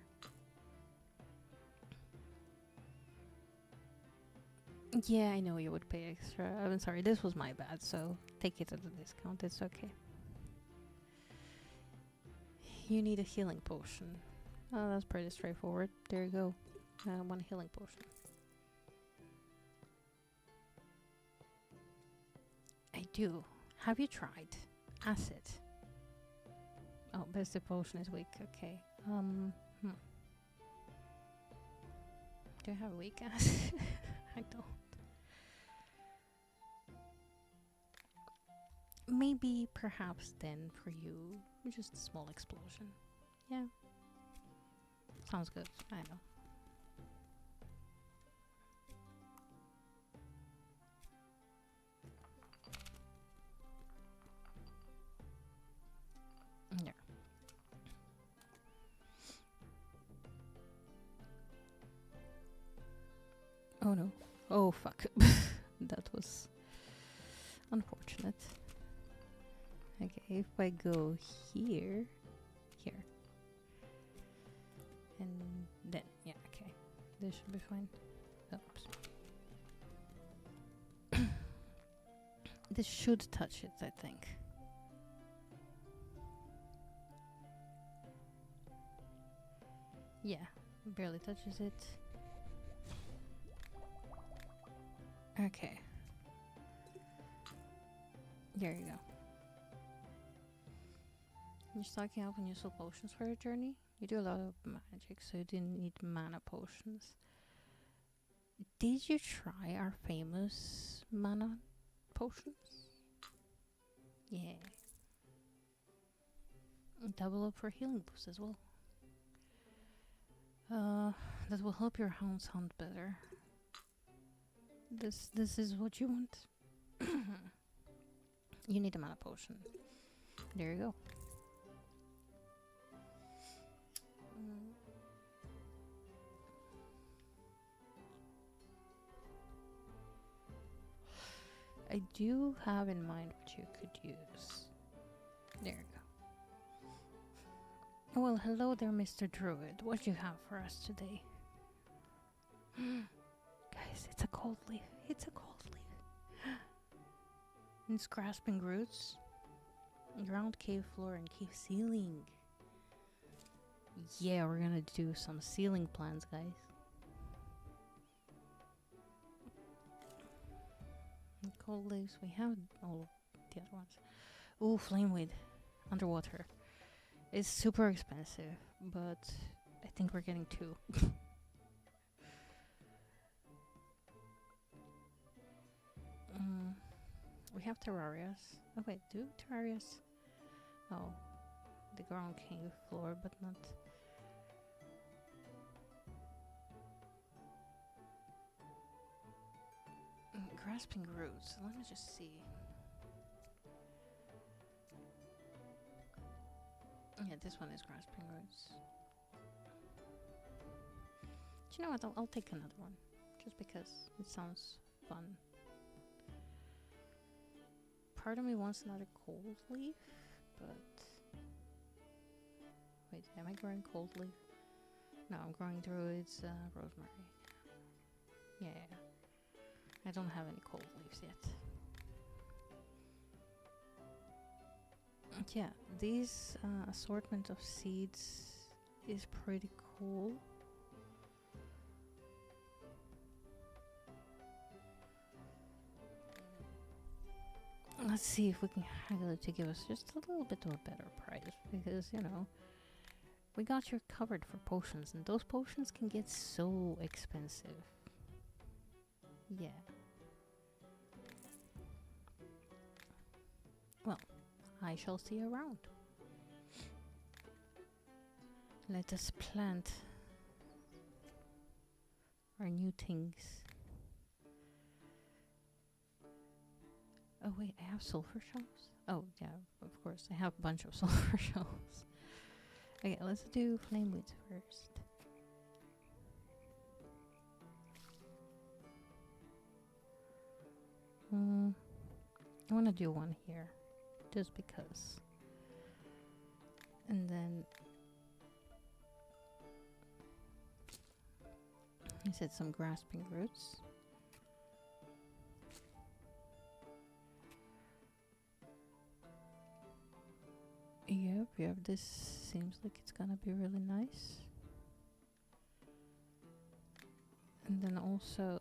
Yeah, I know you would pay extra. I'm sorry, this was my bad, so take it as a discount. It's okay. You need a healing potion. Oh, that's pretty straightforward. There you go. One healing potion. I do. Have you tried acid? Oh, best the potion is weak. Okay. Do I have weak acid? I don't. Maybe, perhaps then for you, just a small explosion. Yeah. Sounds good. I know. Yeah. Oh no. Oh fuck. That was unfortunate. Okay, if I go here, and then, yeah, okay. This should be fine. Oops. This should touch it, I think. Yeah, barely touches it. Okay. There you go. You're stocking up on useful potions for your journey? You do a lot of magic, so you didn't need mana potions. Did you try our famous mana potions? Yeah. Double up for healing boost as well. That will help your hounds hunt better. This is what you want. You need a mana potion. There you go. I do have in mind what you could use. There you go. Well, hello there, Mr. Druid. What do you have for us today? Guys, it's a cold leaf. It's a cold leaf. It's grasping roots. Ground, cave floor, and cave ceiling. Yeah, we're gonna do some ceiling plans, guys. And cold leaves, we have all the other ones. Ooh, flameweed. underwater. It's super expensive, but I think we're getting two. mm, we have terrarias. Oh wait, do terrarias? Oh, the ground cave floor, but not. Grasping roots. Let me just see. Yeah, this one is grasping roots. Do you know what? I'll take another one, just because it sounds fun. Part of me wants another cold leaf, but wait, am I growing cold leaf? No, I'm growing druid's rosemary. Yeah, I don't have any cold leaves yet. Yeah, these assortment of seeds is pretty cool. Let's see if we can haggle it to give us just a little bit of a better price, because, you know, we got you covered for potions, and those potions can get so expensive. Yeah. Well, I shall see you around. Let us plant our new things. Oh wait, I have sulfur shells? Oh yeah, of course, I have a bunch of sulfur shells. Okay, let's do flameweeds first. I want to do one here, just because. And then I said some grasping roots. Yep, this seems like it's gonna be really nice. And then also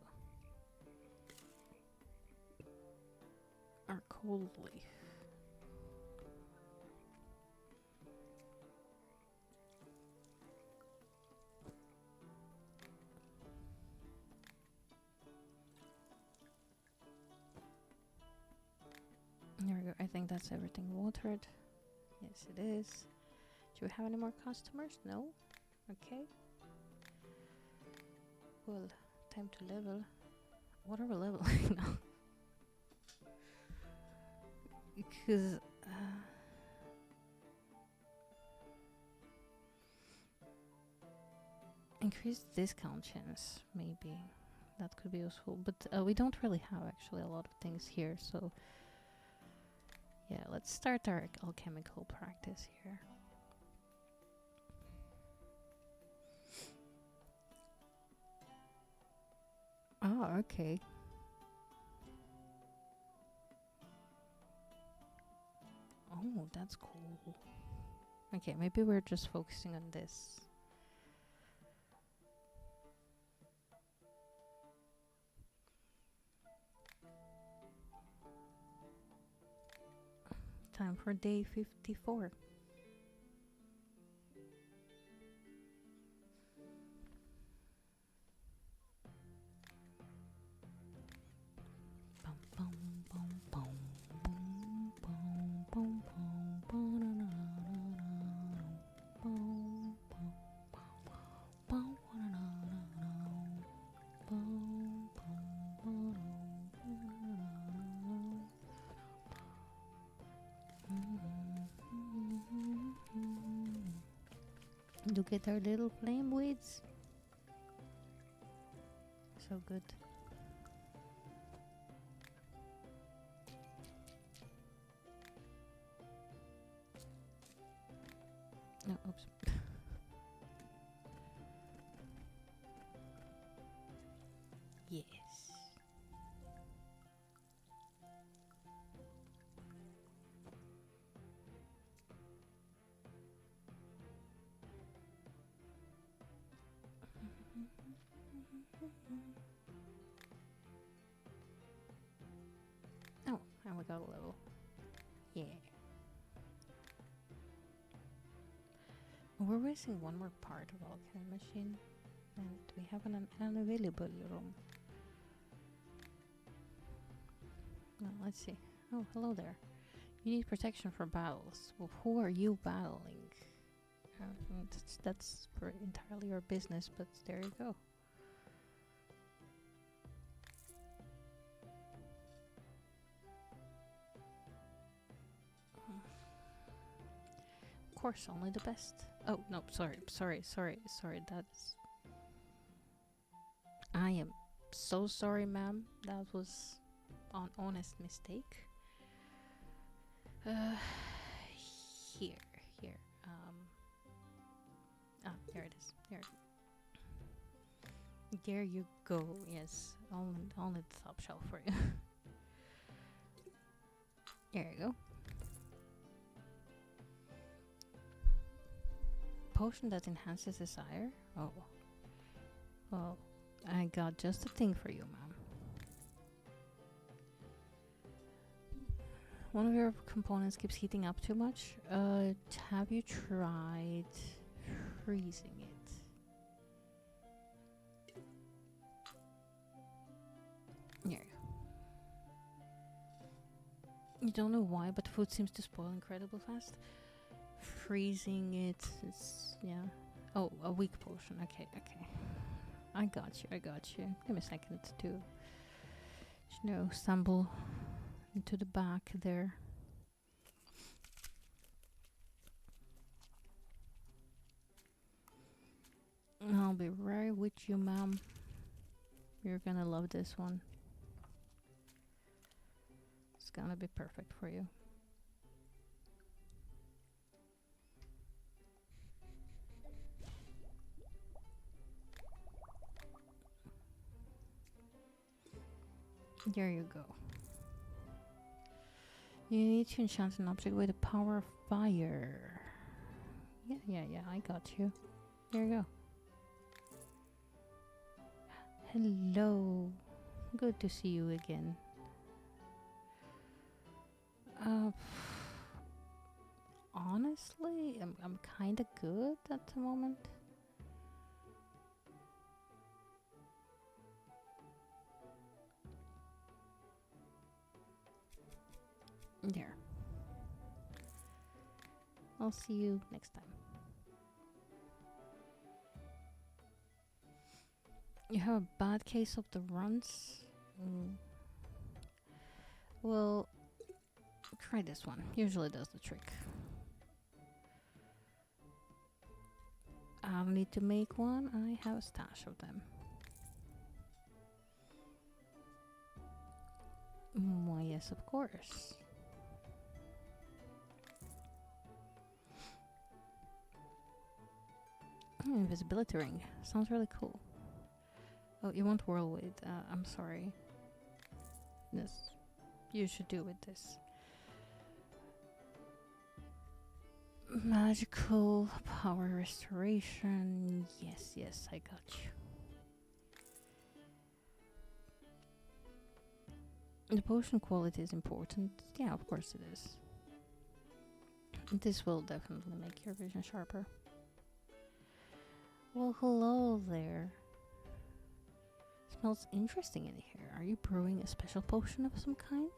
our cold leaf. There we go. I think that's everything watered. Yes, it is. Do we have any more customers? No? Okay. Well, time to level. What are we leveling now? Because increased discount chance, maybe. That could be useful. But we don't really have actually a lot of things here, so yeah, let's start our alchemical practice here. Oh, okay. Oh, that's cool. Okay, maybe we're just focusing on this. Time for day 54. Look at our little flame weeds. So good. No, oops. Yes. Oh, and we got a level. Yeah. We're missing one more part of alchemy machine, and we have an unavailable room. Well, let's see. Oh, hello there. You need protection for battles. Well, who are you battling? That's entirely your business, but there you go. Of course, only the best. Oh, no, sorry. That's... I am so sorry, ma'am. That was an honest mistake. Uh, here. Here it is. There you go. Yes, only the top shelf for you. There you go. Potion that enhances desire. Oh, well, I got just the thing for you, ma'am. One of your components keeps heating up too much. Have you tried freezing it? Here. You don't know why, but food seems to spoil incredibly fast. Freezing it is, yeah. Oh, a weak potion. Okay. I got you. Give me a second to, stumble into the back there. I'll be right with you, ma'am. You're gonna love this one. It's gonna be perfect for you. There you go. You need to enchant an object with the power of fire. Yeah, I got you. There you go. Hello. Good to see you again. Honestly, I'm kind of good at the moment. There. I'll see you next time. You have a bad case of the runs? Well, try this one. Usually does the trick. I'll need to make one. I have a stash of them. Why, yes, of course. Invisibility ring. Sounds really cool. Oh, you want whirlwind? I'm sorry. Yes, you should do with this. Magical power restoration. Yes, I got you. The potion quality is important. Yeah, of course it is. This will definitely make your vision sharper. Well, hello there. Smells interesting in here. Are you brewing a special potion of some kind?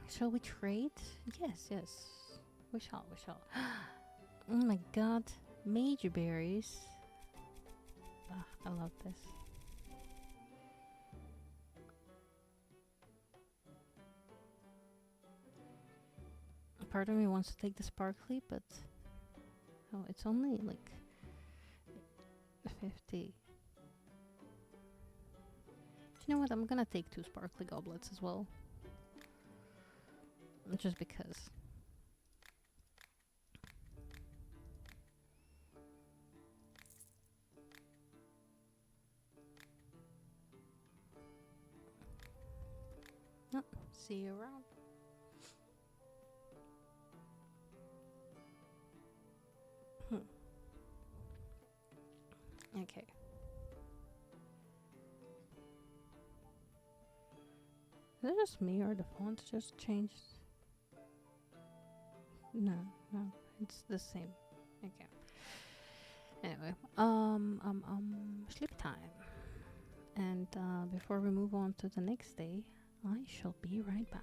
Shall we trade? Yes. We shall. Oh my god. Major berries. I love this. Part of me wants to take the sparkly, but... Oh, it's only like... 50. Do you know what? I'm gonna take 2 sparkly goblets as well. Just because. Oh, see you around. Okay. Is it just me or the font just changed? No. It's the same. Okay. Anyway, sleep time. And before we move on to the next day, I shall be right back.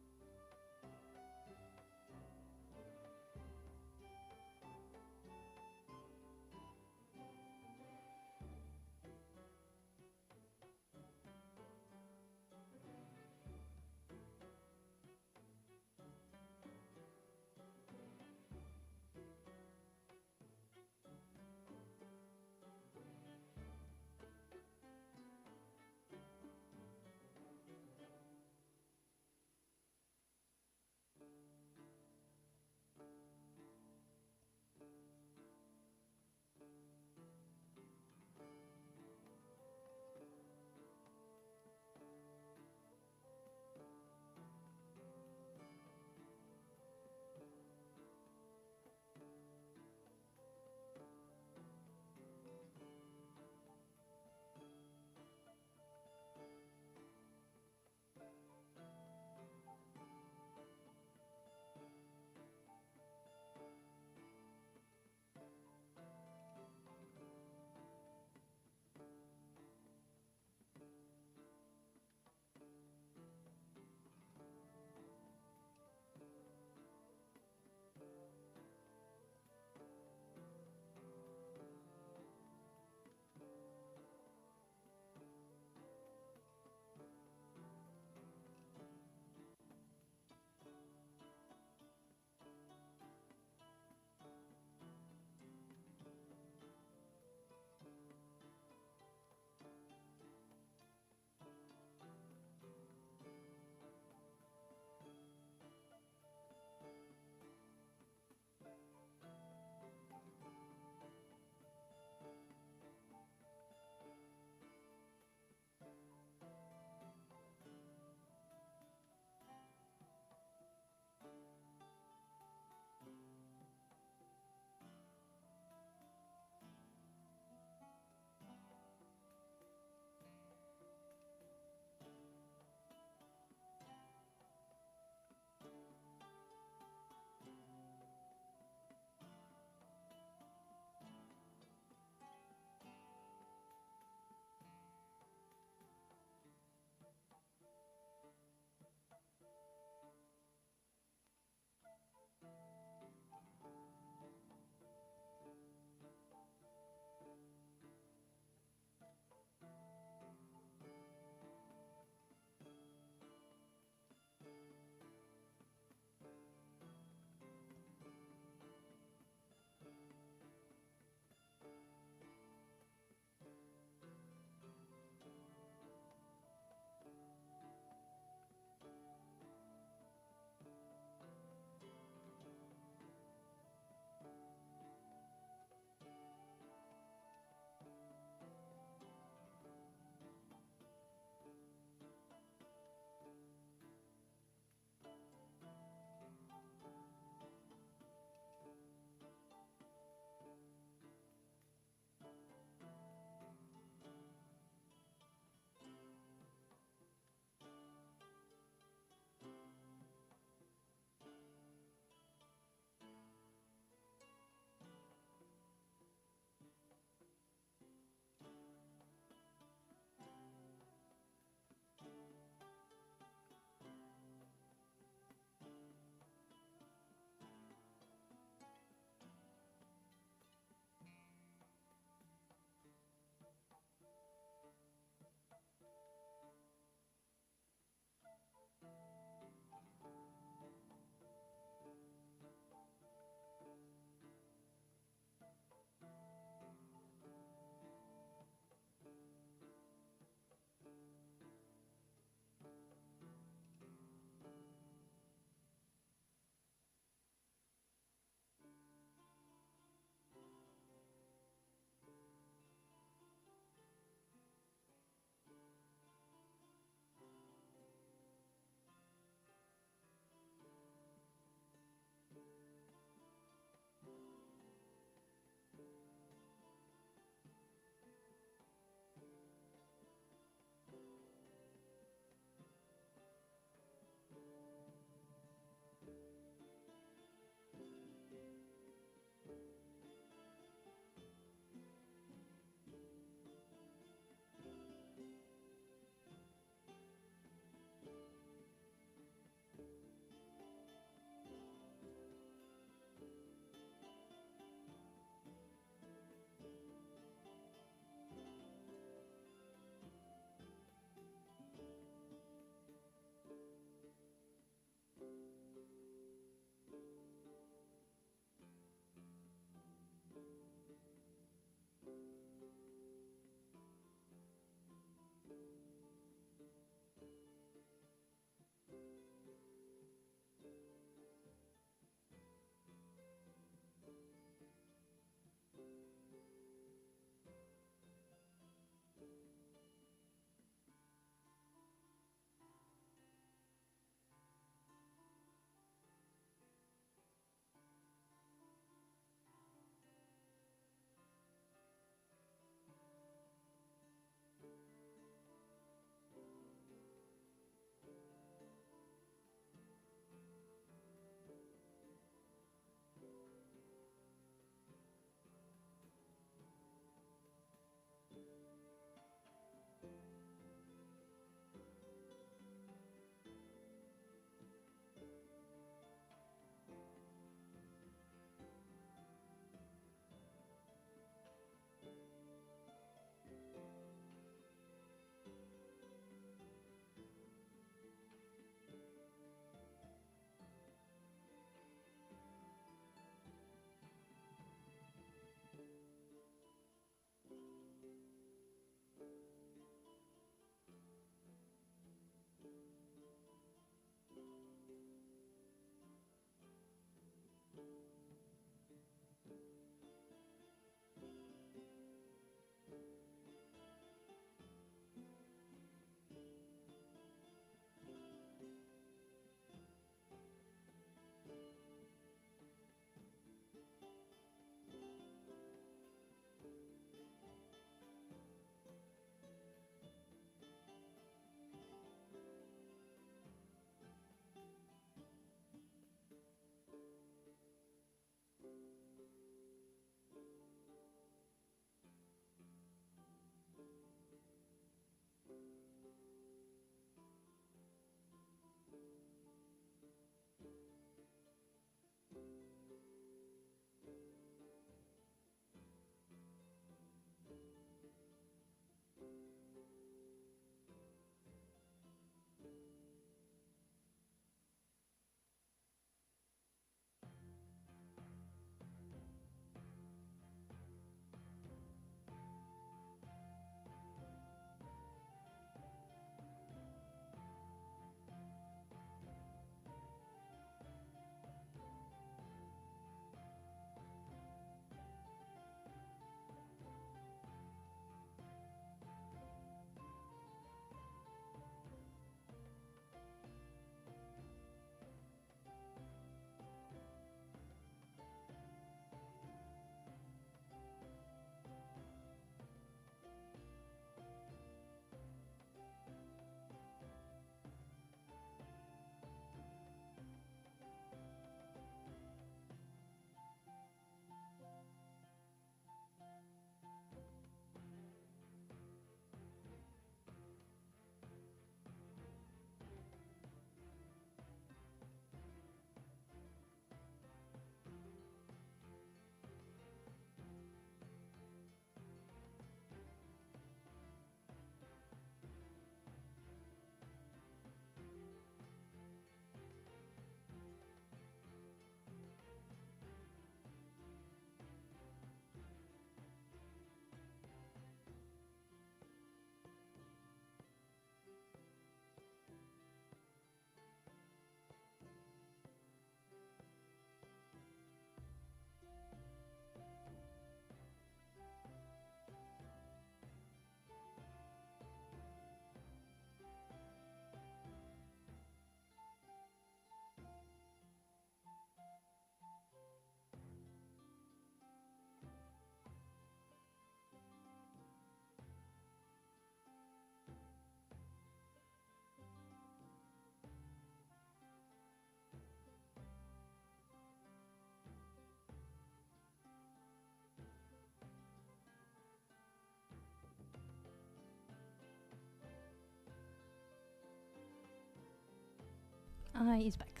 He's back.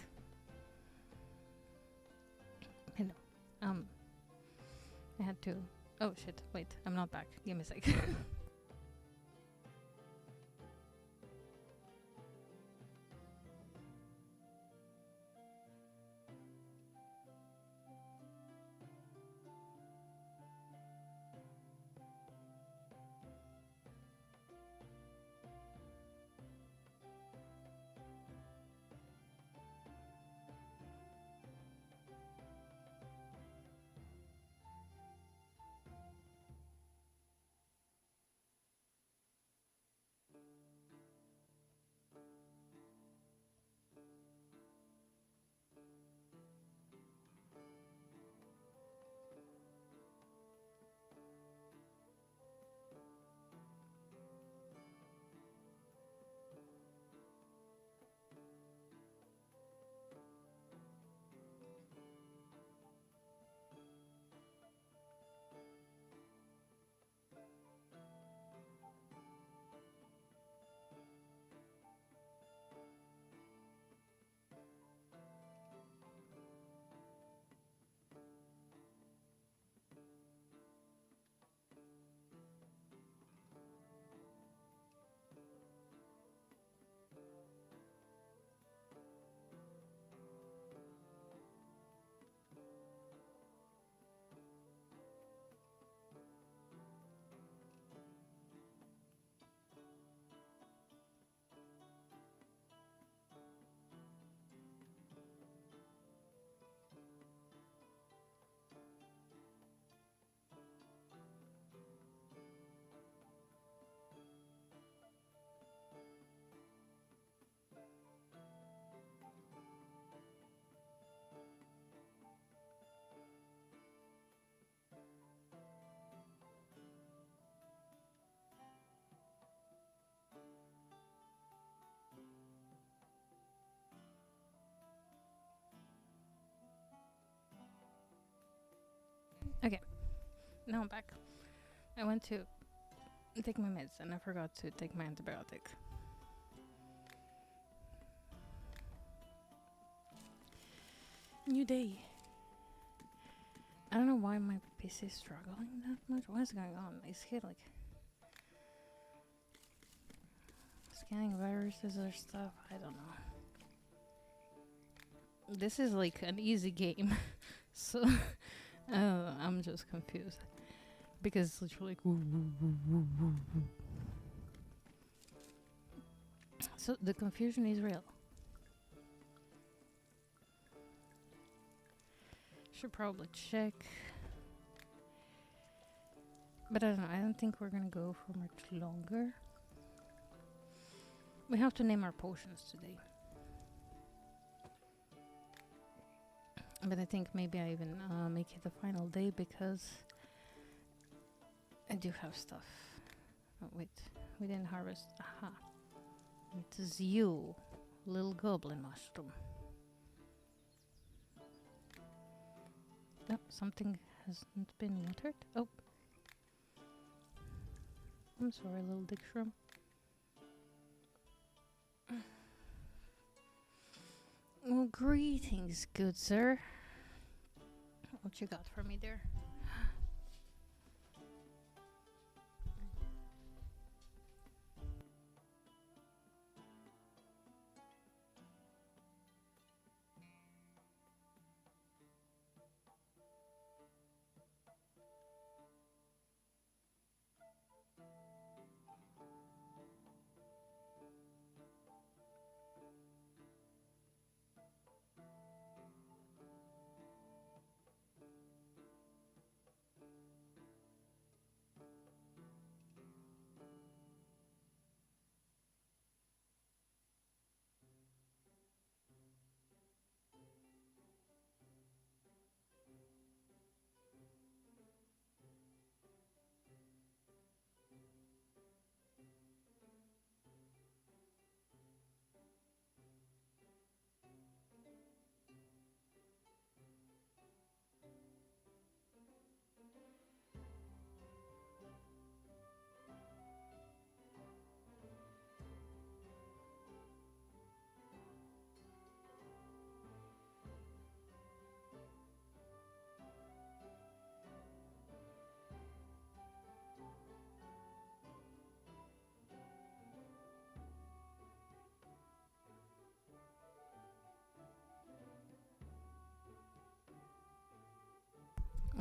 Hello. I had to. Oh shit! Wait, I'm not back. Give me a sec. Okay, now I'm back. I went to take my meds and I forgot to take my antibiotic. New day. I don't know why my PC is struggling that much. What is going on? Is he like scanning viruses or stuff? I don't know. This is like an easy game, so I'm just confused because it's literally like woo, woo, woo, woo, woo, woo. So the confusion is real. Should probably check. But I don't know, I don't think we're gonna go for much longer. We have to name our potions today. But I think maybe I even make it the final day because I do have stuff. Oh wait, we didn't harvest. Aha. It is you, little goblin mushroom. No, something hasn't been watered. Oh. I'm sorry, little dick shroom. Well, greetings, good sir. What you got for me there?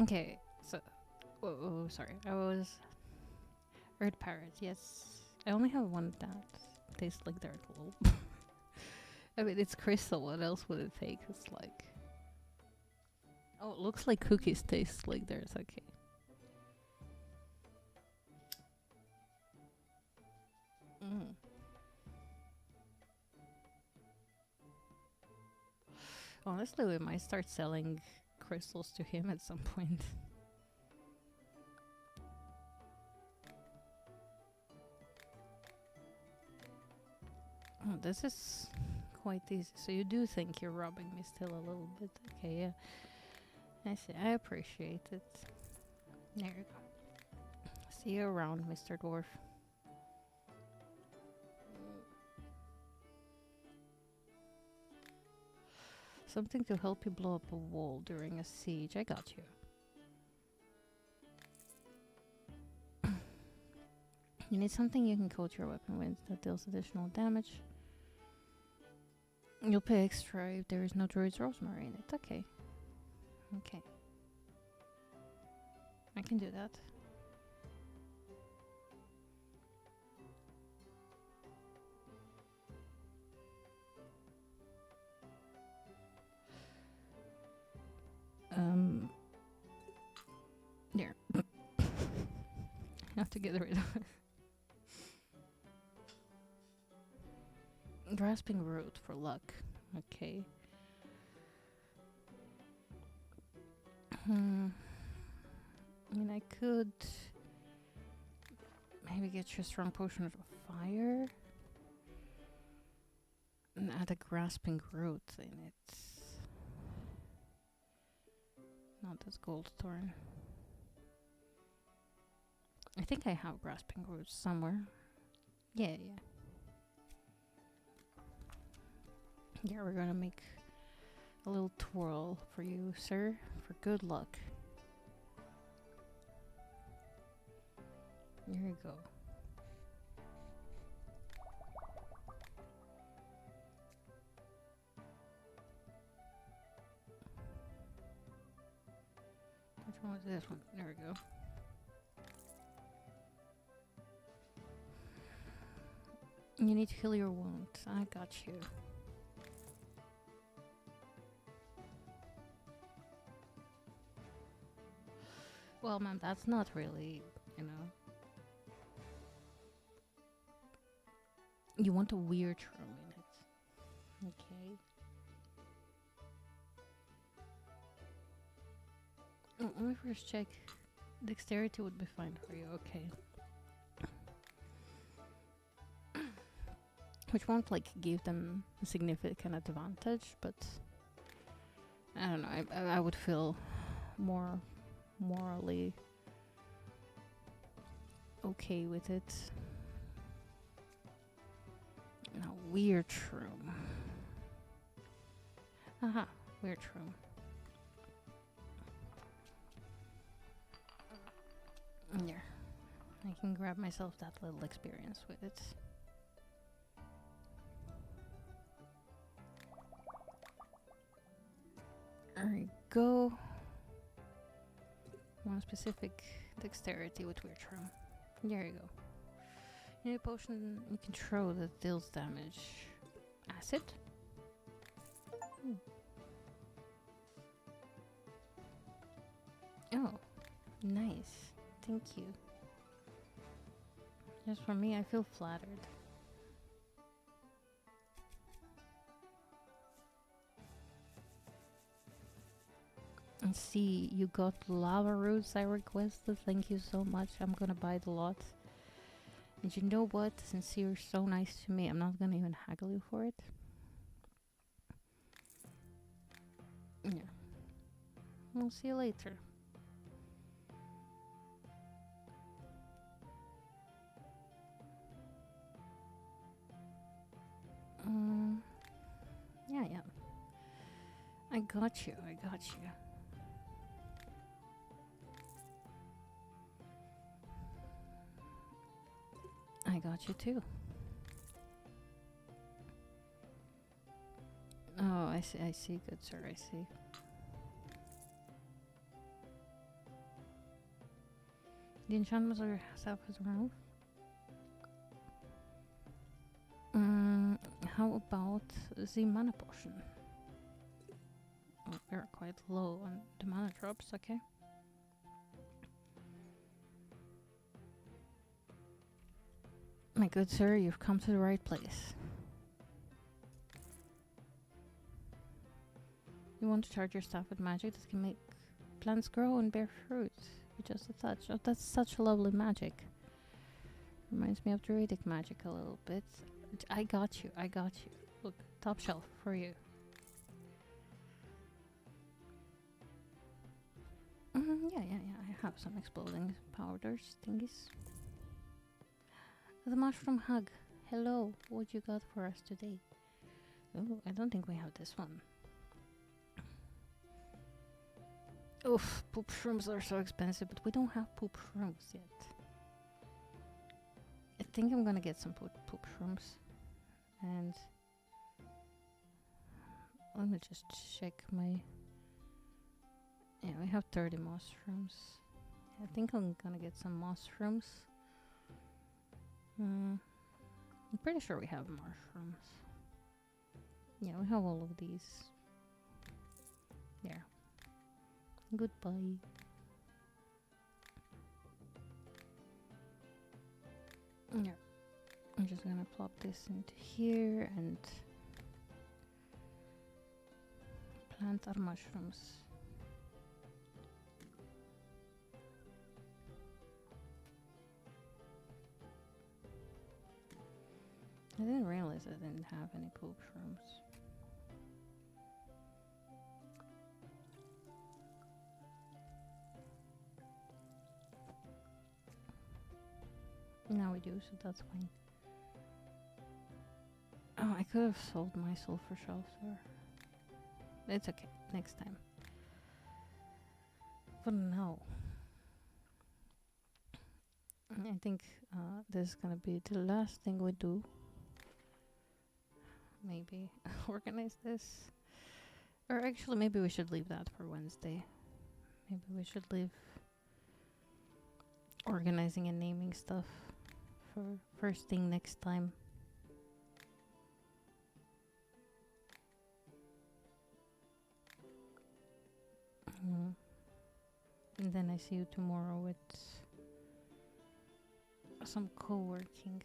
Okay, so sorry. I was Earth Parrot. Yes, I only have one that tastes like dirt. Lol. I mean, it's crystal. What else would it take? It's like, oh, it looks like cookies taste like dirt. Okay. Mm. Honestly, we might start selling crystals to him at some point. Oh, this is quite easy. So you do think you're robbing me still a little bit. Okay, yeah. I see. I appreciate it. There you go. See you around, Mr. Dwarf. Something to help you blow up a wall during a siege. I got you. You need something you can coat your weapon with that deals additional damage. You'll pay extra if there is no druid's rosemary in it. Okay. Okay. I can do that. There. I have to get rid of it. Grasping root for luck. Okay. I mean, I could maybe get you a strong potion of fire and add a grasping root in it. Not this gold thorn. I think I have grasping roots somewhere. Yeah. Yeah, we're gonna make a little twirl for you, sir, for good luck. Here you go. Which one was this one? There we go. You need to heal your wound. I got you. Well, ma'am, that's not really, you know. You want a weird room in it. Okay. Let me first check. Dexterity would be fine for you. Okay. Which won't like give them a significant advantage, but I don't know. I would feel more morally okay with it. Now, weird shroom. Aha, weird shroom. There. I can grab myself that little experience with it. There we go. One specific dexterity with weird shroom. There you go. You need a potion you can throw that deals damage. Acid? Oh, nice. Thank you. Just for me, I feel flattered. And see, you got lava roots I requested. Thank you so much. I'm gonna buy the lot. And you know what? Since you're so nice to me, I'm not gonna even haggle you for it. Yeah. We'll see you later. Yeah. I got you. I got you too. Oh, I see, good sir, I see. The enchantments are self as well. How about the mana potion? Oh, we're quite low on the mana drops, okay. My good sir, you've come to the right place. You want to charge your staff with magic that can make plants grow and bear fruit with just a touch. Oh, that's such lovely magic. Reminds me of druidic magic a little bit. I got you, I got you. Look, top shelf for you. Yeah, I have some exploding powders, thingies. The mushroom hug. Hello, what you got for us today? Oh, I don't think we have this one. Oof, poop shrooms are so expensive, but we don't have poop shrooms yet. I think I'm gonna get some poop shrooms. And let me just check my... Yeah, we have 30 mushrooms. I think I'm gonna get some mushrooms. I'm pretty sure we have mushrooms. Yeah, we have all of these. There. Goodbye. Yeah. I'm just gonna plop this into here and plant our mushrooms. I didn't realize I didn't have any poop shrooms. Now we do, so that's fine. Oh, I could have sold my sulfur shells there. It's okay, next time. For now, I think this is gonna be the last thing we do. Maybe organize this. Or actually, maybe we should leave that for Wednesday. Maybe we should leave organizing and naming stuff for first thing next time. And then I see you tomorrow with some co-working.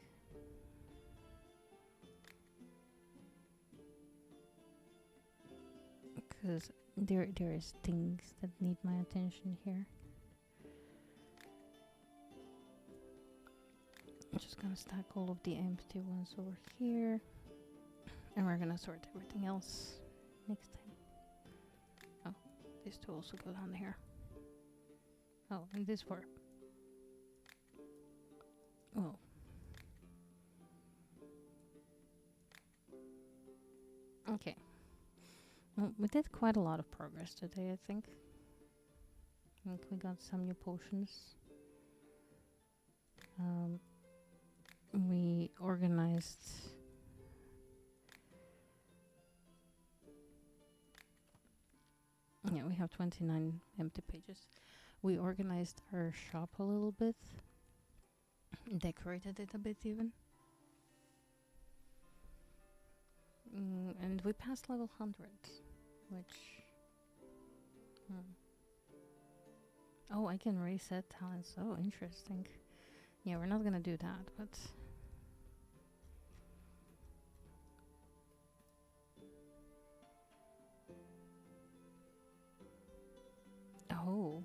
Because there is things that need my attention here. I'm just gonna stack all of the empty ones over here. And we're gonna sort everything else next time. Oh, these two also go down here. Oh, and this for... Oh. Okay. Well, we did quite a lot of progress today, I think. I think we got some new potions. We organized... Yeah, we have 29 empty pages. We organized our shop a little bit. Decorated it a bit even. And we passed level 100, which... Oh, I can reset talents. Oh, interesting. Yeah, we're not gonna do that, but... Oh.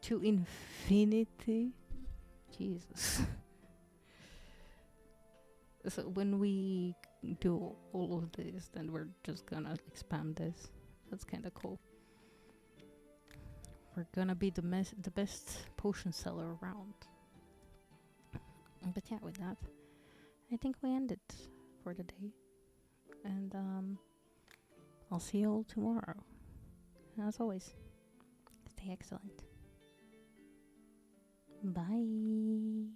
To infinity? Jesus. So when we do all of this, then we're just gonna expand this. That's kinda cool. We're gonna be the best potion seller around. But yeah, with that, I think we end it for the day. And I'll see you all tomorrow. As always, stay excellent. Bye.